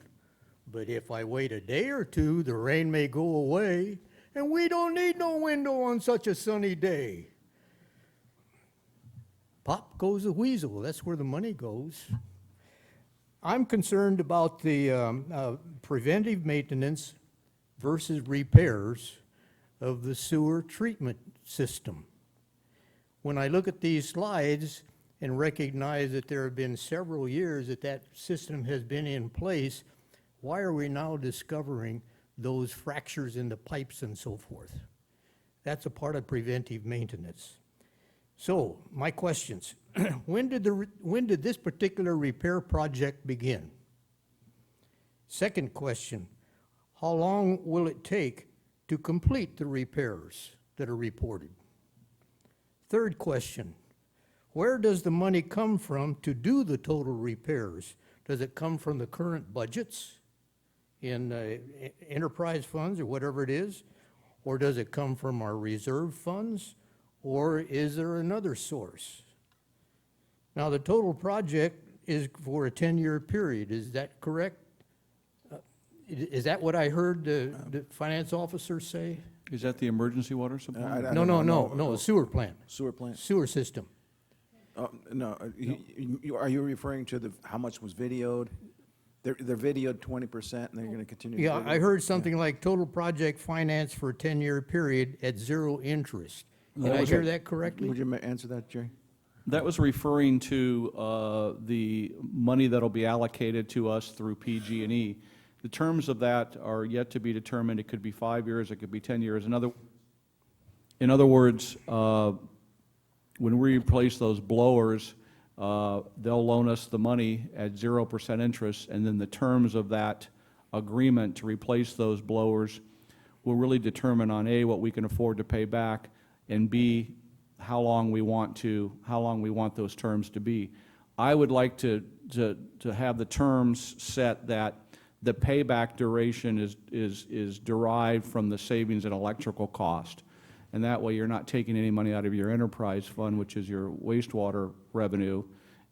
But if I wait a day or 2, the rain may go away, and we don't need no window on such a sunny day. Pop goes the weasel, that's where the money goes. I'm concerned about the preventive maintenance versus repairs of the sewer treatment system. When I look at these slides and recognize that there have been several years that that system has been in place, why are we now discovering those fractures in the pipes and so forth? That's a part of preventive maintenance. So, my questions. When did this particular repair project begin? Second question, how long will it take to complete the repairs that are reported? Third question, where does the money come from to do the total repairs? Does it come from the current budgets in enterprise funds or whatever it is? Or does it come from our reserve funds? Or is there another source? Now, the total project is for a 10-year period. Is that correct? Is that what I heard the finance officer say? Is that the emergency water supply? No, sewer plant. Sewer plant? Sewer system. No, are you referring to how much was videoed? They're videoed 20%, and they're going to continue. Yeah, I heard something like total project finance for a 10-year period at 0 interest. Did I hear that correctly? Would you answer that, Jerry? That was referring to the money that'll be allocated to us through PG&E. The terms of that are yet to be determined. It could be 5 years, it could be 10 years. In other words, when we replace those blowers, they'll loan us the money at 0% interest, and then the terms of that agreement to replace those blowers will really determine on A, what we can afford to pay back, and B, how long we want those terms to be. I would like to have the terms set that the payback duration is derived from the savings in electrical cost. And that way you're not taking any money out of your enterprise fund, which is your wastewater revenue,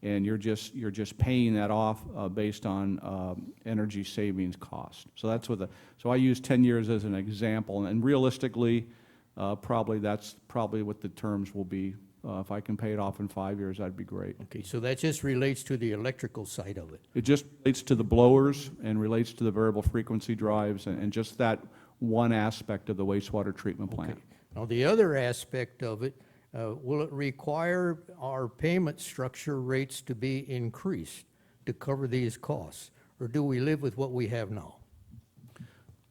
and you're just paying that off based on energy savings cost. So that's so I use 10 years as an example, and realistically, that's probably what the terms will be. If I can pay it off in 5 years, that'd be great. Okay, so that just relates to the electrical side of it. It just relates to the blowers and relates to the variable frequency drives and just that one aspect of the wastewater treatment plant. Okay. Now, the other aspect of it, will it require our payment structure rates to be increased to cover these costs? Or do we live with what we have now?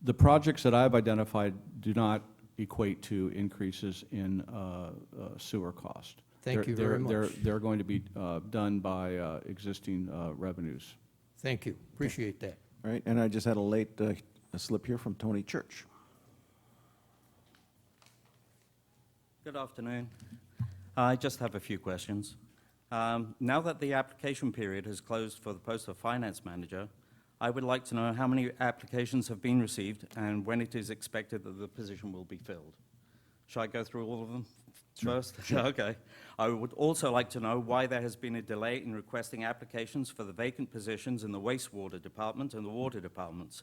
The projects that I've identified do not equate to increases in sewer cost. Thank you very much. They're going to be done by existing revenues. Thank you. Appreciate that. All right, and I just had a late slip here from Tony Church. Good afternoon. I just have a few questions. Now that the application period has closed for the post of finance manager, I would like to know how many applications have been received and when it is expected that the position will be filled. Shall I go through all of them first? Sure. Okay. I would also like to know why there has been a delay in requesting applications for the vacant positions in the wastewater department and the water departments.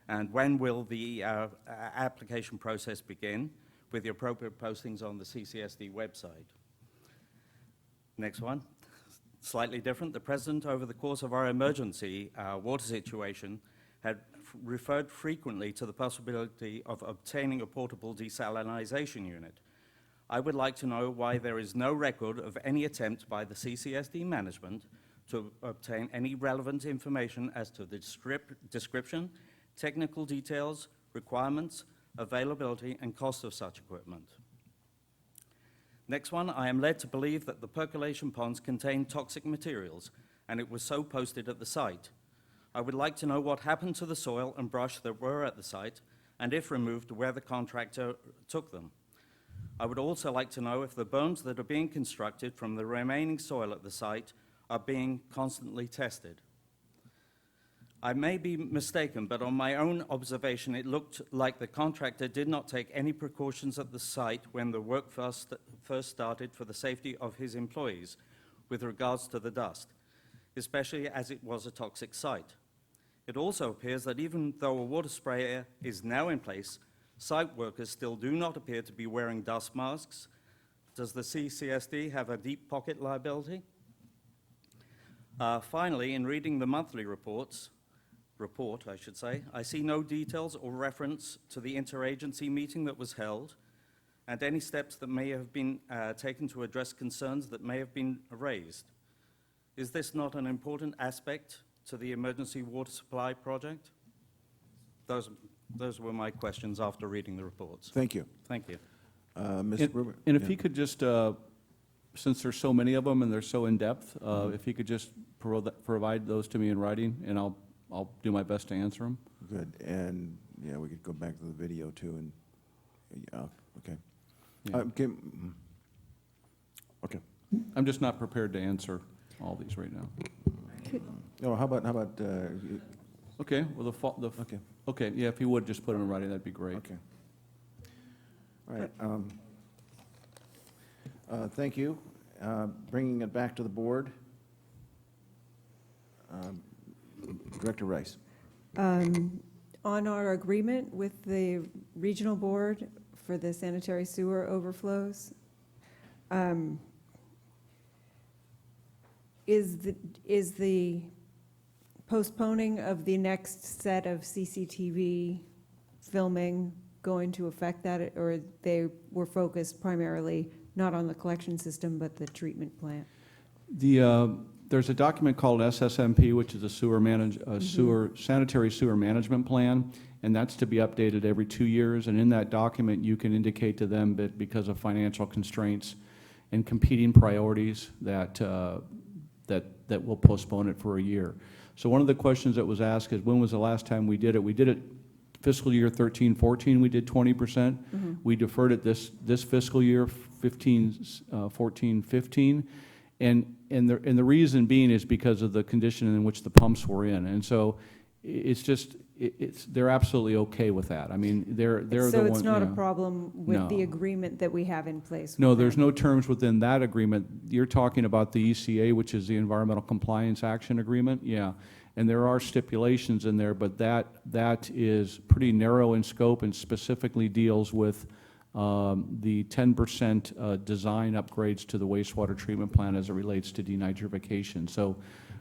And when will the application process begin with the appropriate postings on the CCSD website? Next one. Slightly different. The President, over the course of our emergency water situation, had referred frequently to the possibility of obtaining a portable desalinization unit. I would like to know why there is no record of any attempt by the CCSD management to obtain any relevant information as to the description, technical details, requirements, availability, and cost of such equipment. Next one, I am led to believe that the percolation ponds contain toxic materials, and it was so posted at the site. I would like to know what happened to the soil and brush that were at the site, and if removed, where the contractor took them. I would also like to know if the berms that are being constructed from the remaining soil at the site are being constantly tested. I may be mistaken, but on my own observation, it looked like the contractor did not take any precautions at the site when the work first started for the safety of his employees with regards to the dust, especially as it was a toxic site. It also appears that even though a water sprayer is now in place, site workers still do not appear to be wearing dust masks. Does the CSD have a deep pocket liability? Finally, in reading the monthly report, I see no details or reference to the interagency meeting that was held and any steps that may have been taken to address concerns that may have been raised. Is this not an important aspect to the emergency water supply project? Those were my questions after reading the reports. Thank you. Thank you. Mr. Gruber? And if he could just, since there's so many of them and they're so in-depth, if he could just provide those to me in writing, and I'll do my best to answer them. Good. And, yeah, we could go back to the video, too, and, okay. Yeah. Okay. I'm just not prepared to answer all these right now. Oh, how about, Okay, well, okay. Okay, yeah, if you would just put them in writing, that'd be great. Okay. All right. Thank you. Bringing it back to the board. Director Rice. On our agreement with the regional board for the sanitary sewer overflows, is the postponing of the next set of CCTV filming going to affect that, or they were focused primarily not on the collection system but the treatment plant? There's a document called SSMP, which is a sanitary sewer management plan, and that's to be updated every 2 years. And in that document, you can indicate to them that because of financial constraints and competing priorities, that we'll postpone it for a year. So one of the questions that was asked is, when was the last time we did it? We did it fiscal year 13-14. We did 20%. We deferred it this fiscal year 14-15. And the reason being is because of the condition in which the pumps were in. And so they're absolutely okay with that. I mean, they're the one. So it's not a problem with the agreement that we have in place? No, there's no terms within that agreement. You're talking about the ECA, which is the Environmental Compliance Action Agreement, yeah. And there are stipulations in there, but that is pretty narrow in scope and specifically deals with the 10% design upgrades to the wastewater treatment plant as it relates to denitrification. So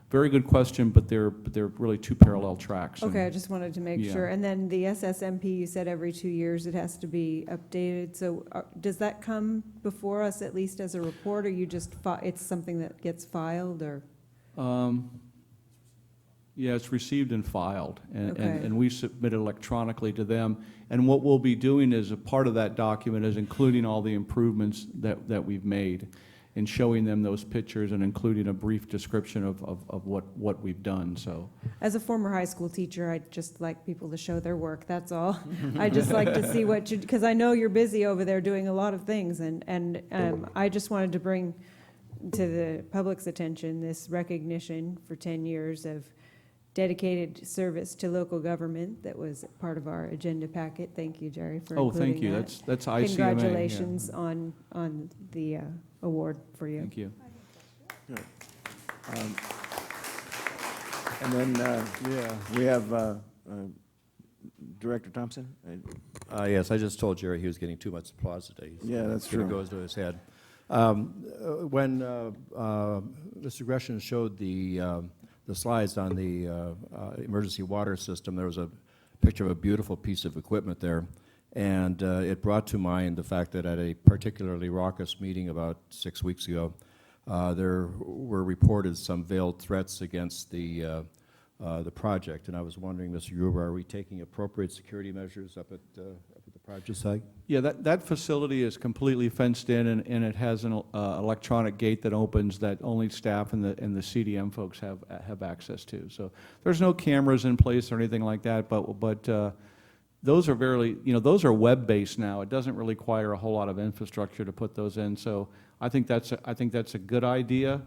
very good question, but they're really two parallel tracks. Okay, I just wanted to make sure. And then the SSMP, you said every 2 years it has to be updated. So does that come before us at least as a report, or you just, it's something that gets filed, or? Yeah, it's received and filed, Okay. and we submit it electronically to them. And what we'll be doing as a part of that document is including all the improvements that we've made, and showing them those pictures and including a brief description of what we've done. So, as a former high school teacher, I'd just like people to show their work, that's all. I just like to see what you, because I know you're busy over there doing a lot of things, and I just wanted to bring to the public's attention this recognition for 10 years of dedicated service to local government that was part of our agenda packet. Thank you, Jerry, for including thank you. that. That's ICMA. Congratulations on the award for you. Thank you. Good. And then we have Director Thompson. Yes, I just told Jerry he was getting too much applause today. Yeah, that's true. It goes to his head. When Mr. Gresham showed the slides on the emergency water system, there was a picture of a beautiful piece of equipment there, and it brought to mind the fact that at a particularly raucous meeting about 6 weeks ago, there were reported some veiled threats against the the project. And I was wondering, Mr. Gruber, are we taking appropriate security measures up at the project site? Yeah, that facility is completely fenced in, and it has an electronic gate that opens that only staff and the CDM folks have access to. So there's no cameras in place or anything like that, but those are those are web-based now. It doesn't really require a whole lot of infrastructure to put those in. So I think that's a good idea.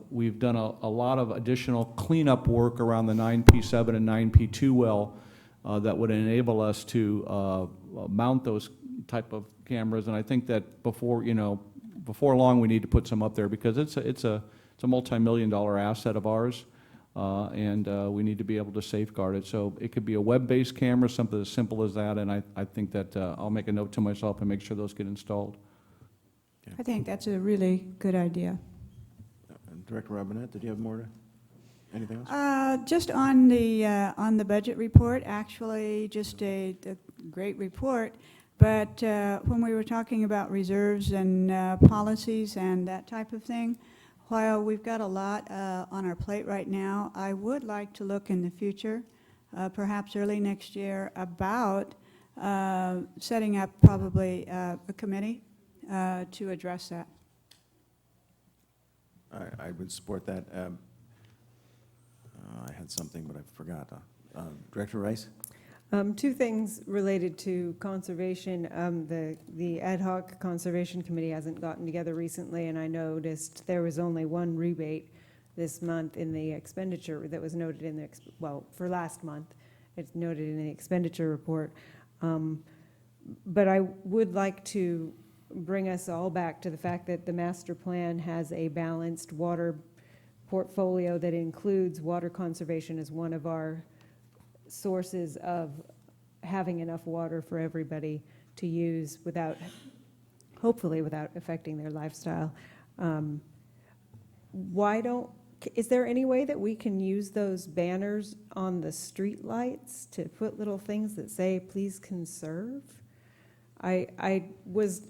We've done a lot of additional cleanup work around the 9P7 and 9P2 well that would enable us to mount those type of cameras. And I think that before long we need to put some up there, because it's a multi-million-dollar asset of ours, and we need to be able to safeguard it. So it could be a web-based camera, something as simple as that, and I think that I'll make a note to myself and make sure those get installed. I think that's a really good idea. Director Robinette, did you have more to, anything else? Just on the budget report, actually, just a great report. But when we were talking about reserves and policies and that type of thing, while we've got a lot on our plate right now, I would like to look in the future, perhaps early next year, about setting up probably a committee to address that. I would support that. I had something, but I forgot. Director Rice? Two things related to conservation. The ad hoc conservation committee hasn't gotten together recently, and I noticed there was only one rebate this month in the expenditure that was noted in the, for last month. It's noted in the expenditure report. But I would like to bring us all back to the fact that the master plan has a balanced water portfolio that includes water conservation as one of our sources of having enough water for everybody to use without, hopefully without affecting their lifestyle. Is there any way that we can use those banners on the street lights to put little things that say, please conserve? I was,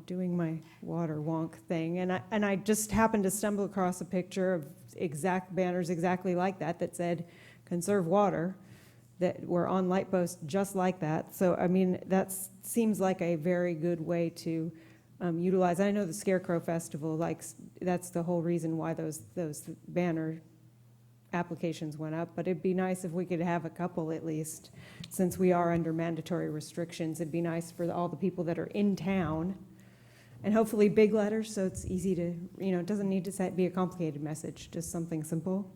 doing my water wonk thing, and I just happened to stumble across a picture of exact banners exactly like that that said, conserve water, that were on light posts just like that. So, I mean, that seems like a very good way to utilize. I know the Scarecrow Festival, that's the whole reason why those banner applications went up, but it'd be nice if we could have a couple at least, since we are under mandatory restrictions. It'd be nice for all the people that are in town, and hopefully big letters so it's easy to, it doesn't need to be a complicated message, just something simple.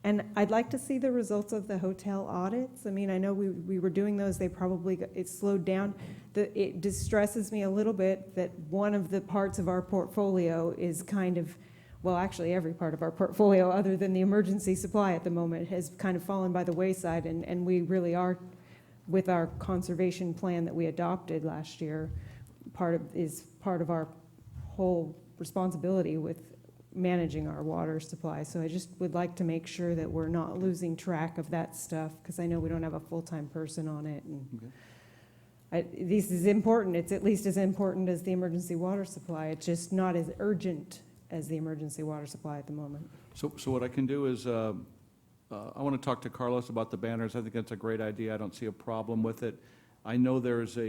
And I'd like to see the results of the hotel audits. I mean, I know we were doing those, it slowed down. It distresses me a little bit that one of the parts of our portfolio is kind of, well, actually every part of our portfolio other than the emergency supply at the moment has kind of fallen by the wayside, and we really are, with our conservation plan that we adopted last year, part of our whole responsibility with managing our water supply. So I just would like to make sure that we're not losing track of that stuff, because I know we don't have a full-time person on it. And this is important. It's at least as important as the emergency water supply. It's just not as urgent as the emergency water supply at the moment. So what I can do is, I want to talk to Carlos about the banners. I think that's a great idea. I don't see a problem with it. I know there's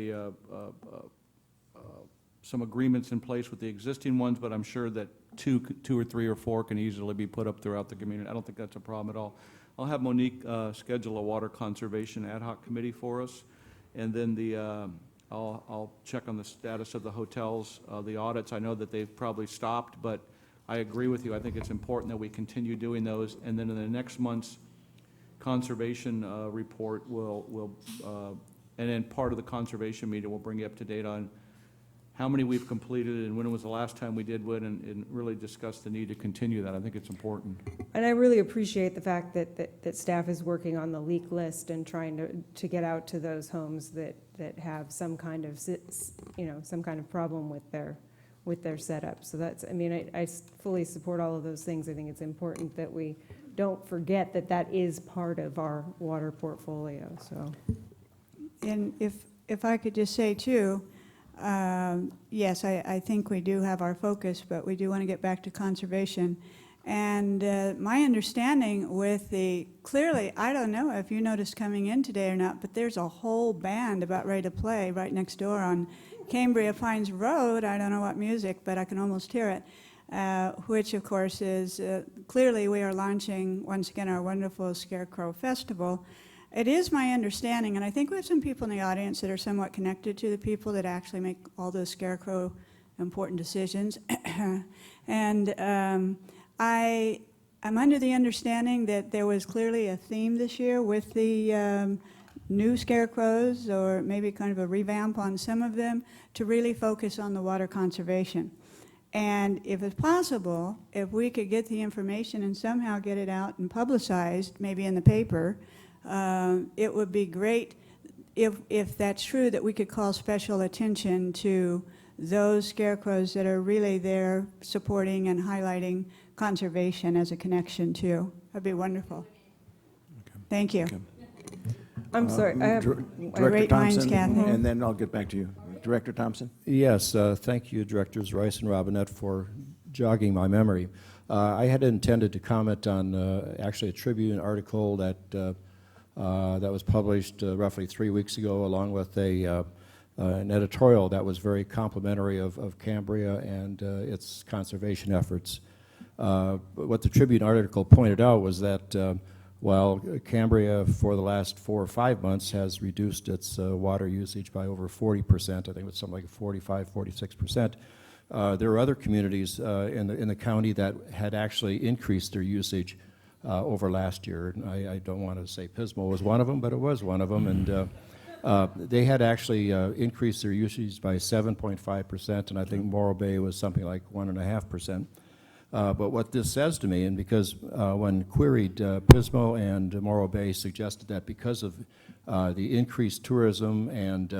some agreements in place with the existing ones, but I'm sure that two or three or four can easily be put up throughout the community. I don't think that's a problem at all. I'll have Monique schedule a water conservation ad hoc committee for us, and then I'll check on the status of the hotels, the audits. I know that they've probably stopped, but I agree with you. I think it's important that we continue doing those, and then in the next month's conservation report, and then part of the conservation meeting, we'll bring you up to date on how many we've completed and when was the last time we did one, and really discuss the need to continue that. I think it's important. And I really appreciate the fact that staff is working on the leak list and trying to get out to those homes that have some kind of problem with their setup. So that's, I mean, I fully support all of those things. I think it's important that we don't forget that is part of our water portfolio. So, and if I could just say too, yes, I think we do have our focus, but we do want to get back to conservation. And my understanding with clearly, I don't know if you noticed coming in today or not, but there's a whole band about ready to play right next door on Cambria Pines Road. I don't know what music, but I can almost hear it, which of course is, clearly we are launching once again our wonderful Scarecrow Festival. It is my understanding, and I think we have some people in the audience that are somewhat connected to the people that actually make all those Scarecrow important decisions. And I'm under the understanding that there was clearly a theme this year with the new scarecrows, or maybe kind of a revamp on some of them, to really focus on the water conservation. And if it's possible, if we could get the information and somehow get it out and publicized, maybe in the paper, it would be great if that's true, that we could call special attention to those scarecrows that are really there supporting and highlighting conservation as a connection too. That'd be wonderful. Okay. Thank you. Okay. I'm sorry, I have Director great minds, Thompson, Kathy. and then I'll get back to you. Director Thompson? Yes, thank you, Directors Rice and Robinette, for jogging my memory. I had intended to comment on actually a Tribune article that that was published roughly 3 weeks ago, along with an editorial that was very complimentary of Cambria and its conservation efforts. What the Tribune article pointed out was that while Cambria for the last 4 or 5 months has reduced its water usage by over 40%, I think it was something like 45, 46%, there are other communities in the county that had actually increased their usage over last year. I don't want to say Pismo was one of them, but it was one of them, and they had actually increased their usage by 7.5%, and I think Morro Bay was something like 1.5%. But what this says to me, and because when queried, Pismo and Morro Bay suggested that because of the increased tourism and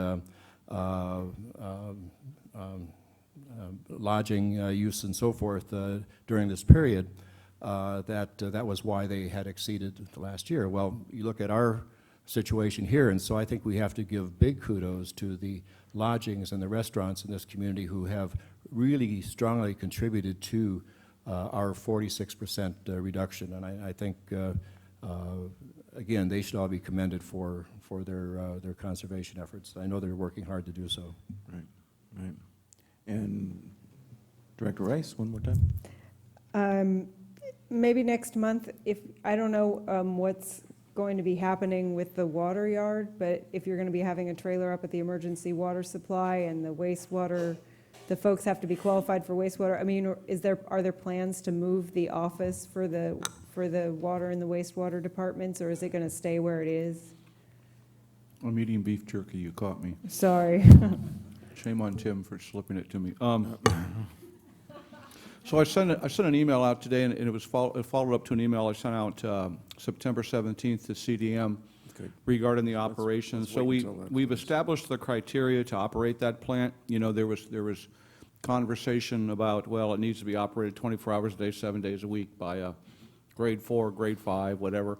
lodging use and so forth during this period, that was why they had exceeded the last year. Well, you look at our situation here, and so I think we have to give big kudos to the lodgings and the restaurants in this community who have really strongly contributed to our 46% reduction, and I think again, they should all be commended for their conservation efforts. I know they're working hard to do so. Right, right. And Director Rice, one more time. Maybe next month, if, I don't know what's going to be happening with the water yard, but if you're going to be having a trailer up at the emergency water supply and the wastewater, the folks have to be qualified for wastewater. I mean, are there plans to move the office for the water and the wastewater departments, or is it going to stay where it is? I'm eating beef jerky, you caught me. Sorry. Shame on Tim for slipping it to me. So I sent an email out today, and it followed up to an email I sent out September 17th to CDM regarding the operations. So we've established the criteria to operate that plant. You know, there was conversation about, well, it needs to be operated 24 hours a day, 7 days a week by a grade 4, grade 5, whatever.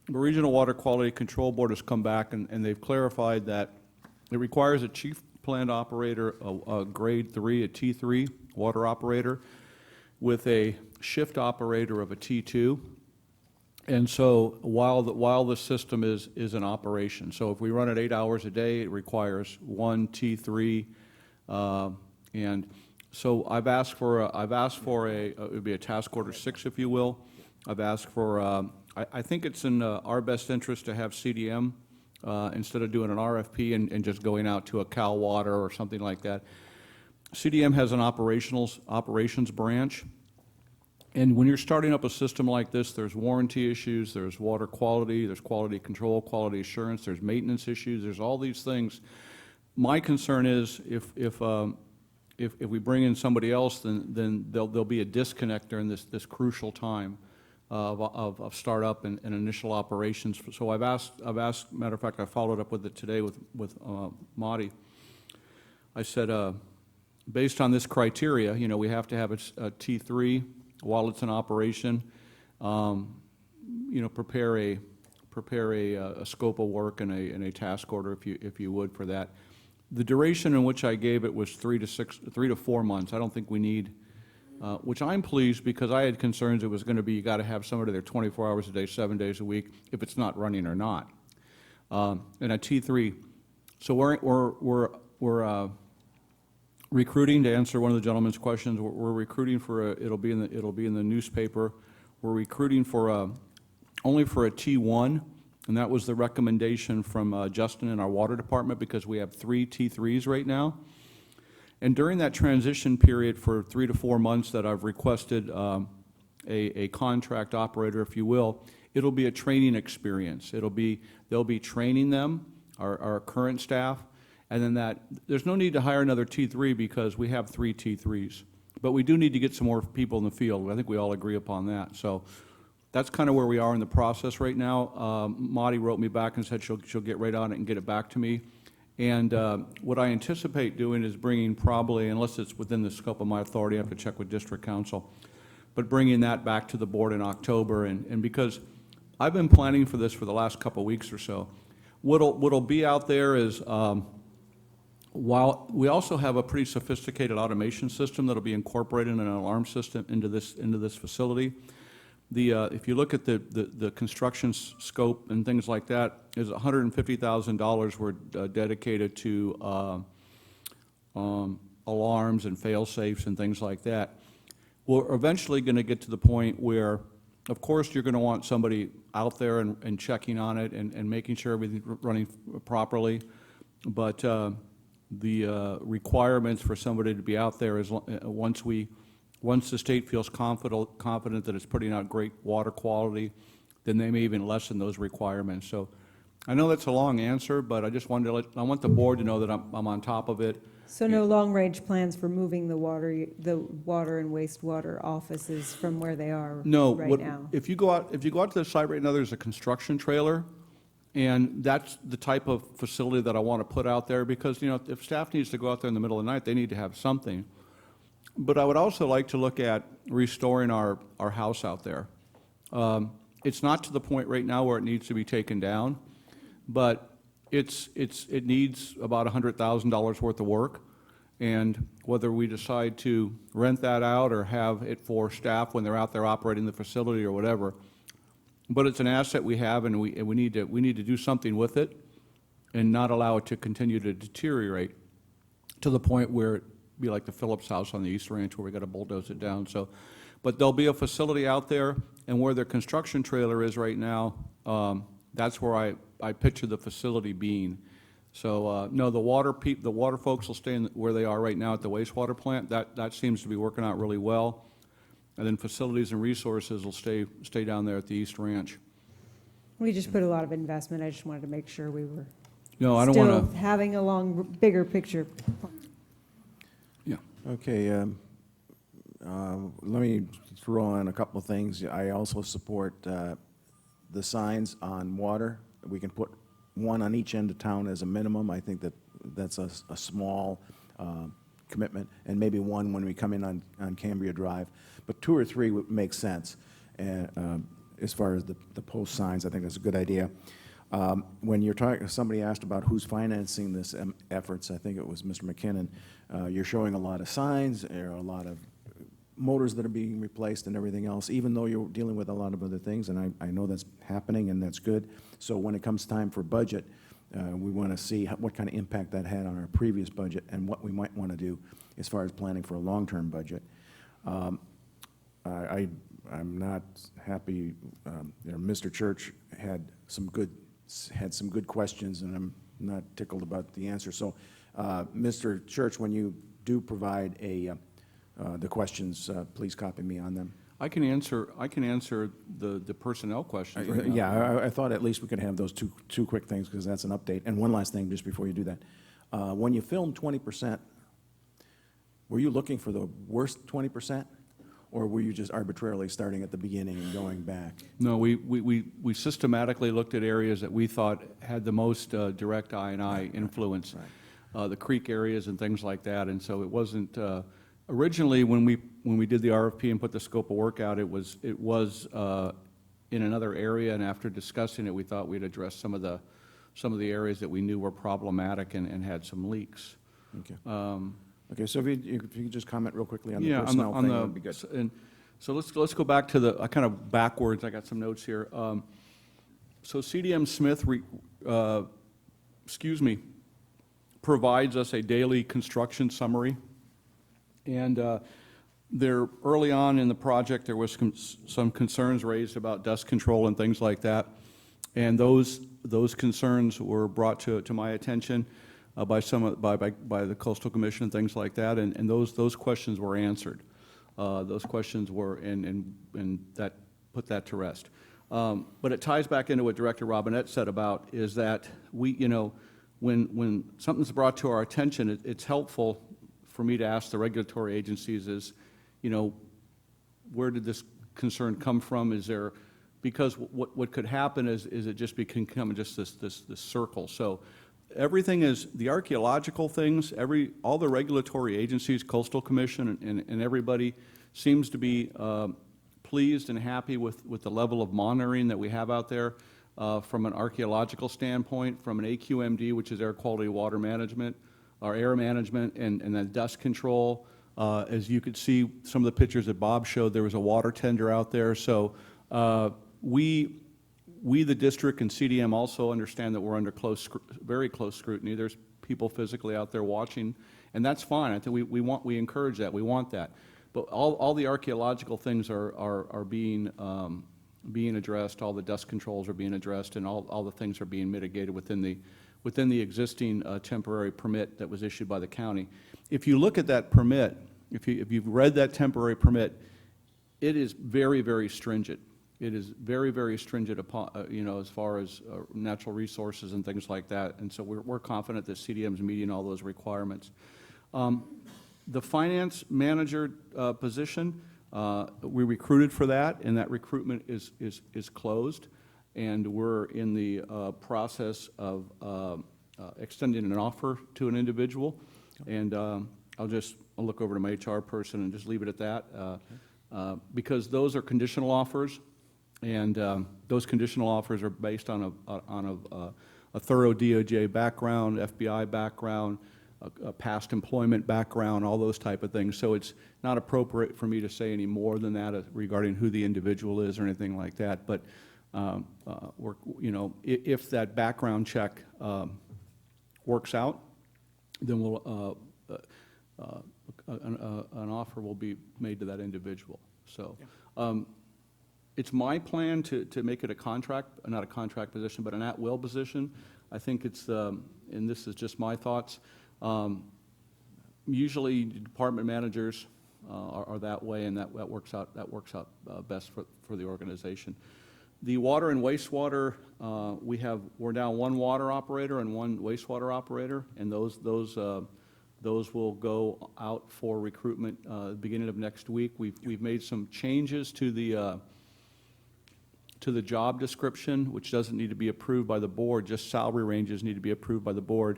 The Regional Water Quality Control Board has come back, and they've clarified that it requires a chief plant operator, a grade 3, a T3 water operator, with a shift operator of a T2. And so while the system is in operation, so if we run it 8 hours a day, it requires one T3. And so I've asked for it would be a task order 6, if you will. I've asked for, I think it's in our best interest to have CDM instead of doing an RFP and just going out to a Cal Water or something like that. CDM has an operations branch, and when you're starting up a system like this, there's warranty issues, there's water quality, there's quality control, quality assurance, there's maintenance issues, there's all these things. My concern is if we bring in somebody else, then there'll be a disconnect during this crucial time of startup and initial operations. So I've asked. Matter of fact, I followed up with it today with Marty. I said, based on this criteria, you know, we have to have a T3 while it's in operation. You know, prepare a scope of work and a task order, if you would, for that. The duration in which I gave it was 3 to 4 months. I don't think we need which I'm pleased because I had concerns it was going to be you got to have somebody there 24 hours a day, 7 days a week, if it's not running or not. And at T3, so we're recruiting, to answer one of the gentleman's questions. We're recruiting for it'll be in the newspaper. We're recruiting for only for a T1, and that was the recommendation from Justin in our water department, because we have 3 T3s right now. And during that transition period for 3 to 4 months that I've requested a contract operator, if you will, it'll be a training experience. They'll be training them, our current staff, and then there's no need to hire another T3 because we have 3 T3s. But we do need to get some more people in the field. I think we all agree upon that. So that's kind of where we are in the process right now. Monty wrote me back and said she'll get right on it and get it back to me. And what I anticipate doing is bringing probably, unless it's within the scope of my authority, I have to check with district council, but bringing that back to the board in October. And because I've been planning for this for the last couple of weeks or so, what'll be out there is, while we also have a pretty sophisticated automation system that'll be incorporated in an alarm system into this facility. If you look at the construction scope and things like that, is $150,000 were dedicated to alarms and fail-safes and things like that. We're eventually going to get to the point where, of course, you're going to want somebody out there and checking on it and making sure everything's running properly. But the requirements for somebody to be out there is once the state feels confident that it's putting out great water quality, then they may even lessen those requirements. So I know that's a long answer, but I just wanted to I want the board to know that I'm on top of it. So no long-range plans for moving the water and wastewater offices from where they are right now? If you go out to the site right now, there's a construction trailer, and that's the type of facility that I want to put out there, because if staff needs to go out there in the middle of the night, they need to have something. But I would also like to look at restoring our house out there. It's not to the point right now where it needs to be taken down, but it needs about $100,000 worth of work. And whether we decide to rent that out or have it for staff when they're out there operating the facility or whatever, but it's an asset we have, and we need to do something with it and not allow it to continue to deteriorate to the point where it be like the Phillips house on the East Ranch where we got to bulldoze it down. So, but there'll be a facility out there, and where their construction trailer is right now, that's where I picture the facility being. So no, the water folks will stay where they are right now at the wastewater plant. That seems to be working out really well. And then facilities and resources will stay down there at the East Ranch. We just put a lot of investment. I just wanted to make sure we were still having a bigger picture. Yeah. Okay. Let me throw in a couple of things. I also support the signs on water. We can put one on each end of town as a minimum. I think that's a small commitment, and maybe one when we come in on Cambria Drive. But 2 or 3 would make sense. And as far as the post signs, I think that's a good idea. When you're talking, somebody asked about who's financing this efforts. I think it was Mr. McKinnon. You're showing a lot of signs, there are a lot of motors that are being replaced and everything else, even though you're dealing with a lot of other things, and I know that's happening, and that's good. So when it comes time for budget, we want to see what kind of impact that had on our previous budget and what we might want to do as far as planning for a long-term budget. I'm not happy. Mr. Church had some good questions, and I'm not tickled about the answer. So, Mr. Church, when you do provide the questions, please copy me on them. I can answer the personnel questions right now. Yeah, I thought at least we could have those two quick things, because that's an update. And one last thing, just before you do that. When you filmed 20%, were you looking for the worst 20%? Or were you just arbitrarily starting at the beginning and going back? No, we systematically looked at areas that we thought had the most direct I&I influence, the creek areas and things like that. And so it wasn't originally when we did the RFP and put the scope of work out. It was in another area, and after discussing it, we thought we'd address some of the areas that we knew were problematic and had some leaks. Okay. Okay, so if you could just comment real quickly on the Yeah, personnel thing, that would be good. And so let's go back to the, kind of backwards, I got some notes here. So CDM Smith, provides us a daily construction summary. And there, early on in the project, there was some concerns raised about dust control and things like that. And those concerns were brought to my attention by the Coastal Commission and things like that, and those questions were answered. Those questions were, and that put that to rest. But it ties back into what Director Robinette said about is that we, you know, when something's brought to our attention, it's helpful for me to ask the regulatory agencies is, you know, where did this concern come from? Is there, because what could happen is it just become just this circle. So everything is, the archaeological things, all the regulatory agencies, Coastal Commission and everybody seems to be pleased and happy with the level of monitoring that we have out there from an archaeological standpoint, from an AQMD, which is air quality water management, our air management, and then dust control. As you could see, some of the pictures that Bob showed, there was a water tender out there. So we, the district and CDM also understand that we're under very close scrutiny. There's people physically out there watching, and that's fine. I think we encourage that. We want that. But all the archaeological things are being addressed. All the dust controls are being addressed, and all the things are being mitigated within the existing temporary permit that was issued by the county. If you look at that permit, if you've read that temporary permit, it is very, very stringent. It is very, very stringent upon, you know, as far as natural resources and things like that. And so we're confident that CDM is meeting all those requirements. The finance manager position, we recruited for that, and that recruitment is closed. And we're in the process of extending an offer to an individual. And I'll look over to my HR person and just leave it at that. Because those are conditional offers. And those conditional offers are based on a thorough DOJ background, FBI background, a past employment background, all those type of things. So it's not appropriate for me to say any more than that regarding who the individual is or anything like that. But you know, if that background check works out, then we'll an offer will be made to that individual. So. It's my plan to make it a contract, not a contract position, but an at-will position. I think it's, and this is just my thoughts, usually department managers are that way, and that works out best for the organization. The water and wastewater, we're now one water operator and one wastewater operator, and those will go out for recruitment beginning of next week. We've made some changes to the job description, which doesn't need to be approved by the board, just salary ranges need to be approved by the board.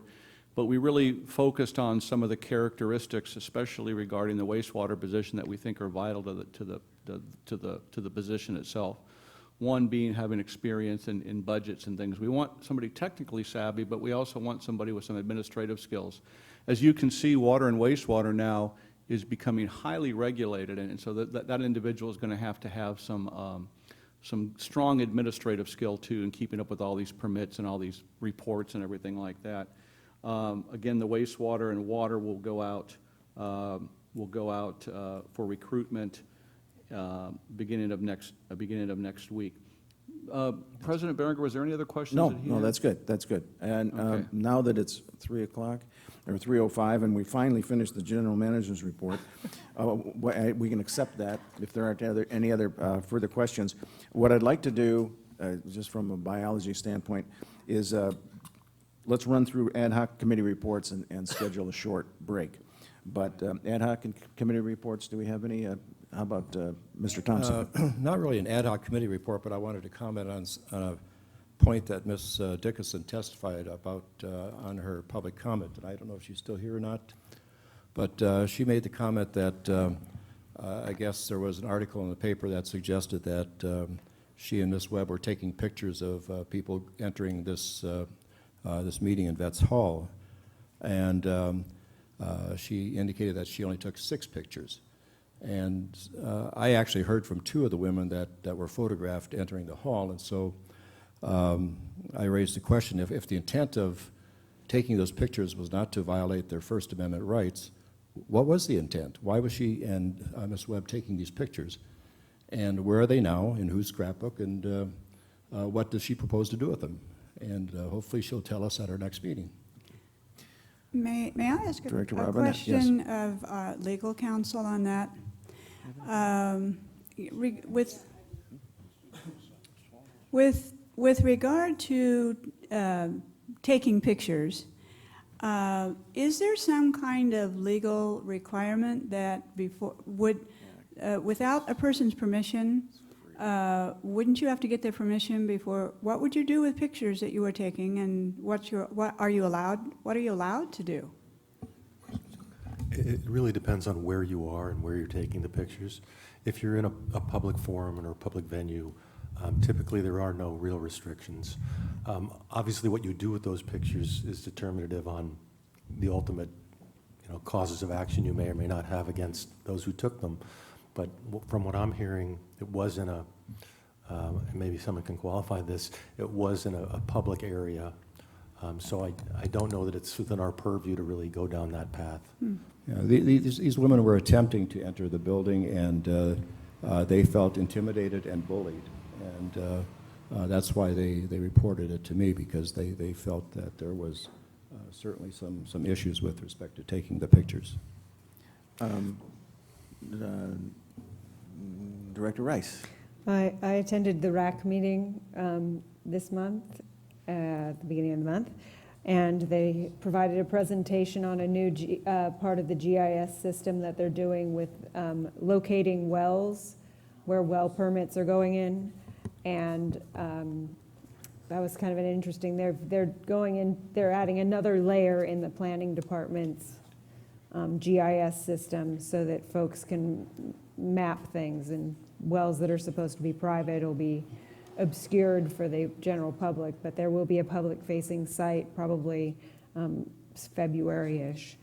But we really focused on some of the characteristics, especially regarding the wastewater position, that we think are vital to the position itself. One being having experience in budgets and things. We want somebody technically savvy, but we also want somebody with some administrative skills. As you can see, water and wastewater now is becoming highly regulated, and so that individual is going to have some strong administrative skill too in keeping up with all these permits and all these reports and everything like that. Again, the wastewater and water will go out for recruitment beginning of next week. President Berenger, was there any other questions? No, that's good. That's good. And Okay. Now that it's 3 o'clock or 3:05, and we finally finished the general manager's report, we can accept that if there aren't any other further questions. What I'd like to do, just from a biology standpoint, is let's run through ad hoc committee reports and schedule a short break. But ad hoc and committee reports, do we have any? How about Mr. Thompson? Not really an ad hoc committee report, but I wanted to comment on a point that Ms. Dickinson testified about on her public comment, and I don't know if she's still here or not, but she made the comment that I guess there was an article in the paper that suggested that she and Ms. Webb were taking pictures of people entering this meeting in Vets Hall, and she indicated that she only took 6 pictures. And I actually heard from 2 of the women that were photographed entering the hall, and so I raised the question, if the intent of taking those pictures was not to violate their First Amendment rights, what was the intent? Why was she and Ms. Webb taking these pictures? And where are they now, in whose scrapbook, and what does she propose to do with them? And hopefully she'll tell us at our next meeting. May I ask a Director Robinette? question of legal counsel on that? With regard to taking pictures, is there some kind of legal requirement that without a person's permission, wouldn't you have to get their permission before? What would you do with pictures that you were taking, and what are you allowed to do? It really depends on where you are and where you're taking the pictures. If you're in a public forum or a public venue, typically there are no real restrictions. Obviously, what you do with those pictures is determinative on the ultimate, causes of action you may or may not have against those who took them. But from what I'm hearing, it was in a, maybe someone can qualify this, it was in a public area. So I don't know that it's within our purview to really go down that path. Yeah, these women were attempting to enter the building, and they felt intimidated and bullied. And that's why they reported it to me, because they felt that there was certainly some issues with respect to taking the pictures. Director Rice. I attended the RAC meeting this month, at the beginning of the month, and they provided a presentation on a new part of the GIS system that they're doing with locating wells where well permits are going in, and that was kind of an interesting. They're going in. They're adding another layer in the planning department's GIS system so that folks can map things, and wells that are supposed to be private will be obscured for the general public, but there will be a public-facing site probably February-ish.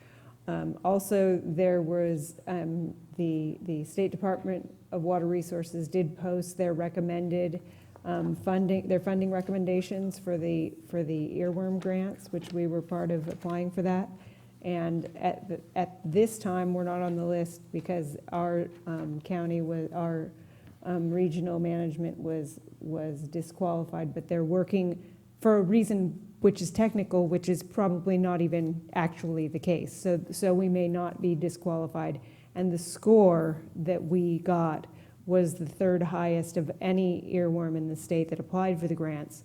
Also, there was the State Department of Water Resources did post their recommended funding recommendations for the earworm grants, which we were part of applying for that. And at this time, we're not on the list because our county was our regional management was disqualified, but they're working for a reason which is technical, which is probably not even actually the case. So we may not be disqualified. And the score that we got was the 3rd highest of any earworm in the state that applied for the grants.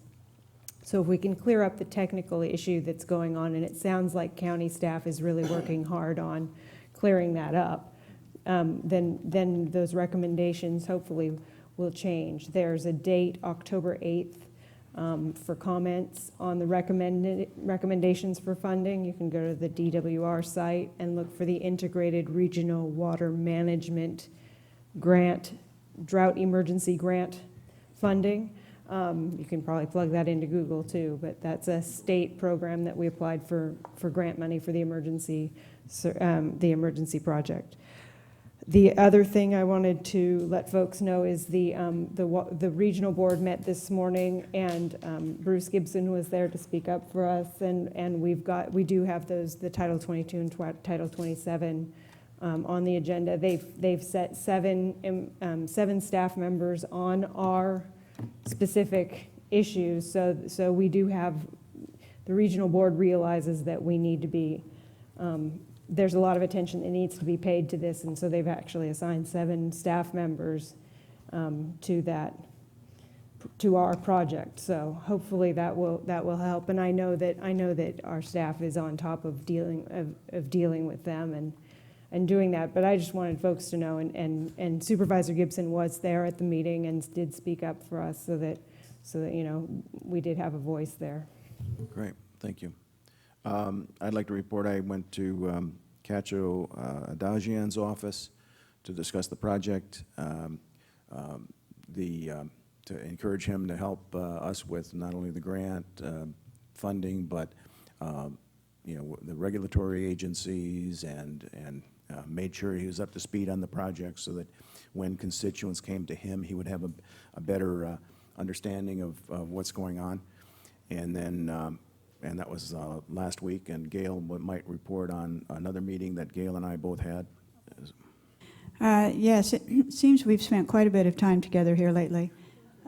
So if we can clear up the technical issue that's going on, and it sounds like county staff is really working hard on clearing that up, then those recommendations hopefully will change. There's a date, October 8th, for comments on the recommendations for funding. You can go to the DWR site and look for the Integrated Regional Water Management Grant, Drought Emergency Grant funding. You can probably plug that into Google too, but that's a state program that we applied for grant money for the emergency project. The other thing I wanted to let folks know is the regional board met this morning, and Bruce Gibson was there to speak up for us, and we do have the Title 22 and Title 27 on the agenda. They've set seven staff members on our specific issues, so we do have, the regional board realizes that we need to be, there's a lot of attention that needs to be paid to this, and so they've actually assigned 7 staff members to our project. So hopefully that will help, and I know that our staff is on top of dealing with them and doing that. But I just wanted folks to know, and Supervisor Gibson was there at the meeting and did speak up for us, so that we did have a voice there. Great, thank you. I'd like to report I went to Cacho Adagian's office to discuss the project, to encourage him to help us with not only the grant funding, but the regulatory agencies and made sure he was up to speed on the project so that when constituents came to him, he would have a better understanding of what's going on. And then, and that was last week, and Gail might report on another meeting that Gail and I both had. Yes, it seems we've spent quite a bit of time together here lately.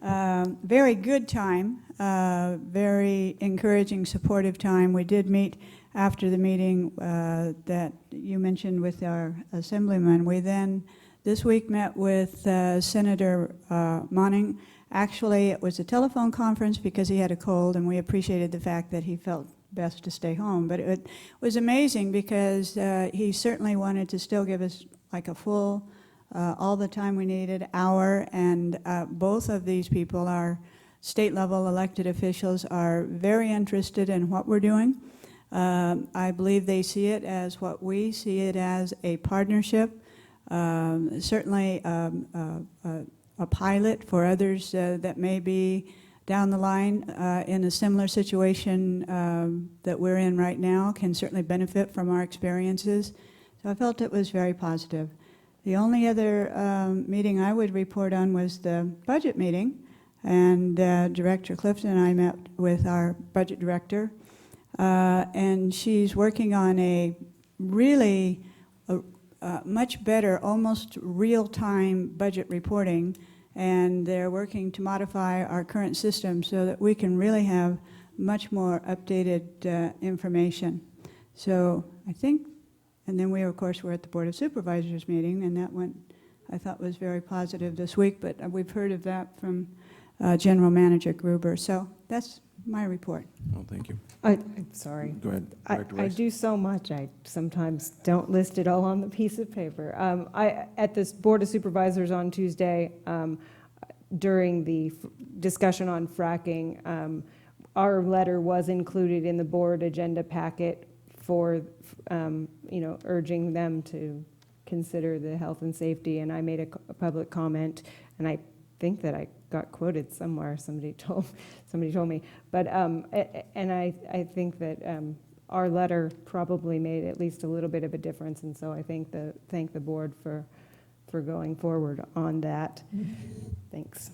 Very good time, very encouraging, supportive time. We did meet after the meeting that you mentioned with our assemblyman. We then, this week, met with Senator Monning. Actually, it was a telephone conference because he had a cold, and we appreciated the fact that he felt best to stay home. But it was amazing because he certainly wanted to still give us like a full, all the time we needed, hour, and both of these people, our state-level elected officials, are very interested in what we're doing. I believe they see it as what we see it as, a partnership, certainly a pilot for others that may be down the line in a similar situation that we're in right now, can certainly benefit from our experiences. So I felt it was very positive. The only other meeting I would report on was the budget meeting, and Director Clifton and I met with our budget director, and she's working on a really much better, almost real-time budget reporting, and they're working to modify our current system so that we can really have much more updated information. So I think, and then we, of course, were at the Board of Supervisors meeting, and that went, I thought, was very positive this week, but we've heard of that from General Manager Gruber. So that's my report. Oh, thank you. I'm sorry. Go ahead, Director I Rice. do so much, I sometimes don't list it all on the piece of paper. At this Board of Supervisors on Tuesday, during the discussion on fracking, our letter was included in the board agenda packet for, urging them to consider the health and safety, and I made a public comment, and I think that I got quoted somewhere. Somebody told me, but and I think that our letter probably made at least a little bit of a difference, and so I thank the board for going forward on that. Thanks.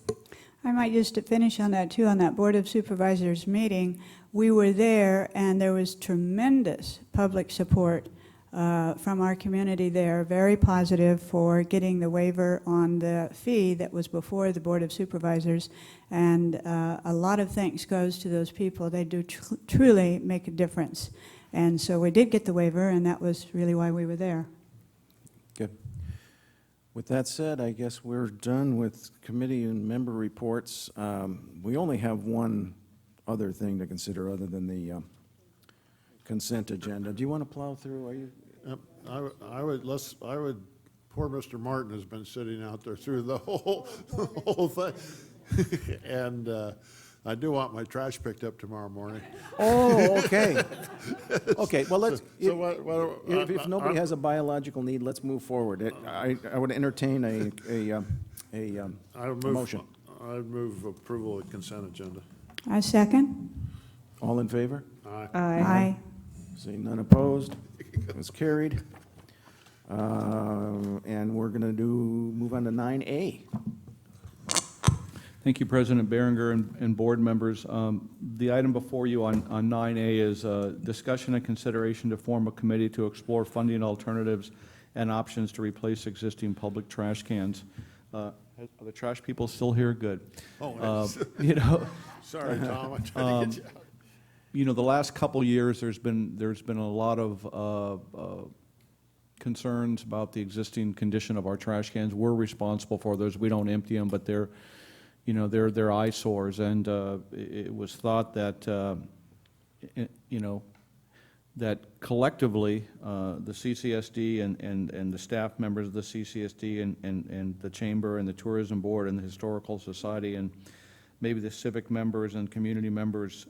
I might just to finish on that too, on that Board of Supervisors meeting, we were there and there was tremendous public support from our community there, very positive for getting the waiver on the fee that was before the Board of Supervisors, and a lot of thanks goes to those people. They do truly make a difference, and so we did get the waiver, and that was really why we were there. Good. With that said, I guess we're done with committee and member reports. We only have one other thing to consider other than the consent agenda. Do you want to plow through? Are you? I would, poor Mr. Martin has been sitting out there through the whole thing. And I do want my trash picked up tomorrow morning. Oh, okay. Okay, well, let's, So if nobody has a biological need, let's move forward. I would entertain a motion. I would move approval of consent agenda. I second. All in favor? Aye. Aye. Seeing none opposed, it's carried. And we're going to move on to 9A. Thank you, President Berenger and board members. The item before you on 9A is discussion and consideration to form a committee to explore funding alternatives and options to replace existing public trash cans. Are the trash people still here? Good. Oh, sorry, Tom, I'm trying to get you out. The last couple years, there's been a lot of concerns about the existing condition of our trash cans. We're responsible for those. We don't empty them, but they're eyesores, and it was thought that that collectively the CCSD and the staff members of the CCSD and the chamber and the tourism board and the historical society and maybe the civic members and community members.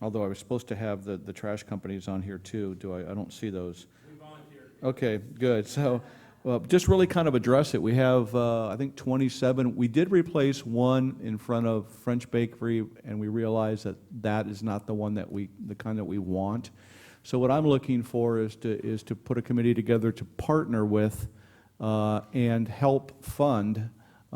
Although I was supposed to have the trash companies on here too. I don't see those. We volunteered. Okay, good. So. Just really kind of address it. We have, I think, 27. We did replace one in front of French Bakery, and we realized that is not the one the kind that we want. So what I'm looking for is to put a committee together to partner with and help fund,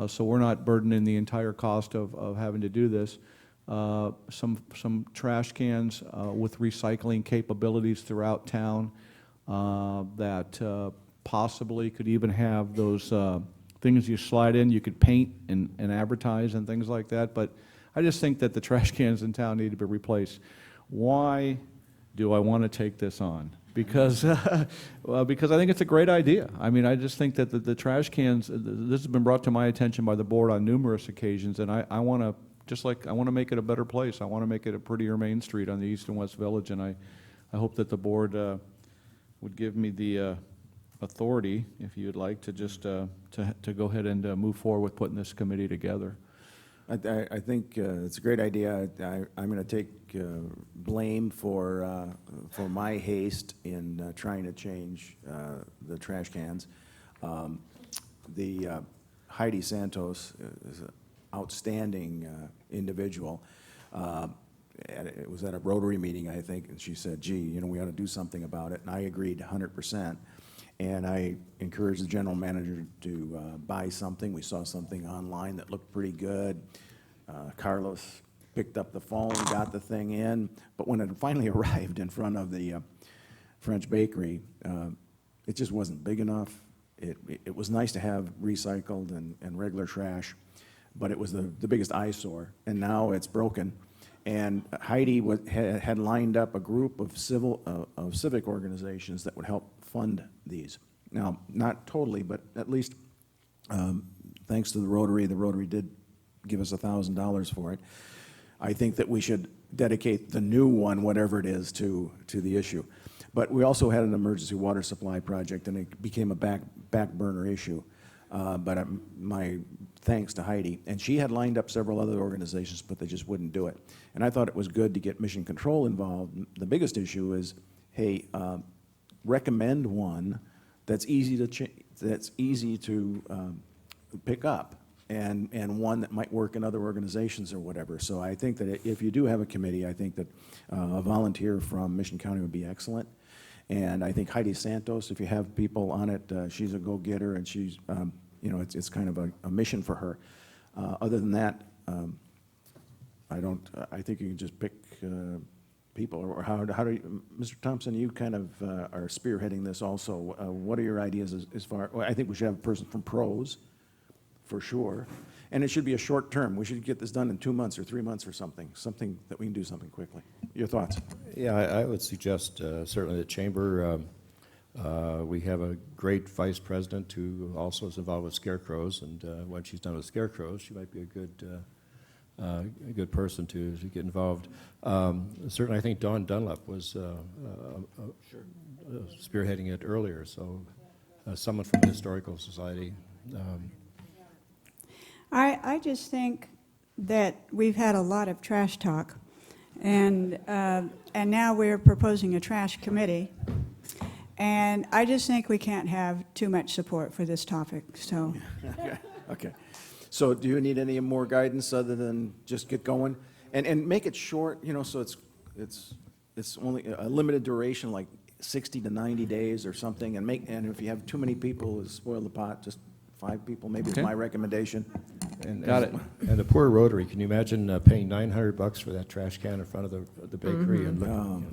so we're not burdening the entire cost of having to do this, some trash cans with recycling capabilities throughout town that possibly could even have those things you slide in, you could paint and advertise and things like that. But I just think that the trash cans in town need to be replaced. Why do I want to take this on? Because, because I think it's a great idea. I mean, I just think that the trash cans, this has been brought to my attention by the board on numerous occasions, and I want to, just like, I want to make it a better place. I want to make it a prettier Main Street on the East and West Village, and I hope that the board would give me the authority, if you'd like, to just to go ahead and move forward with putting this committee together. I think it's a great idea. I'm going to take blame for my haste in trying to change the trash cans. Heidi Santos is an outstanding individual. It was at a Rotary meeting, I think, and she said, gee, you know, we ought to do something about it, and I agreed 100%. And I encouraged the general manager to buy something. We saw something online that looked pretty good. Carlos picked up the phone, got the thing in, but when it finally arrived in front of the French bakery, it just wasn't big enough. It was nice to have recycled and regular trash, but it was the biggest eyesore, and now it's broken. And Heidi had lined up a group of civic organizations that would help fund these. Now, not totally, but at least thanks to the Rotary did give us $1,000 for it. I think that we should dedicate the new one, whatever it is, to the issue. But we also had an emergency water supply project, and it became a back burner issue. But my thanks to Heidi. And she had lined up several other organizations, but they just wouldn't do it. And I thought it was good to get Mission Control involved. The biggest issue is, hey, recommend one that's easy to pick up, and one that might work in other organizations or whatever. So I think that if you do have a committee, I think that a volunteer from Mission County would be excellent. And I think Heidi Santos, if you have people on it, she's a go-getter, and she's, you know, it's kind of a mission for her. Other than that, I think you can just pick people, or how do you, Mr. Thompson, you kind of are spearheading this also. What are your ideas as far, well, I think we should have a person from pros, for sure. And it should be a short term. We should get this done in 2 months or 3 months or something that we can do something quickly. Your thoughts? Yeah, I would suggest certainly the chamber. We have a great vice president who also is involved with scarecrows, and when she's done with scarecrows, she might be a good person to get involved. Certainly, I think Dawn Dunlap was spearheading it earlier, so someone from the Historical Society. I just think that we've had a lot of trash talk, and now we're proposing a trash committee, and I just think we can't have too much support for this topic. So, okay. So, do you need any more guidance other than just get going and make it short? You know, so it's only a limited duration, like 60 to 90 days or something, and if you have too many people, spoil the pot. Just 5 people, maybe, is my recommendation. Got it. And the poor Rotary, can you imagine paying $900 for that trash can in front of the bakery, and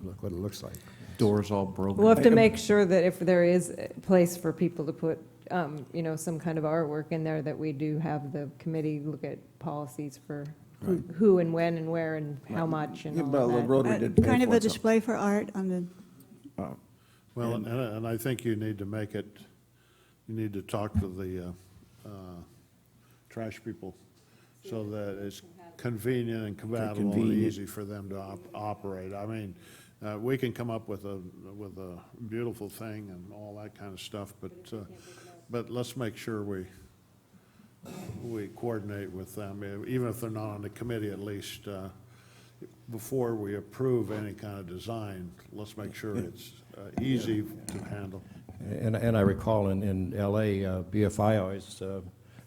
look what it looks like. Doors all broken. We'll have to make sure that if there is a place for people to put, you know, some kind of artwork in there, that we do have the committee look at policies for who and when and where and how much and all the of that. Rotary did pay kind of for a it, so. display for art on the. Well, and I think you need to make it, you need to talk to the trash people so that it's convenient and compatible and easy for them to operate. I mean, we can come up with a beautiful thing and all that kind of stuff, but let's make sure we coordinate with them, even if they're not on the committee, at least before we approve any kind of design. Let's make sure it's easy to handle. And I recall in LA, BFI always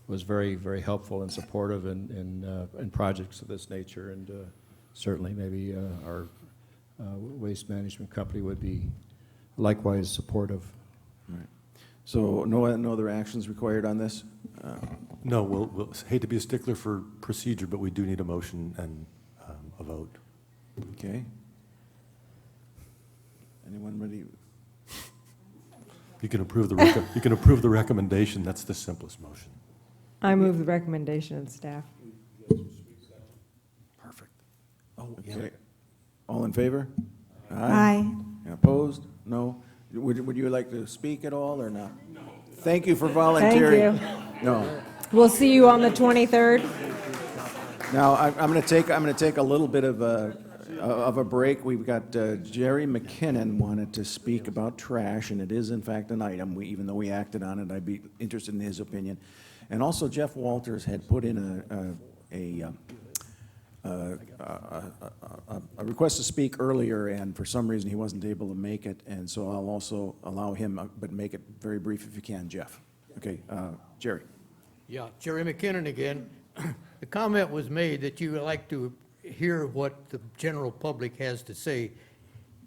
was very, very helpful and supportive in projects of this nature, and certainly maybe our waste management company would be likewise supportive. Right. So no other actions required on this? No, we'll hate to be a stickler for procedure, but we do need a motion and a vote. Okay. Anyone ready? You can approve the recommendation. That's the simplest motion. I move the recommendation of the staff. Perfect. Okay. All in favor? Aye. Opposed? No? Would you like to speak at all or not? No. Thank you for volunteering. Thank you. No. We'll see you on the 23rd. Now, I'm going to take a little bit of a break. We've got Jerry McKinnon wanted to speak about trash, and it is in fact an item. Even though we acted on it, I'd be interested in his opinion. And also, Jeff Walters had put in a request to speak earlier, and for some reason he wasn't able to make it. And so I'll also allow him, but make it very brief if you can, Jeff. Okay, Jerry. Yeah, Jerry McKinnon again. The comment was made that you would like to hear what the general public has to say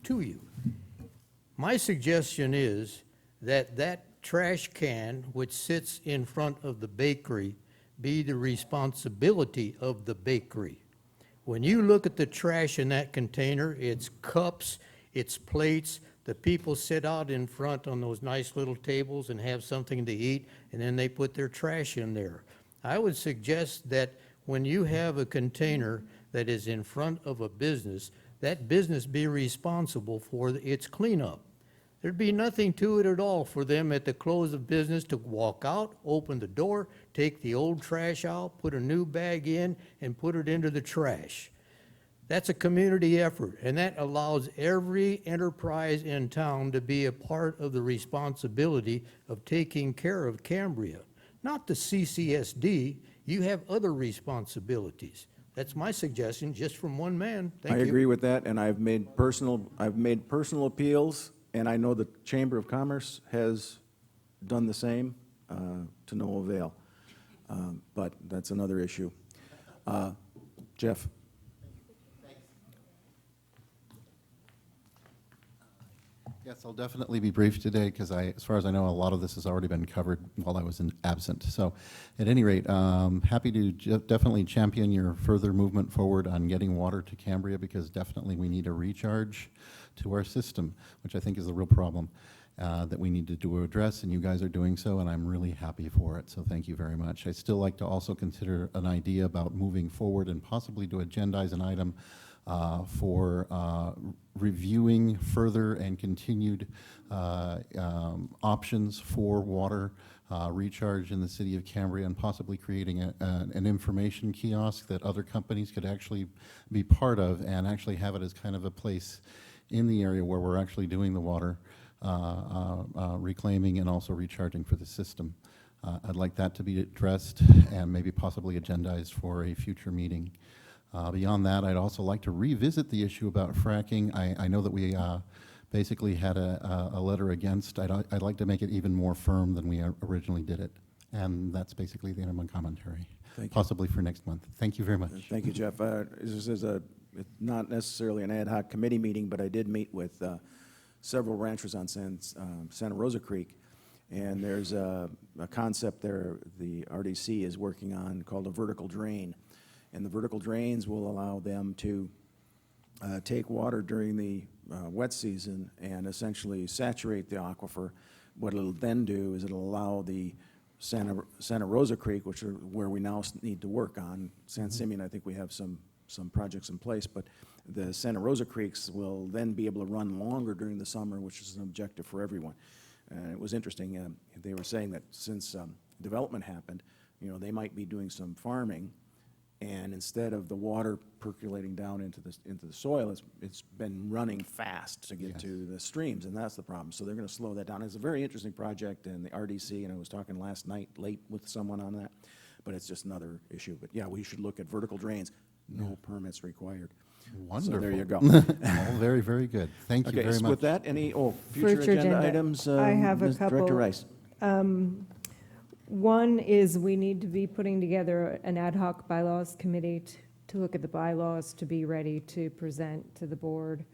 to you. My suggestion is that that trash can which sits in front of the bakery be the responsibility of the bakery. When you look at the trash in that container, it's cups, it's plates. The people sit out in front on those nice little tables and have something to eat, and then they put their trash in there. I would suggest that when you have a container that is in front of a business, that business be responsible for its cleanup. There'd be nothing to it at all for them at the close of business to walk out, open the door, take the old trash out, put a new bag in, and put it into the trash. That's a community effort, and that allows every enterprise in town to be a part of the responsibility of taking care of Cambria. Not the CCSD, you have other responsibilities. That's my suggestion, just from one man. Thank you. I agree with that, and I've made personal appeals, and I know the Chamber of Commerce has done the same to no avail. But that's another issue. Jeff. Yes, I'll definitely be brief today because as far as I know, a lot of this has already been covered while I was absent. So at any rate, happy to definitely champion your further movement forward on getting water to Cambria, because definitely we need a recharge to our system, which I think is a real problem that we need to address, and you guys are doing so, and I'm really happy for it. So thank you very much. I'd still like to also consider an idea about moving forward and possibly to agendize an item for reviewing further and continued options for water recharge in the city of Cambria, and possibly creating an information kiosk that other companies could actually be part of, and actually have it as kind of a place in the area where we're actually doing the water reclaiming and also recharging for the system. I'd like that to be addressed and maybe possibly agendized for a future meeting. Beyond that, I'd also like to revisit the issue about fracking. I know that we basically had a letter against. I'd like to make it even more firm than we originally did it. And that's basically the end of my commentary. Thank you. Possibly for next month. Thank you very much. Thank you, Jeff. This is not necessarily an ad hoc committee meeting, but I did meet with several ranchers on Santa Rosa Creek, and there's a concept there the RDC is working on called a vertical drain. And the vertical drains will allow them to take water during the wet season and essentially saturate the aquifer. What it'll then do is it'll allow the Santa Rosa Creek, which are where we now need to work on. San Simeon, I think we have some projects in place, but the Santa Rosa Creeks will then be able to run longer during the summer, which is an objective for everyone. And it was interesting. They were saying that since development happened, they might be doing some farming, and instead of the water percolating down into the soil, it's been running fast to get to the streams, and that's the problem. So they're going to slow that down. It's a very interesting project, and the RDC, and I was talking last night late with someone on that, but it's just another issue. But yeah, we should look at vertical drains. No permits required. Wonderful. So there you go. All very, very good. Thank you very so much. with that, any future agenda items? I have a Ms. couple. Director Rice. One is we need to be putting together an ad hoc bylaws committee to look at the bylaws to be ready to present to the board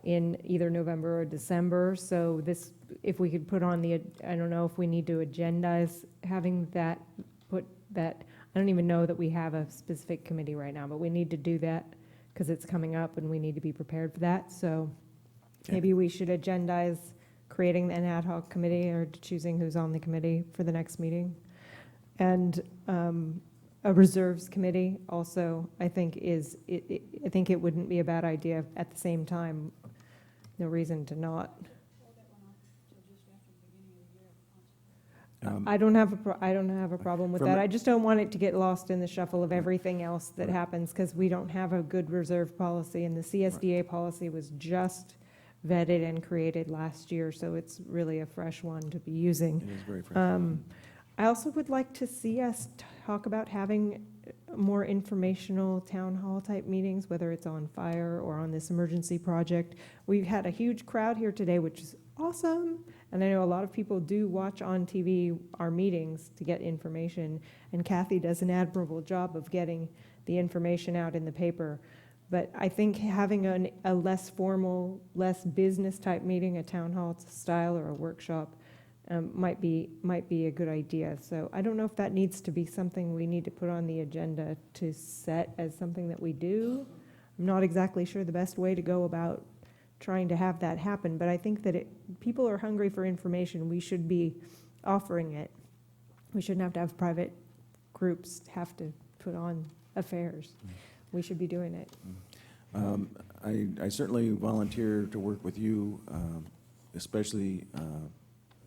in either November or December. So this, if we could put on the, I don't know if we need to agendize having that, put that, I don't even know that we have a specific committee right now, but we need to do that because it's coming up and we need to be prepared for that. So maybe we should agendize creating an ad hoc committee or choosing who's on the committee for the next meeting. And a reserves committee also, I think I think it wouldn't be a bad idea at the same time. No reason to not. I don't have a problem with From that. a- I just don't want it to get lost in the shuffle of everything else that happens, because we don't have a good reserve policy, and the CSDA policy was just vetted and created last year, so it's really a fresh one to be using. It is very fresh. I also would like to see us talk about having more informational town hall type meetings, whether it's on fire or on this emergency project. We've had a huge crowd here today, which is awesome. And I know a lot of people do watch on TV our meetings to get information. And Kathy does an admirable job of getting the information out in the paper. But I think having a less formal, less business type meeting, a town hall style or a workshop, might be a good idea. So I don't know if that needs to be something we need to put on the agenda to set as something that we do. I'm not exactly sure the best way to go about trying to have that happen, but I think that people are hungry for information. We should be offering it. We shouldn't have to have private groups have to put on affairs. We should be doing it. I certainly volunteer to work with you, especially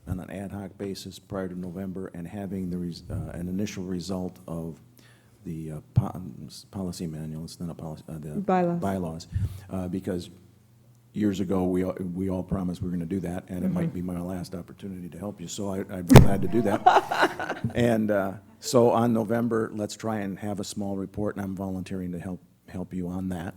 on an ad hoc basis prior to November, and having an initial result of the policy manual. It's not a policy, the bylaws, because years ago we all promised we were going to do that, and it might be my last opportunity to help you. So I'd be glad to do that. And so on November, let's try and have a small report, and I'm volunteering to help you on that.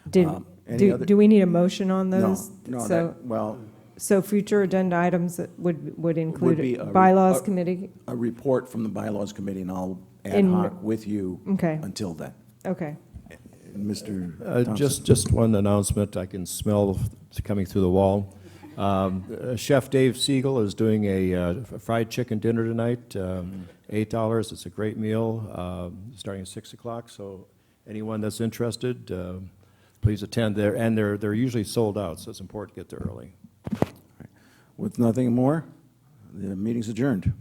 Do we need a motion on those? No. So future agenda items that would include be a bylaws committee? A report from the bylaws committee, and I'll ad hoc with you until then. Okay. Mr. Thompson. Just one announcement. I can smell coming through the wall. Chef Dave Siegel is doing a fried chicken dinner tonight, $8. It's a great meal, starting at 6 o'clock. So anyone that's interested, please attend there. And they're usually sold out, so it's important to get there early. With nothing more, the meeting's adjourned.